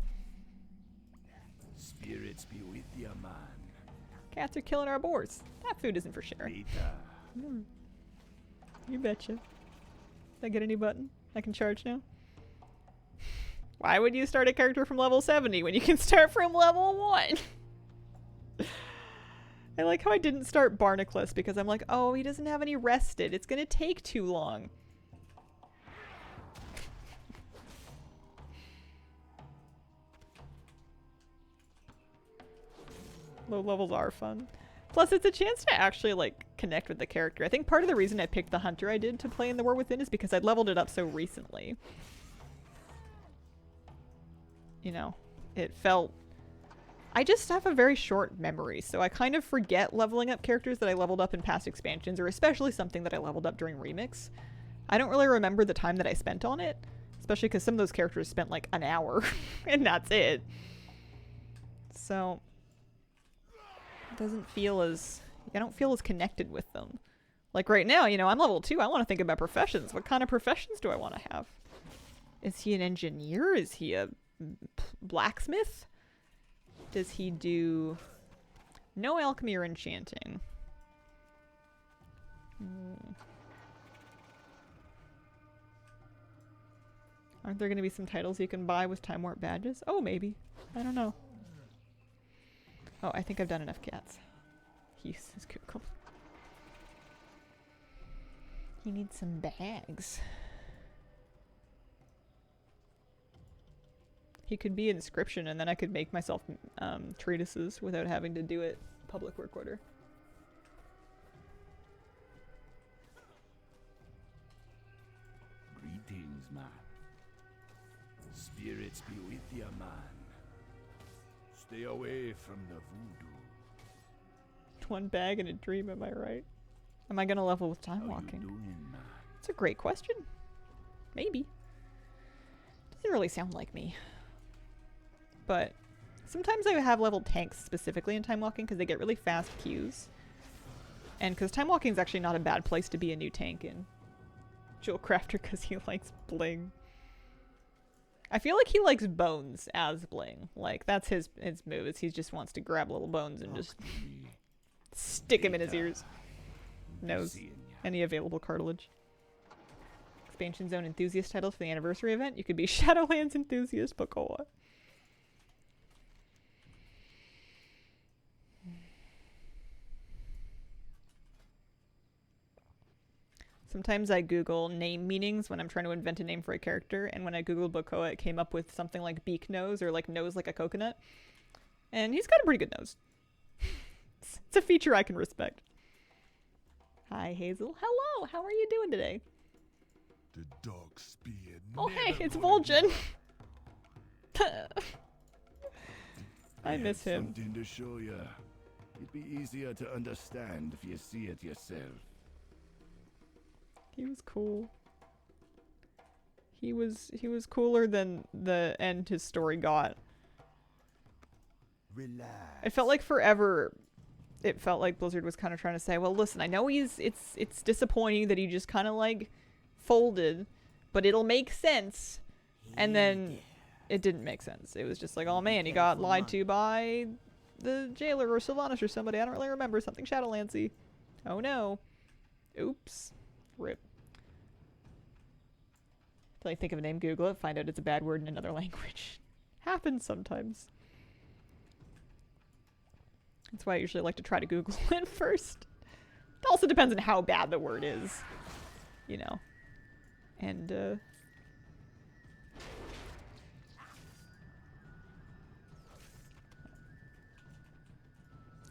H: Spirits be with ya, man.
A: Cats are killing our boars. That food isn't for sharing. You betcha. Did I get any button? I can charge now? Why would you start a character from level 70 when you can start from level 1? I like how I didn't start Barnacles because I'm like, oh, he doesn't have any rested. It's gonna take too long. Low levels are fun. Plus, it's a chance to actually, like, connect with the character. I think part of the reason I picked the hunter I did to play in the War Within is because I'd leveled it up so recently. You know, it felt... I just have a very short memory, so I kind of forget leveling up characters that I leveled up in past expansions, or especially something that I leveled up during Remix. I don't really remember the time that I spent on it, especially because some of those characters spent, like, an hour, and that's it. So... doesn't feel as... I don't feel as connected with them. Like right now, you know, I'm level 2. I want to think about professions. What kind of professions do I want to have? Is he an engineer? Is he a blacksmith? Does he do... no alchemy or enchanting? Aren't there going to be some titles you can buy with Time Warp badges? Oh, maybe. I don't know. Oh, I think I've done enough cats. He's cool. He needs some bags. He could be inscription, and then I could make myself treatises without having to do it public work order.
H: Greetings, man. Spirits be with ya, man. Stay away from the voodoo.
A: One bag and a dream, am I right? Am I gonna level with time walking? It's a great question. Maybe. Doesn't really sound like me. But sometimes I have leveled tanks specifically in time walking because they get really fast queues. And because time walking is actually not a bad place to be a new tank in. Jewel Crafter because he likes bling. I feel like he likes bones as bling. Like, that's his move, is he just wants to grab little bones and just stick him in his ears. Nose. Any available cartilage. Expansion Zone enthusiast titles for the anniversary event. You could be Shadowlands enthusiast, Bokoa. Sometimes I Google name meanings when I'm trying to invent a name for a character, and when I Googled Bokoa, it came up with something like beak nose or like nose like a coconut. And he's got a pretty good nose. It's a feature I can respect. Hi, Hazel. Hello, how are you doing today?
H: The dog spear.
A: Oh, hey, it's Vol'jin. I miss him.
H: Something to show ya. It'd be easier to understand if you see it yourself.
A: He was cool. He was cooler than the end his story got.
H: Relax.
A: It felt like forever. It felt like Blizzard was kind of trying to say, well, listen, I know it's disappointing that he just kind of like folded, but it'll make sense. And then it didn't make sense. It was just like, oh man, he got lied to by the jailer or Sylvanas or somebody. I don't really remember. Something Shadowlancy. Oh no. Oops. Rip. Till I think of a name, Google it, find out it's a bad word in another language. Happens sometimes. That's why I usually like to try to Google it first. It also depends on how bad the word is. You know. And,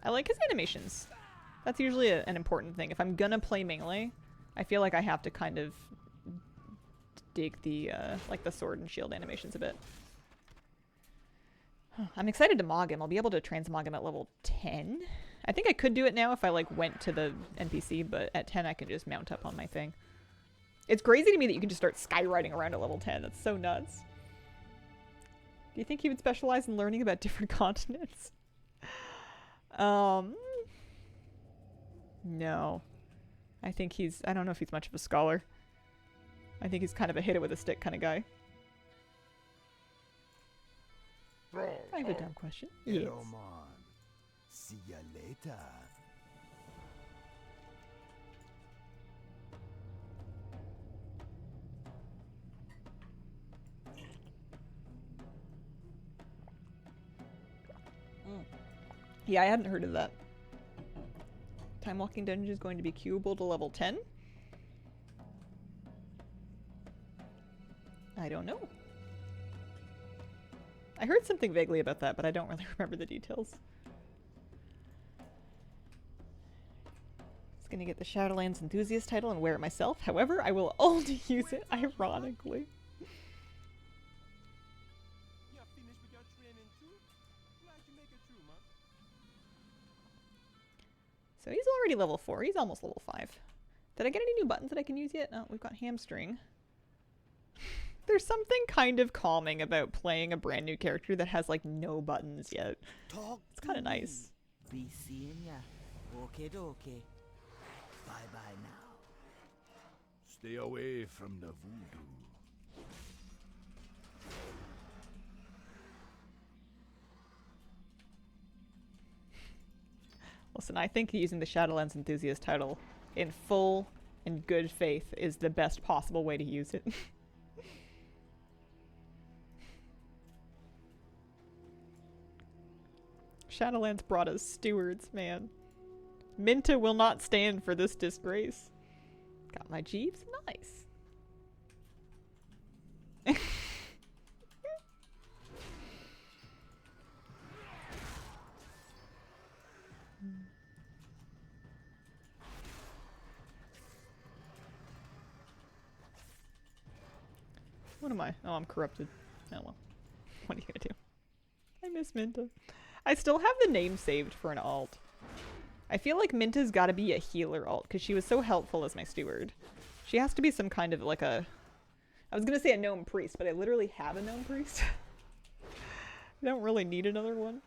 A: I like his animations. That's usually an important thing. If I'm gonna play melee, I feel like I have to kind of dig the, like the sword and shield animations a bit. I'm excited to Mog him. I'll be able to transmog him at level 10. I think I could do it now if I like went to the NPC, but at 10 I can just mount up on my thing. It's crazy to me that you can just start skywriting around at level 10. That's so nuts. Do you think he would specialize in learning about different continents? No. I think I don't know if he's much of a scholar. I think he's kind of a hit it with a stick kind of guy. I have a dumb question. Yes.
H: Hello, man. See ya later.
A: Yeah, I hadn't heard of that. Time walking dungeon is going to be queuable to level 10? I don't know. I heard something vaguely about that, but I don't really remember the details. I was gonna get the Shadowlands Enthusiast title and wear it myself. However, I will only use it ironically. So he's already level 4. He's almost level 5. Did I get any new buttons that I can use yet? No, we've got hamstring. There's something kind of calming about playing a brand new character that has like no buttons yet. It's kind of nice.
I: Be seeing ya. Okay, okay. Bye bye now.
H: Stay away from the voodoo.
A: Listen, I think using the Shadowlands Enthusiast title in full and good faith is the best possible way to use it. Shadowlands brought us stewards, man. Minta will not stand for this disgrace. Got my Jeeves? Nice. What am I? Oh, I'm corrupted. Oh well. What are you gonna do? I miss Minta. I still have the name saved for an alt. I feel like Minta's gotta be a healer alt, because she was so helpful as my steward. She has to be some kind of like a... I was gonna say a gnome priest, but I literally have a gnome priest. I don't really need another one.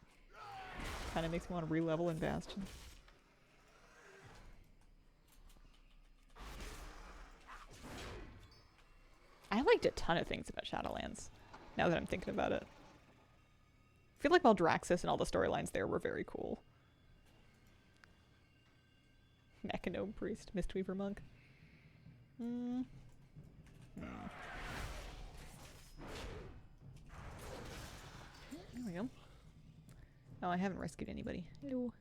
A: Kinda makes me want to re-level in Bastion. I liked a ton of things about Shadowlands, now that I'm thinking about it. I feel like Maldraxxus and all the storylines there were very cool. Mecha Gnome Priest, Mistweaver Monk. There we go. Oh, I haven't rescued anybody. Hello.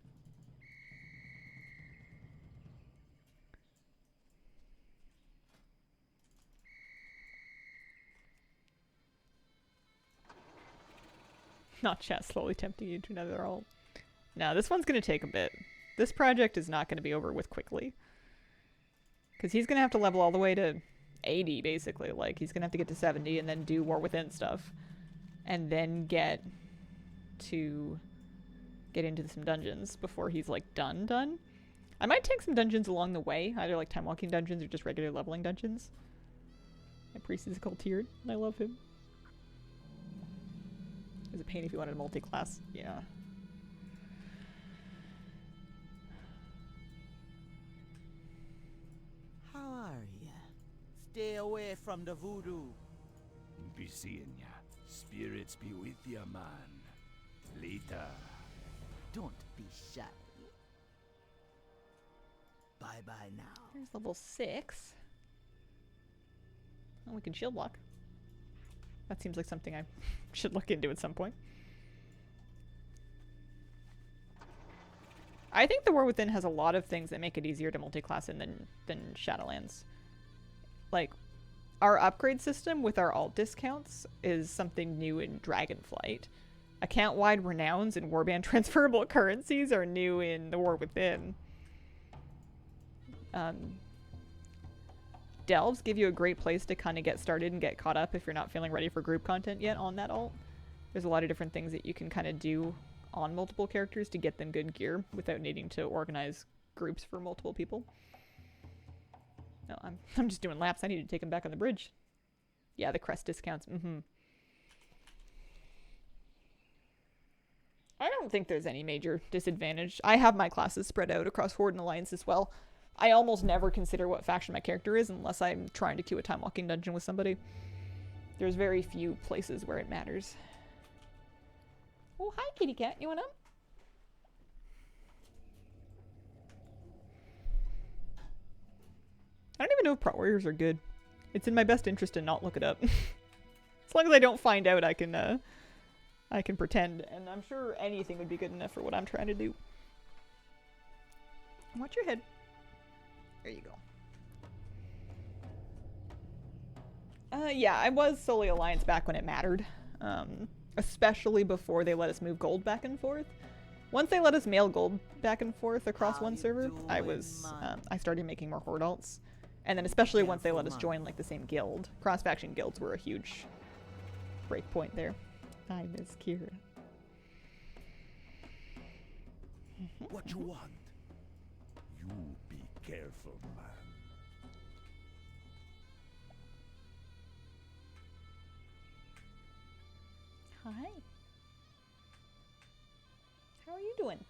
A: Not chat slowly tempting you to another alt. No, this one's gonna take a bit. This project is not gonna be over with quickly. Because he's gonna have to level all the way to 80, basically. Like, he's gonna have to get to 70 and then do War Within stuff. And then get into some dungeons before he's, like, done. I might take some dungeons along the way. Either, like, time walking dungeons or just regular leveling dungeons. My priest is cult-tiered, and I love him. It was a pain if you wanted a multi-class. Yeah.
I: How are ya? Stay away from the voodoo.
H: Be seeing ya. Spirits be with ya, man. Later.
I: Don't be shy. Bye-bye now.
A: Here's level 6. Oh, we can shield block. That seems like something I should look into at some point. I think the War Within has a lot of things that make it easier to multi-class in than Shadowlands. Like, our upgrade system with our alt discounts is something new in Dragonflight. Account-wide renowns and warband transferable currencies are new in the War Within. Delves give you a great place to kind of get started and get caught up if you're not feeling ready for group content yet on that alt. There's a lot of different things that you can kind of do on multiple characters to get them good gear without needing to organize groups for multiple people. No, I'm just doing laps. I need to take them back on the bridge. Yeah, the crest discounts. I don't think there's any major disadvantage. I have my classes spread out across Horde and Alliance as well. I almost never consider what faction my character is unless I'm trying to queue a time walking dungeon with somebody. There's very few places where it matters. Oh, hi, kitty cat. You want up? I don't even know if Prot Warriors are good. It's in my best interest to not look it up. As long as I don't find out, I can pretend, and I'm sure anything would be good enough for what I'm trying to do. Watch your head. There you go. Yeah, I was solely Alliance back when it mattered. Especially before they let us move gold back and forth. Once they let us mail gold back and forth across one server, I started making more Horde alts. And then especially once they let us join like the same guild. Cross-faction guilds were a huge break point there. Hi, Miss Kira.
H: What you want? You be careful, man.
A: Hi. How are you doing?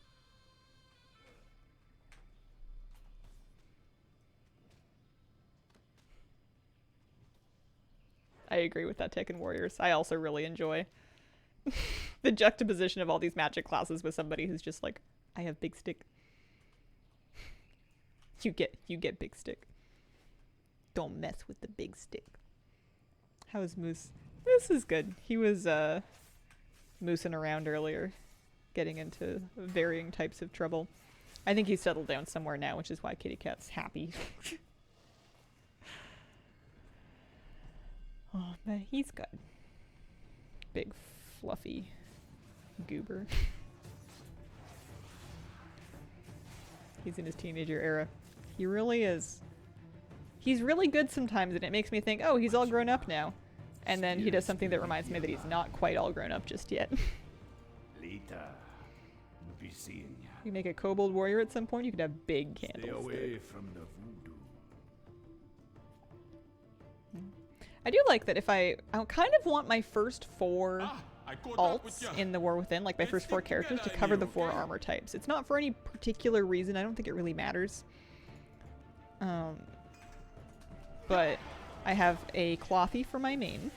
A: I agree with that Tekken Warriors. I also really enjoy the juxtaposition of all these magic classes with somebody who's just like, I have big stick. You get big stick. Don't mess with the big stick. How's Moose? This is good. He was moosing around earlier, getting into varying types of trouble. I think he's settled down somewhere now, which is why Kitty Cat's happy. Oh, but he's good. Big, fluffy goober. He's in his teenager era. He really is. He's really good sometimes, and it makes me think, oh, he's all grown up now. And then he does something that reminds me that he's not quite all grown up just yet.
H: Later. Be seeing ya.
A: You make a kobold warrior at some point, you could have big candles.
H: Stay away from the voodoo.
A: I do like that if I kind of want my first 4 alts in the War Within, like my first 4 characters, to cover the 4 armor types. It's not for any particular reason. I don't think it really matters. But I have a clothy for my main,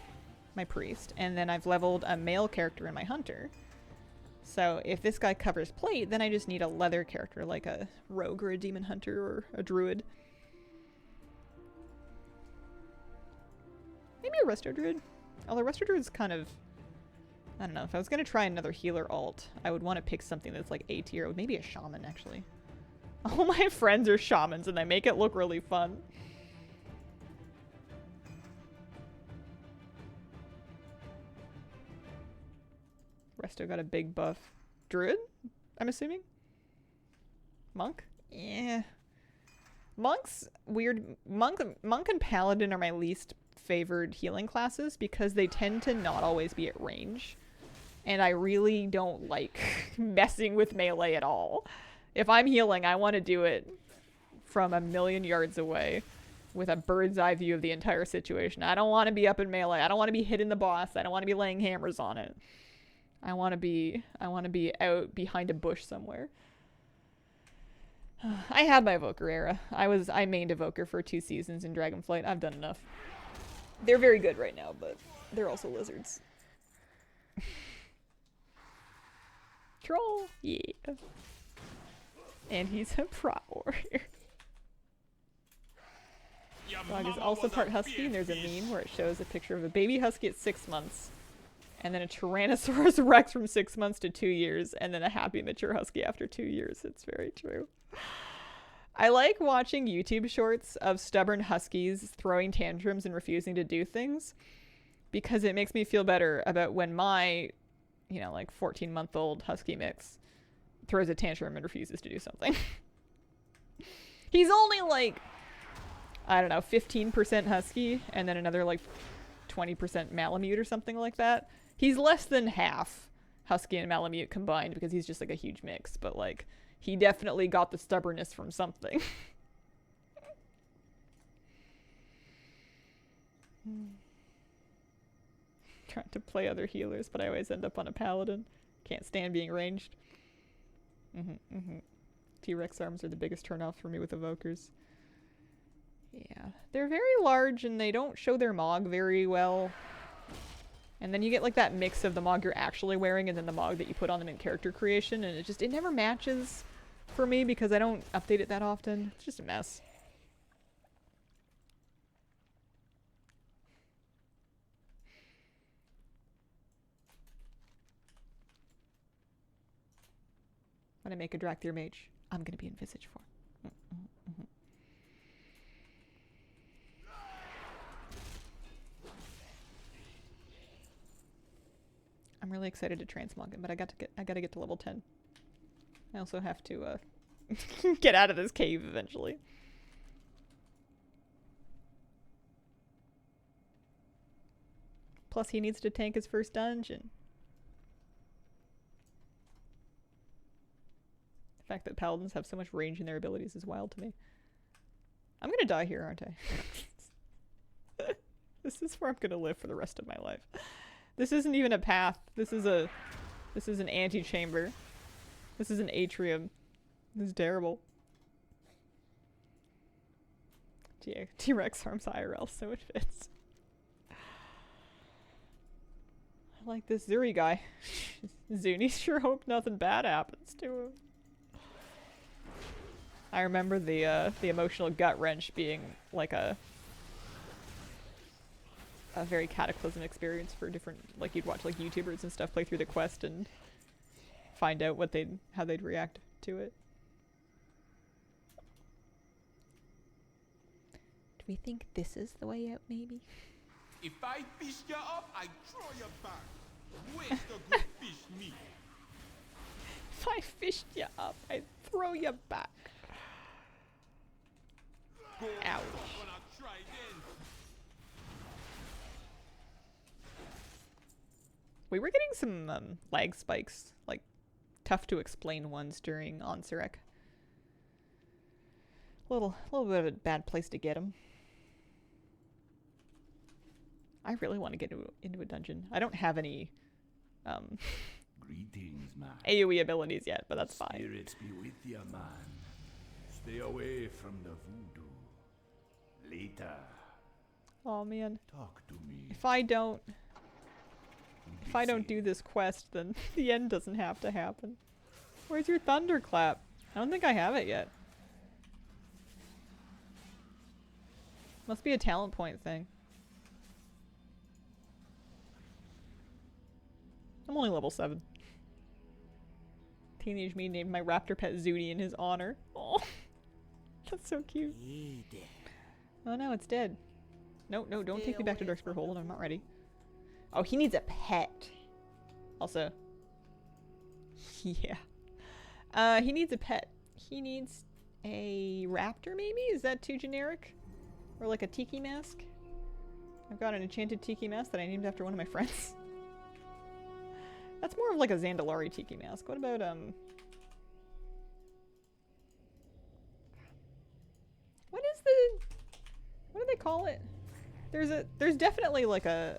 A: my priest, and then I've leveled a male character in my hunter. So if this guy covers plate, then I just need a leather character like a rogue or a demon hunter or a druid. Maybe a resto druid. Although resto druid's kind of, I don't know, if I was going to try another healer alt, I would want to pick something that's like A tier. Maybe a shaman, actually. All my friends are shamans and they make it look really fun. Resto got a big buff. Druid, I'm assuming? Monk? Yeah. Monk's weird. Monk and Paladin are my least favored healing classes because they tend to not always be at range. And I really don't like messing with melee at all. If I'm healing, I want to do it from a million yards away. with a bird's eye view of the entire situation. I don't want to be up in melee. I don't want to be hitting the boss. I don't want to be laying hammers on it. I want to be out behind a bush somewhere. I had my Evoker era. I mained Evoker for 2 seasons in Dragonflight. I've done enough. They're very good right now, but they're also lizards. Troll! Yeah. And he's a prot warrior. Dog is also part husky, and there's a meme where it shows a picture of a baby husky at 6 months, and then a Tyrannosaurus Rex from 6 months to 2 years, and then a happy mature husky after 2 years. It's very true. I like watching YouTube shorts of stubborn huskies throwing tantrums and refusing to do things, because it makes me feel better about when my, you know, like 14-month-old husky mix throws a tantrum and refuses to do something. He's only like, I don't know, 15% husky and then another like 20% Malamute or something like that. He's less than half husky and Malamute combined because he's just like a huge mix, but like he definitely got the stubbornness from something. Trying to play other healers, but I always end up on a paladin. Can't stand being ranged. T-Rex arms are the biggest turnoff for me with evokers. Yeah, they're very large and they don't show their Mog very well. And then you get like that mix of the Mog you're actually wearing and then the Mog that you put on them in character creation, and it never matches for me because I don't update it that often. It's just a mess. When I make a Drakthir mage, I'm gonna be in Visage form. I'm really excited to transmog him, but I gotta get to level 10. I also have to get out of this cave eventually. Plus he needs to tank his first dungeon. The fact that paladins have so much range in their abilities is wild to me. I'm gonna die here, aren't I? This is where I'm gonna live for the rest of my life. This isn't even a path. This is an antechamber. This is an atrium. This is terrible. T-Rex arms IRL, so it fits. I like this Zuri guy. Zuni sure hope nothing bad happens to him. I remember the emotional gut wrench being like a very cataclysm experience for different, like you'd watch like YouTubers and stuff play through the quest and find out how they'd react to it. Do we think this is the way out, maybe?
J: If I fish you up, I throw you back. Where's the good fish meat?
A: If I fished you up, I'd throw you back. Ouch. We were getting some lag spikes, like tough to explain ones during Onsurek. A little bit of a bad place to get them. I really want to get into a dungeon. I don't have any
H: Greetings, man.
A: AoE abilities yet, but that's fine.
H: Spirits be with ya, man. Stay away from the voodoo. Later.
A: Oh man.
H: Talk to me.
A: If I don't do this quest, then the end doesn't have to happen. Where's your thunderclap? I don't think I have it yet. Must be a talent point thing. I'm only level 7. Teenage me named my raptor pet Zuni in his honor. Oh, that's so cute. Oh no, it's dead. No, don't take me back to Darkspear Hold. I'm not ready. Oh, he needs a pet. Also. Yeah. He needs a pet. He needs a raptor, maybe? Is that too generic? Or like a tiki mask? I've got an enchanted tiki mask that I named after one of my friends. That's more of like a Zandalari tiki mask. What about, what is There's definitely like a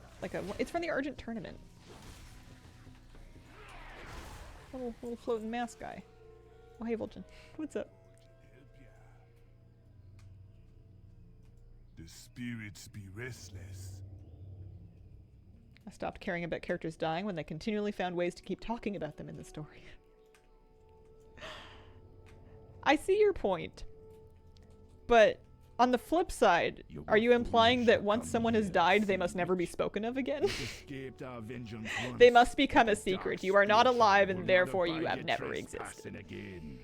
A: it's from the Argent tournament. Little floating mask guy. Oh hey Vol'jin. What's up?
H: The spirits be restless.
A: I stopped caring about characters dying when they continually found ways to keep talking about them in the story. I see your point. But on the flip side, are you implying that once someone has died, they must never be spoken of again? They must become a secret. You are not alive and therefore you have never existed.
K: You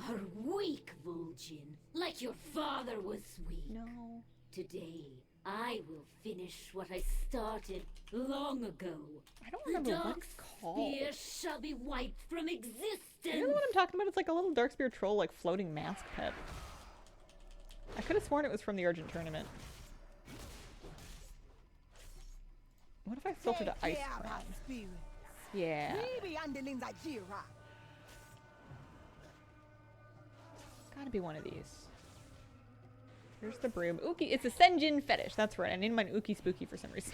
K: are weak, Vol'jin, like your father was weak.
A: No.
K: Today, I will finish what I started long ago.
A: I don't remember what it's called.
K: Spear shall be wiped from existence.
A: You know what I'm talking about? It's like a little Darkspear troll, like floating mask pet. I could have sworn it was from the Argent tournament. What if I filtered to Ice Crown? Yeah. Gotta be one of these. Here's the broom. Uki, it's a Senjin fetish. That's right. I named mine Uki Spooky for some reason.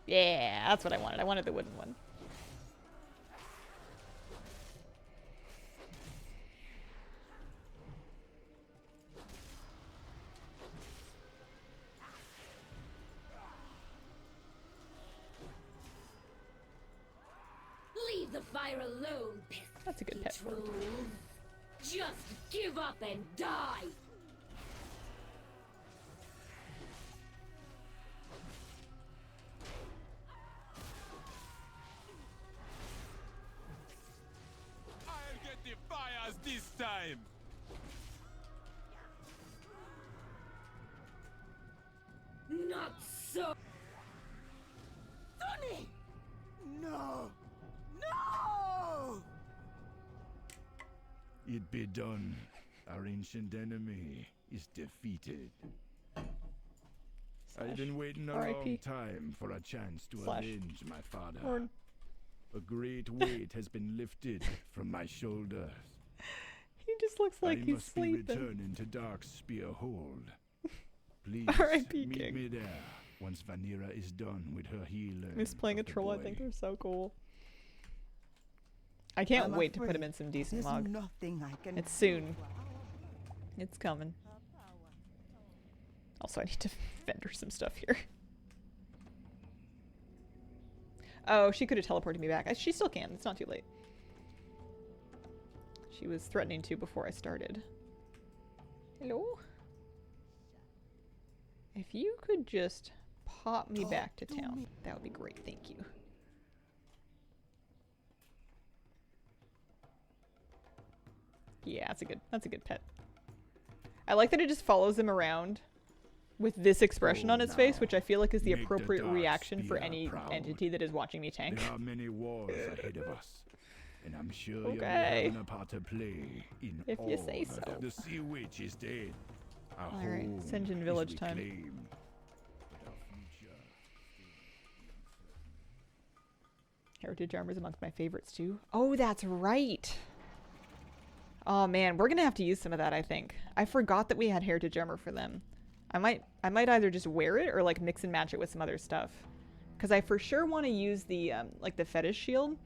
A: Yeah, that's what I wanted. I wanted the wooden one.
K: Leave the fire alone, pesky
A: That's a good pet word.
K: trolls. Just give up and die.
J: I'll get the fires this time.
K: Not so.
I: Tony! No! No!
H: It be done. Our ancient enemy is defeated. I've been waiting a long time for a chance to avenge my father.
A: Lord.
H: A great weight has been lifted from my shoulders.
A: He just looks like
H: I
A: he's
H: must be
A: sleeping.
H: returning to Darkspear Hold. Please
A: R.I.P.
H: meet
A: King.
H: me there once Vanira is done with her healing.
A: He's playing a
H: of the
A: troll. I
H: boy.
A: think they're so cool. I can't wait to put him in some decent
I: There's
A: mog.
I: nothing I can
A: It's soon. It's coming. Also, I need to vendor some stuff here. Oh, she could have teleported me back. She still can. It's not too late. She was threatening to before I started. Hello? If you could just pop me back to town, that would be great. Thank you. Yeah, that's a good pet. I like that it just follows him around with this expression on its face, which I feel like is the
H: Make the
A: appropriate
H: dark
A: reaction for
H: spear
A: any
H: proud.
A: entity that is watching me tank.
H: There are many wars ahead of us, and I'm sure you'll be
A: Okay.
H: having a part to play in
A: If
H: all
A: you say
H: that.
A: so.
H: The Sea Witch is dead. Our
A: Alright,
H: home
A: Senjin
H: is
A: Village time.
H: reclaimed. But our future
A: Heritage armor is amongst my favorites too. Oh, that's right. Oh man, we're gonna have to use some of that, I think. I forgot that we had heritage armor for them. I might either just wear it or like mix and match it with some other stuff. Cause I for sure want to use the like the fetish shield.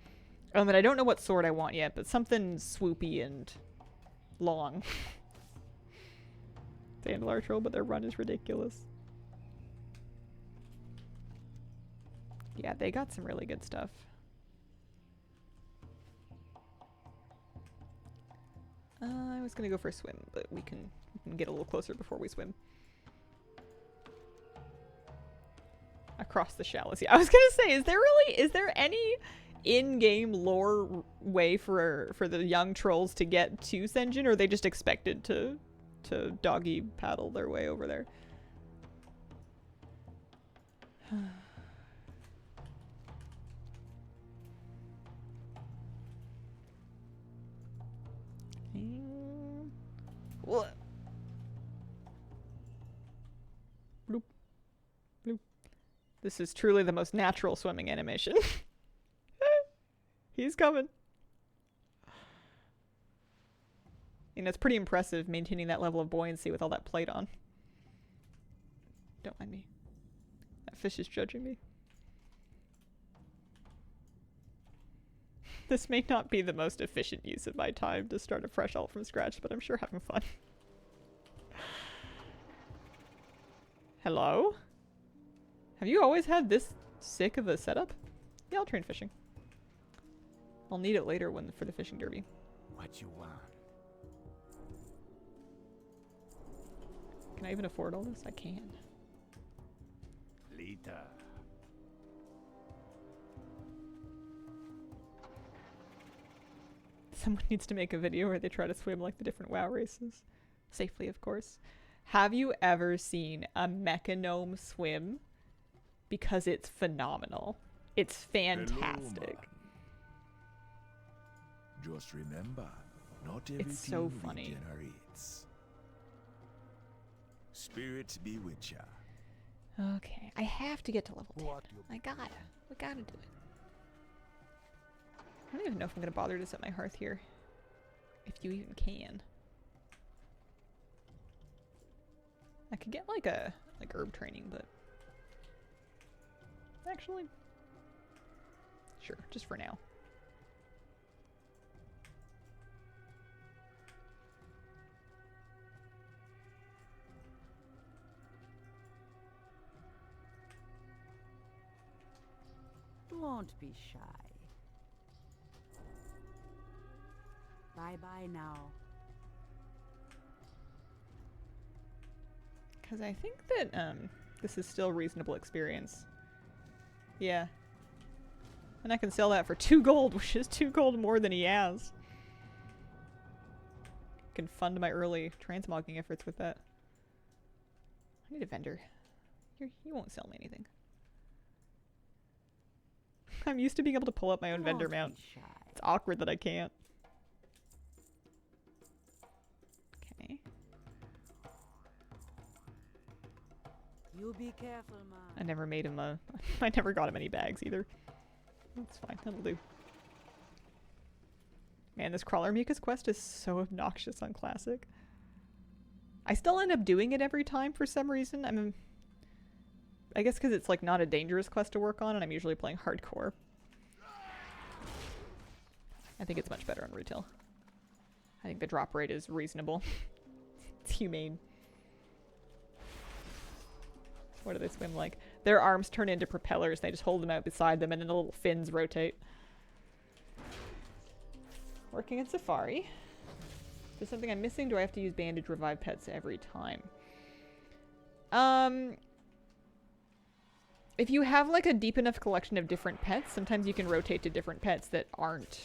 A: And I don't know what sword I want yet, but something swoopy and long. Sandlar troll, but their run is ridiculous. Yeah, they got some really good stuff. I was gonna go for a swim, but we can get a little closer before we swim. Across the shallows. Yeah, I was gonna say, is there any in-game lore way for the young trolls to get to Senjin, or are they just expected to doggy paddle their way over there? What? Bloop. Bloop. This is truly the most natural swimming animation. He's coming. and it's pretty impressive maintaining that level of buoyancy with all that plate on. Don't mind me. That fish is judging me. This may not be the most efficient use of my time to start a fresh alt from scratch, but I'm sure having fun. Hello? Have you always had this sick of a setup? Yeah, I'll train fishing. I'll need it later for the fishing derby.
H: What you want?
A: Can I even afford all this? I can.
H: Later.
A: Someone needs to make a video where they try to swim like the different WoW races. Safely, of course. Have you ever seen a mechanome swim? Because it's phenomenal. It's fantastic.
H: Hello, just remember, not everything
A: It's so funny.
H: regenerates. Spirits be with ya.
A: Okay, I have to get to level 10. I gotta. We gotta do it. I don't even know if I'm gonna bother to set my hearth here. If you even can. I could get like herb training, but actually, sure, just for now.
I: Won't be shy. Bye-bye now.
A: Because I think that this is still reasonable experience. Yeah. And I can sell that for 2 gold, which is 2 gold more than he has. Can fund my early transmogging efforts with that. I need a vendor. He won't sell me anything. I'm used to being able to pull up my own vendor mount. It's awkward that I can't. Okay.
I: You be careful, man.
A: I never made him a... I never got him any bags either. That's fine. That'll do. Man, this crawler mucus quest is so obnoxious on Classic. I still end up doing it every time for some reason. I guess because it's like not a dangerous quest to work on and I'm usually playing hardcore. I think it's much better on retail. I think the drop rate is reasonable. It's humane. What do they swim like? Their arms turn into propellers. They just hold them out beside them and then the little fins rotate. Working in Safari. Is there something I'm missing? Do I have to use bandage revive pets every time? If you have like a deep enough collection of different pets, sometimes you can rotate to different pets that aren't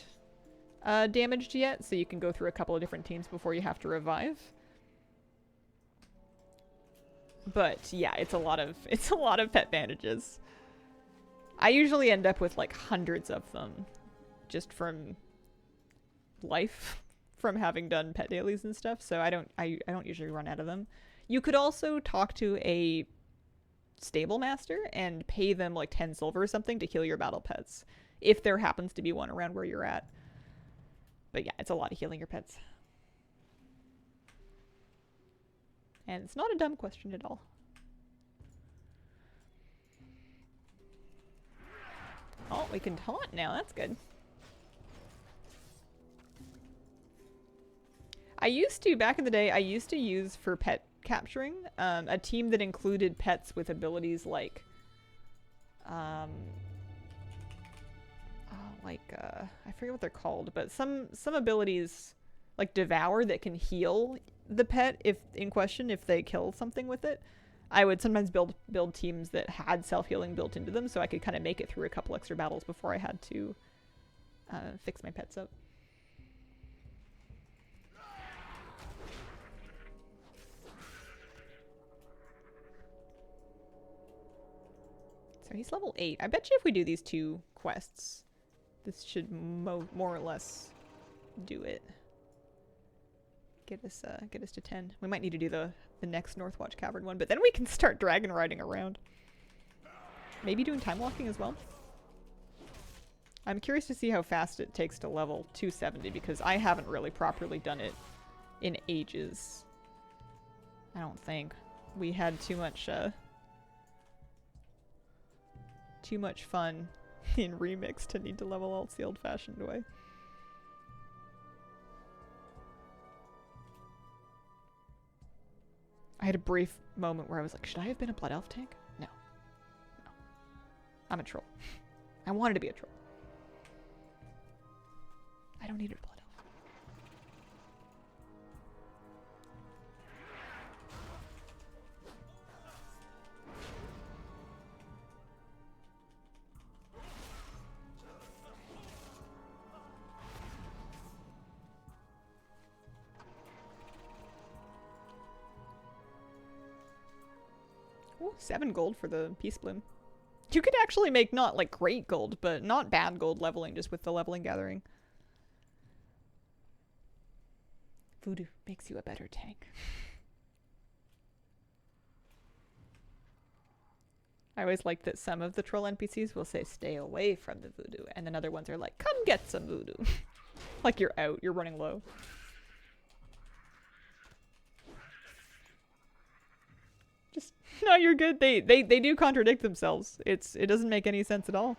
A: damaged yet, so you can go through a couple of different teams before you have to revive. But yeah, it's a lot of pet bandages. I usually end up with like hundreds of them just from life, from having done pet dailies and stuff, so I don't usually run out of them. You could also talk to a stable master and pay them like 10 silver or something to heal your battle pets, if there happens to be one around where you're at. But yeah, it's a lot of healing your pets. And it's not a dumb question at all. Oh, we can taunt now. That's good. Back in the day, I used to use for pet capturing a team that included pets with abilities like I forget what they're called, but some abilities like devour that can heal the pet if in question if they kill something with it. I would sometimes build teams that had self-healing built into them so I could kind of make it through a couple extra battles before I had to fix my pets up. So he's level 8. I bet you if we do these 2 quests, this should more or less do it. Get us to 10. We might need to do the next Northwatch Cavern one, but then we can start dragon riding around. Maybe doing time walking as well. I'm curious to see how fast it takes to level 270 because I haven't really properly done it in ages. I don't think. We had too much fun in Remix to need to level alts the old-fashioned way. I had a brief moment where I was like, should I have been a Blood Elf tank? No. No. I'm a troll. I wanted to be a troll. I don't need a Blood Elf. Ooh, 7 gold for the Peace Bloom. You could actually make not like great gold, but not bad gold leveling just with the leveling gathering. Voodoo makes you a better tank. I always like that some of the troll NPCs will say stay away from the voodoo, and then other ones are like, come get some voodoo. Like you're out, you're running low. Just, no, you're good. They do contradict themselves. It doesn't make any sense at all.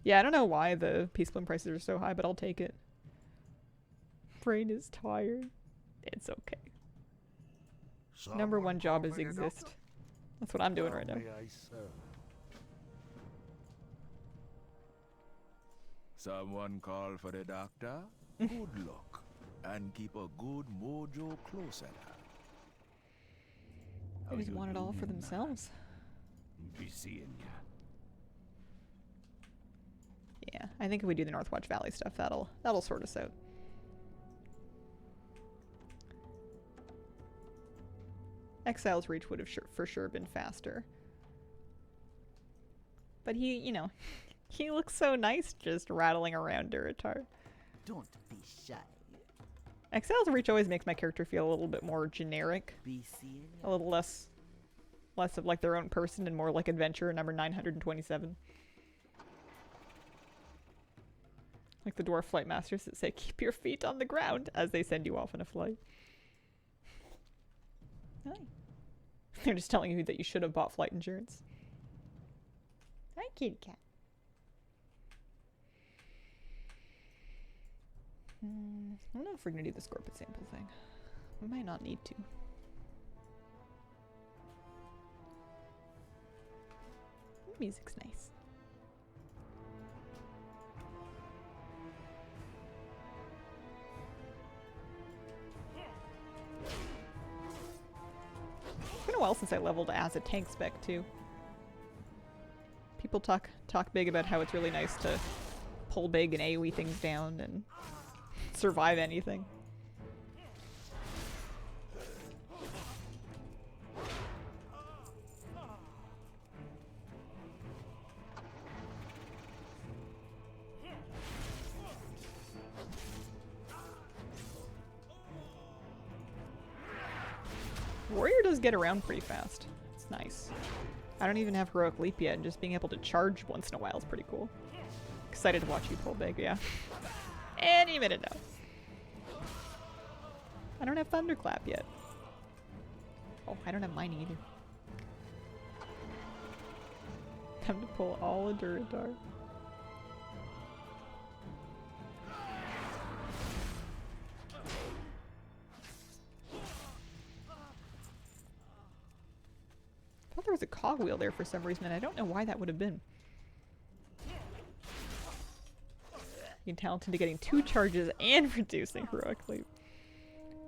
A: Yeah, I don't know why the Peace Bloom prices are so high, but I'll take it. Brain is tired. It's okay. Number one job is exist. That's what I'm doing right now.
H: Someone call for the doctor? Good luck. And keep a good mojo close at her.
A: They just want it all for themselves.
H: Be seeing ya.
A: Yeah, I think if we do the Northwatch Valley stuff, that'll sort us out. Exile's reach would have for sure been faster. But he, you know, he looks so nice just rattling around Duratar.
I: Don't be shy.
A: Exile's reach always makes my character feel a little bit more generic. A little less of like their own person and more like adventurer number 927. Like the dwarf flight masters that say, keep your feet on the ground as they send you off in a flight. Hi. They're just telling you that you should have bought flight insurance. Hi, kitty cat. I don't know if we're gonna do the Scorpid sample thing. We might not need to. The music's nice. It's been a while since I leveled as a tank spec too. People talk big about how it's really nice to pull big and AoE things down and survive anything. Warrior does get around pretty fast. It's nice. I don't even have Heroic Leap yet, and just being able to charge once in a while is pretty cool. Excited to watch you pull big, yeah. Any minute now. I don't have Thunderclap yet. Oh, I don't have mine either. Time to pull all of Duratar. I thought there was a cogwheel there for some reason, and I don't know why that would have been. Being talented to getting 2 charges and reducing Heroic Leap.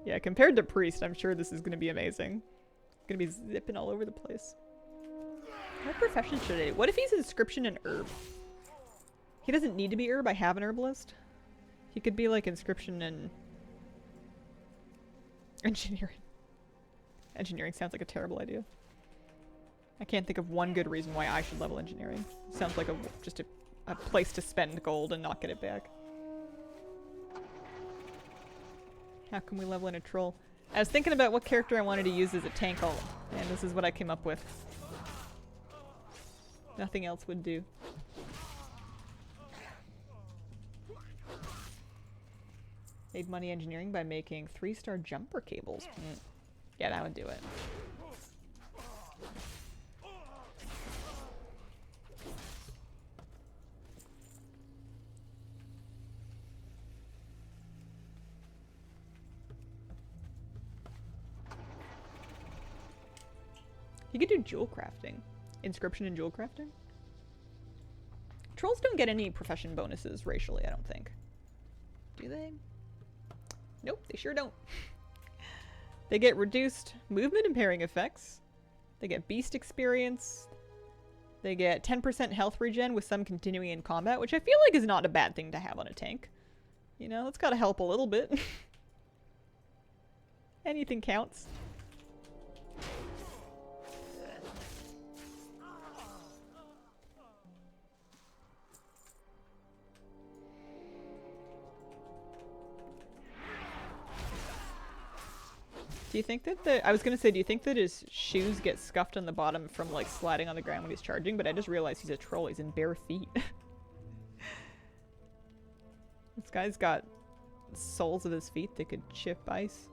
A: Yeah, compared to Priest, I'm sure this is going to be amazing. Going to be zipping all over the place. What profession should I do? What if he's Inscription and Herb? He doesn't need to be Herb. I have an Herbalist. He could be like Inscription and Engineering. Engineering sounds like a terrible idea. I can't think of one good reason why I should level Engineering. Sounds like just a place to spend gold and not get it back. How can we level in a troll? I was thinking about what character I wanted to use as a tank and this is what I came up with. Nothing else would do. Made money engineering by making 3-star jumper cables. Yeah, that would do it. You could do jewel crafting. Inscription and jewel crafting? Trolls don't get any profession bonuses racially, I don't think. Do they? Nope, they sure don't. They get reduced movement impairing effects. They get beast experience. They get 10% health regen with some continuing in combat, which I feel like is not a bad thing to have on a tank. You know, that's gotta help a little bit. Anything counts. Do you think that I was gonna say, do you think that his shoes get scuffed on the bottom from like sliding on the ground when he's charging? But I just realized he's a troll, he's in bare feet. This guy's got soles of his feet that could chip ice.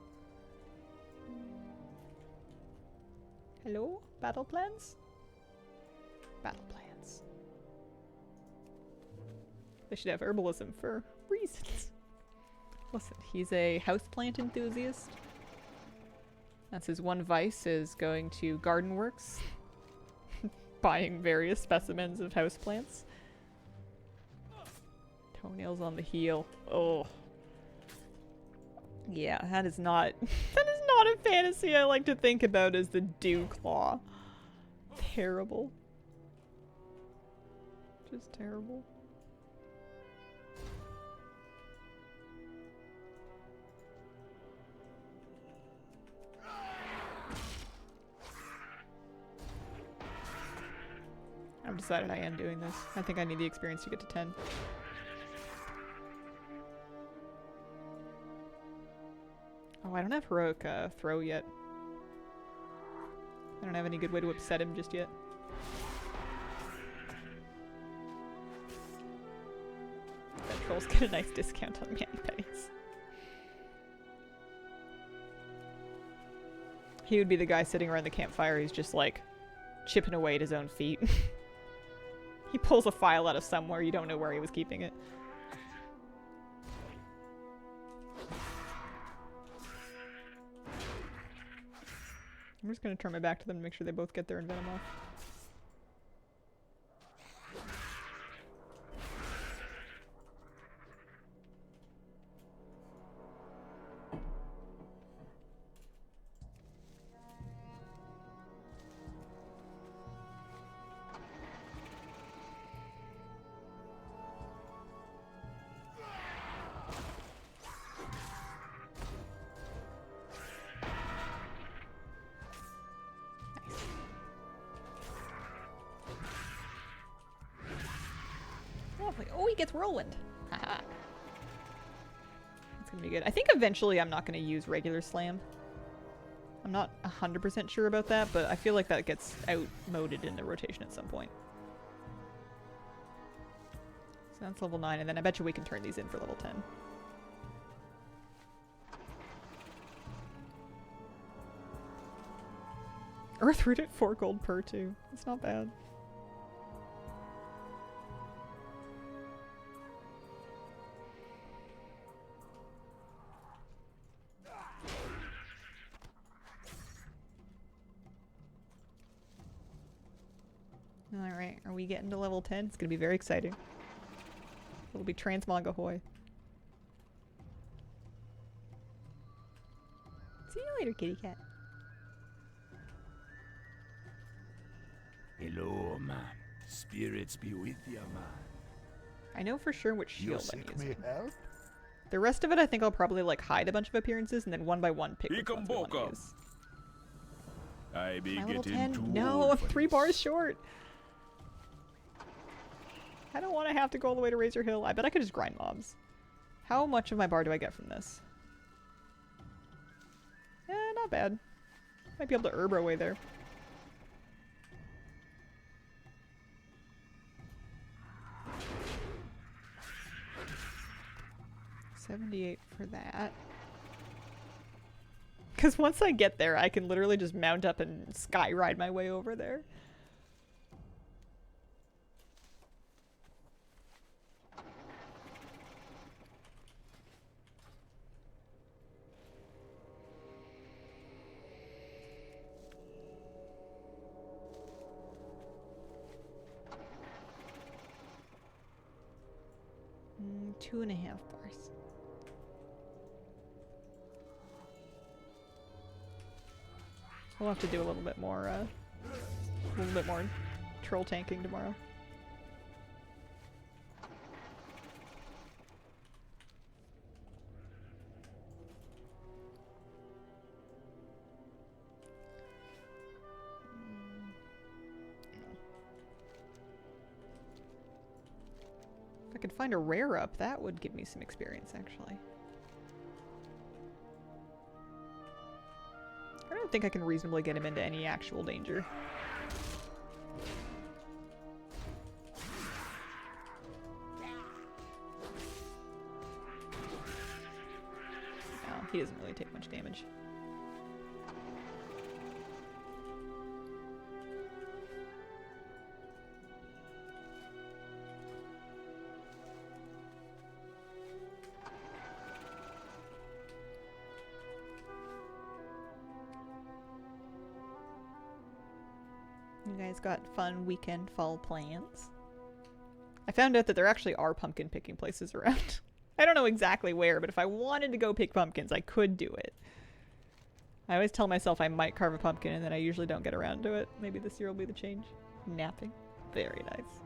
A: Hello? Battle plans? Battle plans. They should have herbalism for reasons. Listen, he's a houseplant enthusiast. That's his one vice, is going to garden works. Buying various specimens of houseplants. Toenails on the heel. Oh. Yeah, that is not that is not a fantasy I like to think about as the dew claw. Terrible. Just terrible. I've decided I am doing this. I think I need the experience to get to 10. Oh, I don't have heroic throw yet. I don't have any good way to upset him just yet. That trolls get a nice discount on mani-pedis. He would be the guy sitting around the campfire who's just like chipping away at his own feet. He pulls a file out of somewhere, you don't know where he was keeping it. I'm just gonna turn my back to them to make sure they both get their envenom off. Oh, he gets whirlwind. Haha. That's gonna be good. I think eventually I'm not gonna use regular slam. I'm not 100% sure about that, but I feel like that gets outmoded in the rotation at some point. So that's level 9, and then I bet you we can turn these in for level 10. Earthroot at 4 gold per too. That's not bad. Alright, are we getting to level 10? It's gonna be very exciting. It'll be Transmog Ahoy. See you later, kitty cat.
H: Hello, man. Spirits be with ya, man.
A: I know for sure which shield I'm using.
H: help?
A: The rest of it, I think I'll probably like hide a bunch of appearances and then one by one pick which ones we want to use.
H: I be
A: Am I level
H: getting
A: 10?
H: too
A: No,
H: old
A: I'm
H: for
A: 3
H: this.
A: bars short. I don't want to have to go all the way to Razor Hill. I bet I could just grind mobs. How much of my bar do I get from this? Eh, not bad. Might be able to herb our way there. 78 for that. Because once I get there, I can literally just mount up and sky ride my way over there. Mm, 2.5 bars. We'll have to do a little bit more troll tanking tomorrow. If I could find a rare up, that would give me some experience, actually. I don't think I can reasonably get him into any actual danger. No, he doesn't really take much damage. You guys got fun weekend fall plans? I found out that there actually are pumpkin picking places around. I don't know exactly where, but if I wanted to go pick pumpkins, I could do it. I always tell myself I might carve a pumpkin, and then I usually don't get around to it. Maybe this year will be the change. Napping. Very nice.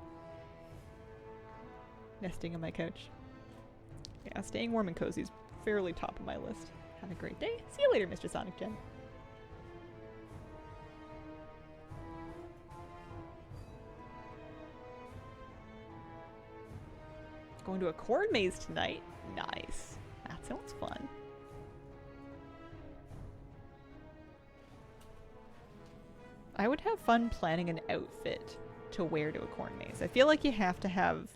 A: Nesting on my couch. Yeah, staying warm and cozy is fairly top of my list. Have a great day. See you later, Mr. Sonic Jen. Going to a corn maze tonight? Nice. That sounds fun. I would have fun planning an outfit to wear to a corn maze. I feel like you have to have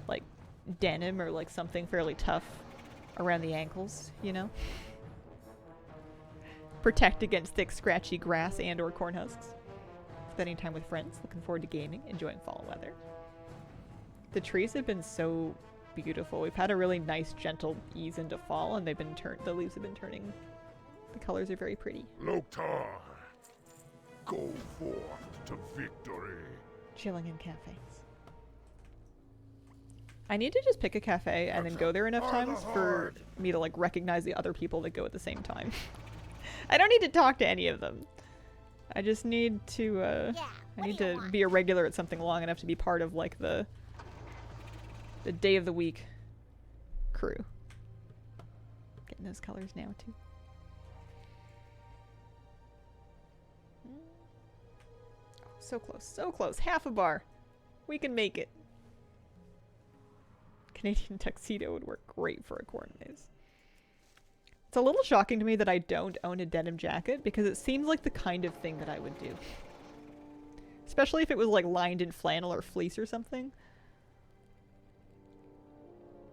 A: like denim or like something fairly tough around the ankles, you know? Protect against thick, scratchy grass and or corn husks. Spending time with friends, looking forward to gaming, enjoying fall weather. The trees have been so beautiful. We've had a really nice, gentle ease into fall, and they've been the leaves have been turning. The colors are very pretty.
H: Loktar, go forth to victory.
A: Chilling in cafes. I need to just pick a cafe and then go there enough times for me to like recognize the other people that go at the same time. I don't need to talk to any of them. I just need to I need to be a regular at something long enough to be part of like the day of the week crew. Getting those colors now too. Oh, so close, so close. Half a bar. We can make it. Canadian tuxedo would work great for a corn maze. It's a little shocking to me that I don't own a denim jacket because it seems like the kind of thing that I would do. Especially if it was like lined in flannel or fleece or something.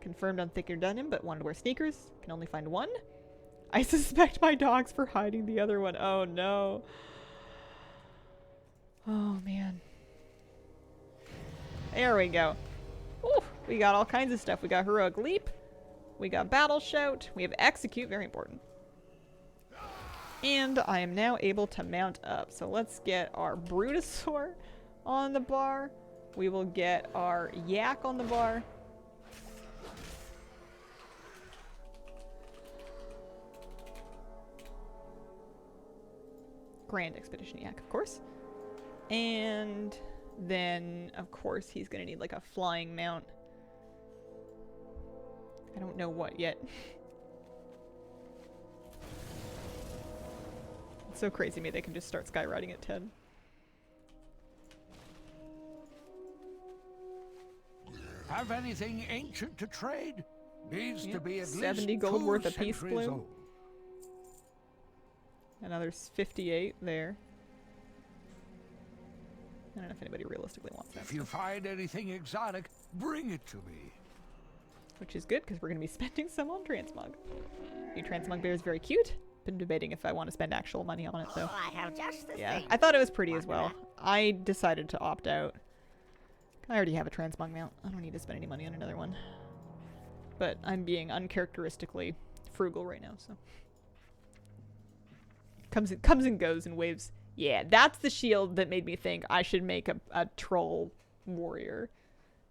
A: Confirmed on thicker denim, but wanted to wear sneakers. Can only find one. I suspect my dog's for hiding the other one. Oh no. Oh man. There we go. Ooh, we got all kinds of stuff. We got Heroic Leap. We got Battle Shout. We have Execute, very important. And I am now able to mount up. So let's get our Brutosaur on the bar. We will get our Yak on the bar. Grand Expedition Yak, of course. And then, of course, he's gonna need like a flying mount. I don't know what yet. It's so crazy to me they can just start skywriting at 10.
L: Have anything ancient to trade? Needs to be at
A: 70
L: least
A: gold
L: 2
A: worth of Peace
L: centuries
A: Bloom.
L: old.
A: Another 58 there. I don't know if anybody realistically wants that.
L: If you find anything exotic, bring it to me.
A: which is good because we're going to be spending some on transmog. New transmog bear is very cute. Been debating if I want to spend actual money on it though.
G: Oh, I have just the
A: Yeah,
G: thing.
A: I thought it was pretty as well. I decided to opt out. I already have a transmog mount. I don't need to spend any money on another one. But I'm being uncharacteristically frugal right now, so. Comes and goes in waves. Yeah, that's the shield that made me think I should make a troll warrior.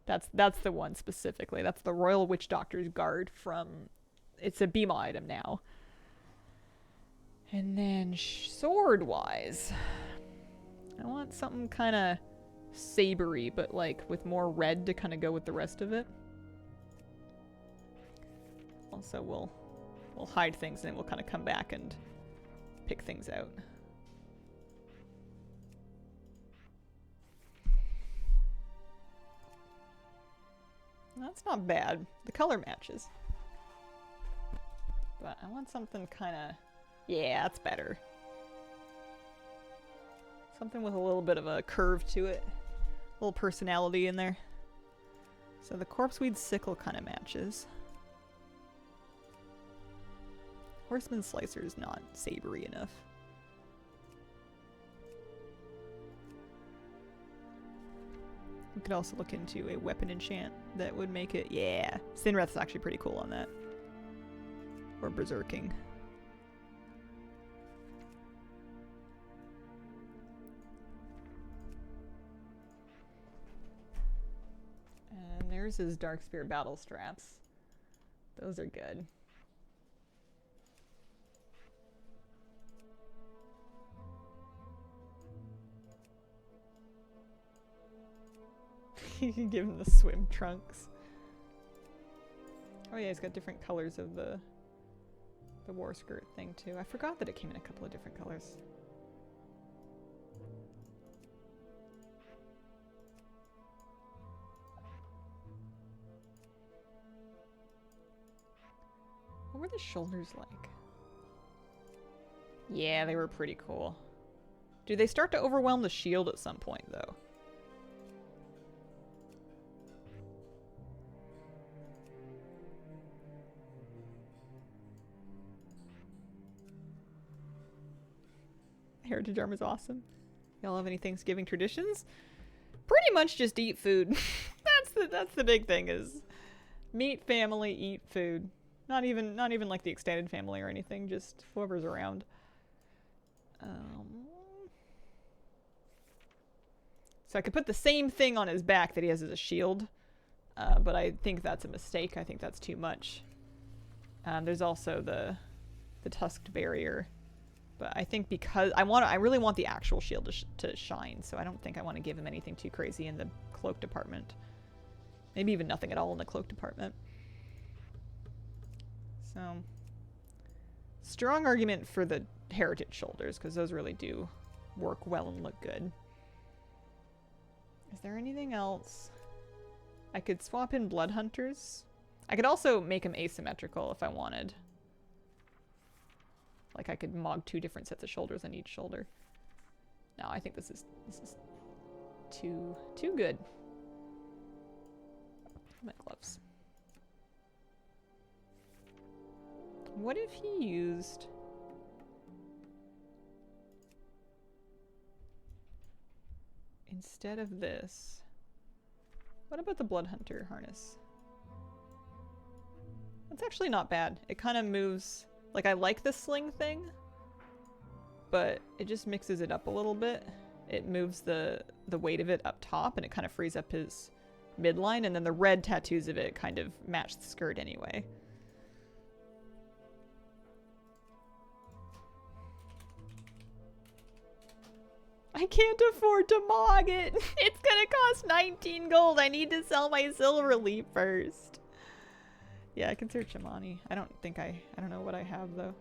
A: That's the one specifically. That's the Royal Witch Doctor's Guard from... It's a BMO item now. And then sword-wise, I want something kind of sabery, but like with more red to kind of go with the rest of it. Also, we'll hide things and then we'll kind of come back and pick things out. That's not bad. The color matches. But I want something kind of... Yeah, that's better. Something with a little bit of a curve to it. A little personality in there. So the corpseweed sickle kind of matches. Horseman slicer is not sabery enough. We could also look into a weapon enchant that would make it... Yeah! Sinreth's actually pretty cool on that. Or berserking. And there's his Darkspear battle straps. Those are good. You can give him the swim trunks. Oh yeah, he's got different colors of the war skirt thing too. I forgot that it came in a couple of different colors. What were the shoulders like? Yeah, they were pretty cool. Do they start to overwhelm the shield at some point though? Heritage armor's awesome. Y'all have any Thanksgiving traditions? Pretty much just eat food. That's the big thing is meet family, eat food. Not even like the extended family or anything, just whoever's around. So I could put the same thing on his back that he has as a shield, but I think that's a mistake. I think that's too much. There's also the tusked barrier. But I think because I really want the actual shield to shine, so I don't think I want to give him anything too crazy in the cloak department. Maybe even nothing at all in the cloak department. So, strong argument for the heritage shoulders, because those really do work well and look good. Is there anything else? I could swap in blood hunters. I could also make them asymmetrical if I wanted. Like I could mog 2 different sets of shoulders on each shoulder. No, I think this is too good. My gloves. What if he used... Instead of this... What about the blood hunter harness? That's actually not bad. It kind of moves... Like, I like the sling thing, but it just mixes it up a little bit. It moves the weight of it up top, and it kind of frees up his midline, and then the red tattoos of it kind of match the skirt anyway. I can't afford to mog it! It's gonna cost 19 gold! I need to sell my silver leaf first! Yeah, I can search Imani. I don't know what I have though.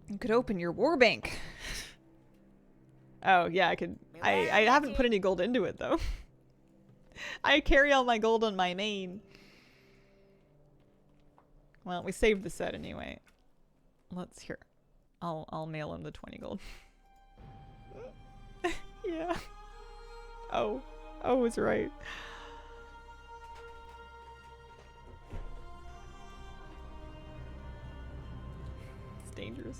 A: You could open your war bank. Oh yeah, I could. I haven't put any gold into it though. I carry all my gold on my main. Well, we saved the set anyway. Let's hear. I'll mail him the 20 gold. Yeah. Oh. Oh is right. It's dangerous.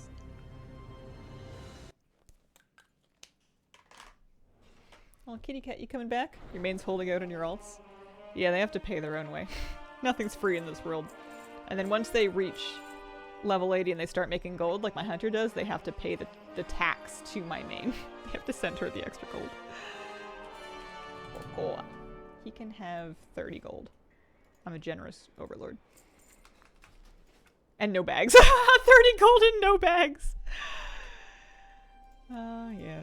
A: Oh, kitty cat, you coming back? Your main's holding out on your alts? Yeah, they have to pay their own way. Nothing's free in this world. And then once they reach level 80 and they start making gold, like my hunter does, they have to pay the tax to my main. They have to send her the extra gold. Oh, he can have 30 gold. I'm a generous overlord. And no bags. 30 gold and no bags! Oh, yeah.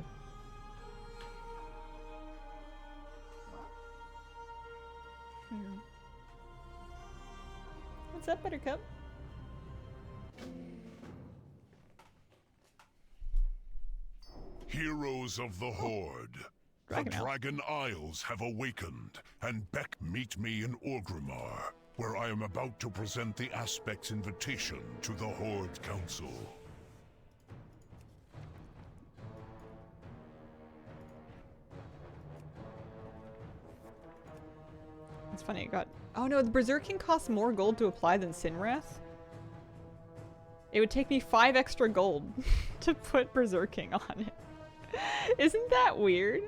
A: What's up, Buttercup?
M: Heroes of the Horde, the Dragon Isles have awakened, and Beck meet me in Orgrimmar, where I am about to present the Aspect's invitation to the Horde Council.
A: It's funny, it got... Oh no, the Berserking costs more gold to apply than Sinwrath? It would take me 5 extra gold to put Berserking on it. Isn't that weird?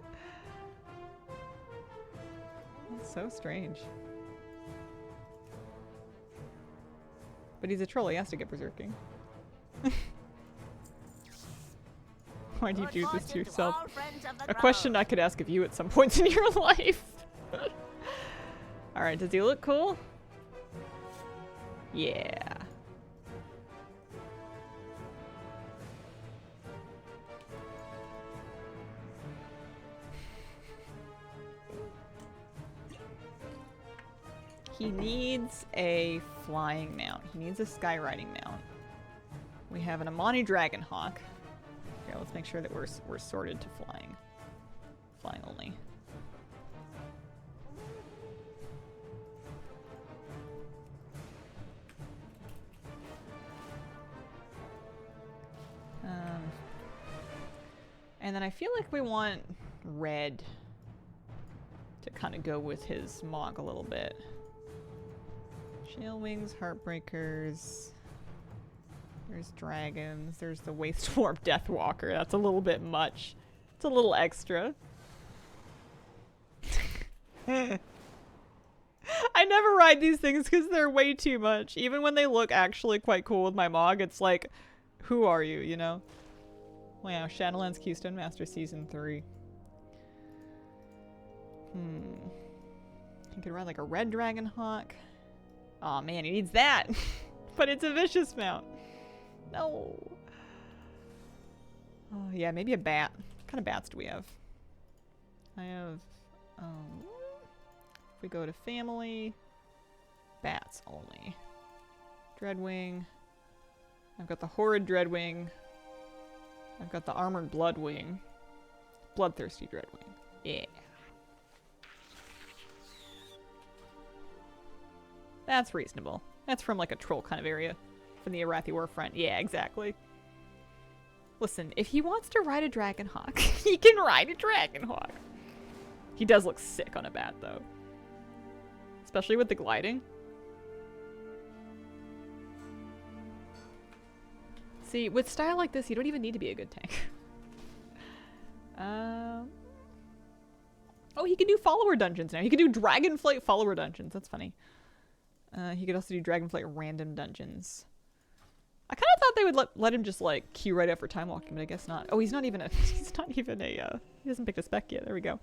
A: That's so strange. But he's a troll, he has to get Berserking. Why do you do this to yourself? A question I could ask of you at some points in your life. Alright, does he look cool? Yeah. He needs a flying mount. He needs a skywriting mount. We have an Amani Dragonhawk. Okay, let's make sure that we're sorted to flying. Flying only. And then I feel like we want red to kind of go with his Mog a little bit. Shale Wings, Heartbreakers. There's dragons. There's the Waste Warp Deathwalker. That's a little bit much. It's a little extra. I never ride these things because they're way too much. Even when they look actually quite cool with my Mog, it's like, who are you, you know? Wow, Shadowlands Keystone Master Season 3. He could ride like a red Dragonhawk. Aw, man, he needs that! But it's a vicious mount. No. Oh, yeah, maybe a bat. What kind of bats do we have? I have, if we go to family, bats only. Dreadwing. I've got the Horrid Dreadwing. I've got the Armored Bloodwing. Bloodthirsty Dreadwing. Yeah. That's reasonable. That's from like a troll kind of area. From the Arathi Warfront. Yeah, exactly. Listen, if he wants to ride a Dragonhawk, he can ride a Dragonhawk. He does look sick on a bat, though. Especially with the gliding. See, with style like this, you don't even need to be a good tank. Oh, he can do follower dungeons now. He can do Dragonflight follower dungeons. That's funny. He could also do Dragonflight random dungeons. I kind of thought they would let him just like queue right up for time walking, but I guess not. Oh, he's not even a he hasn't picked a spec yet. There we go.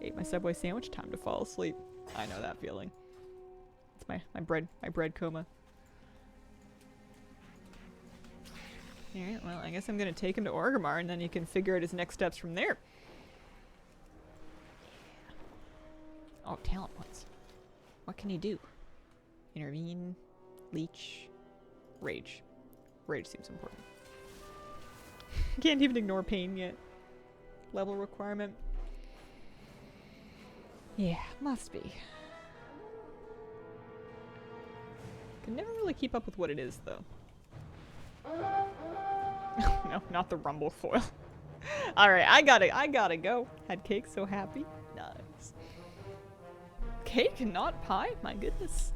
A: Ate my Subway sandwich, time to fall asleep. I know that feeling. It's my bread coma. Alright, well, I guess I'm gonna take him to Orgrimmar and then he can figure out his next steps from there. Oh, talent points. What can he do? Intervene, leech, rage. Rage seems important. Can't even ignore pain yet. Level requirement. Yeah, must be. Can never really keep up with what it is, though. No, not the rumble foil. All right, I gotta go. Had cake, so happy. Nice. Cake and not pie? My goodness.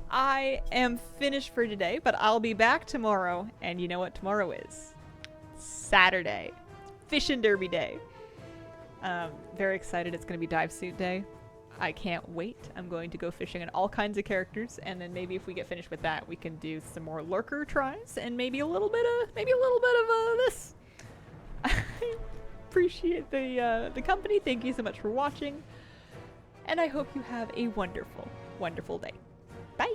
A: I am finished for today, but I'll be back tomorrow. And you know what tomorrow is? Saturday. Fishing Derby Day. Very excited. It's going to be dive suit day. I can't wait. I'm going to go fishing on all kinds of characters, and then maybe if we get finished with that, we can do some more lurker tries and maybe a little bit of this. I appreciate the company. Thank you so much for watching, and I hope you have a wonderful, wonderful day. Bye.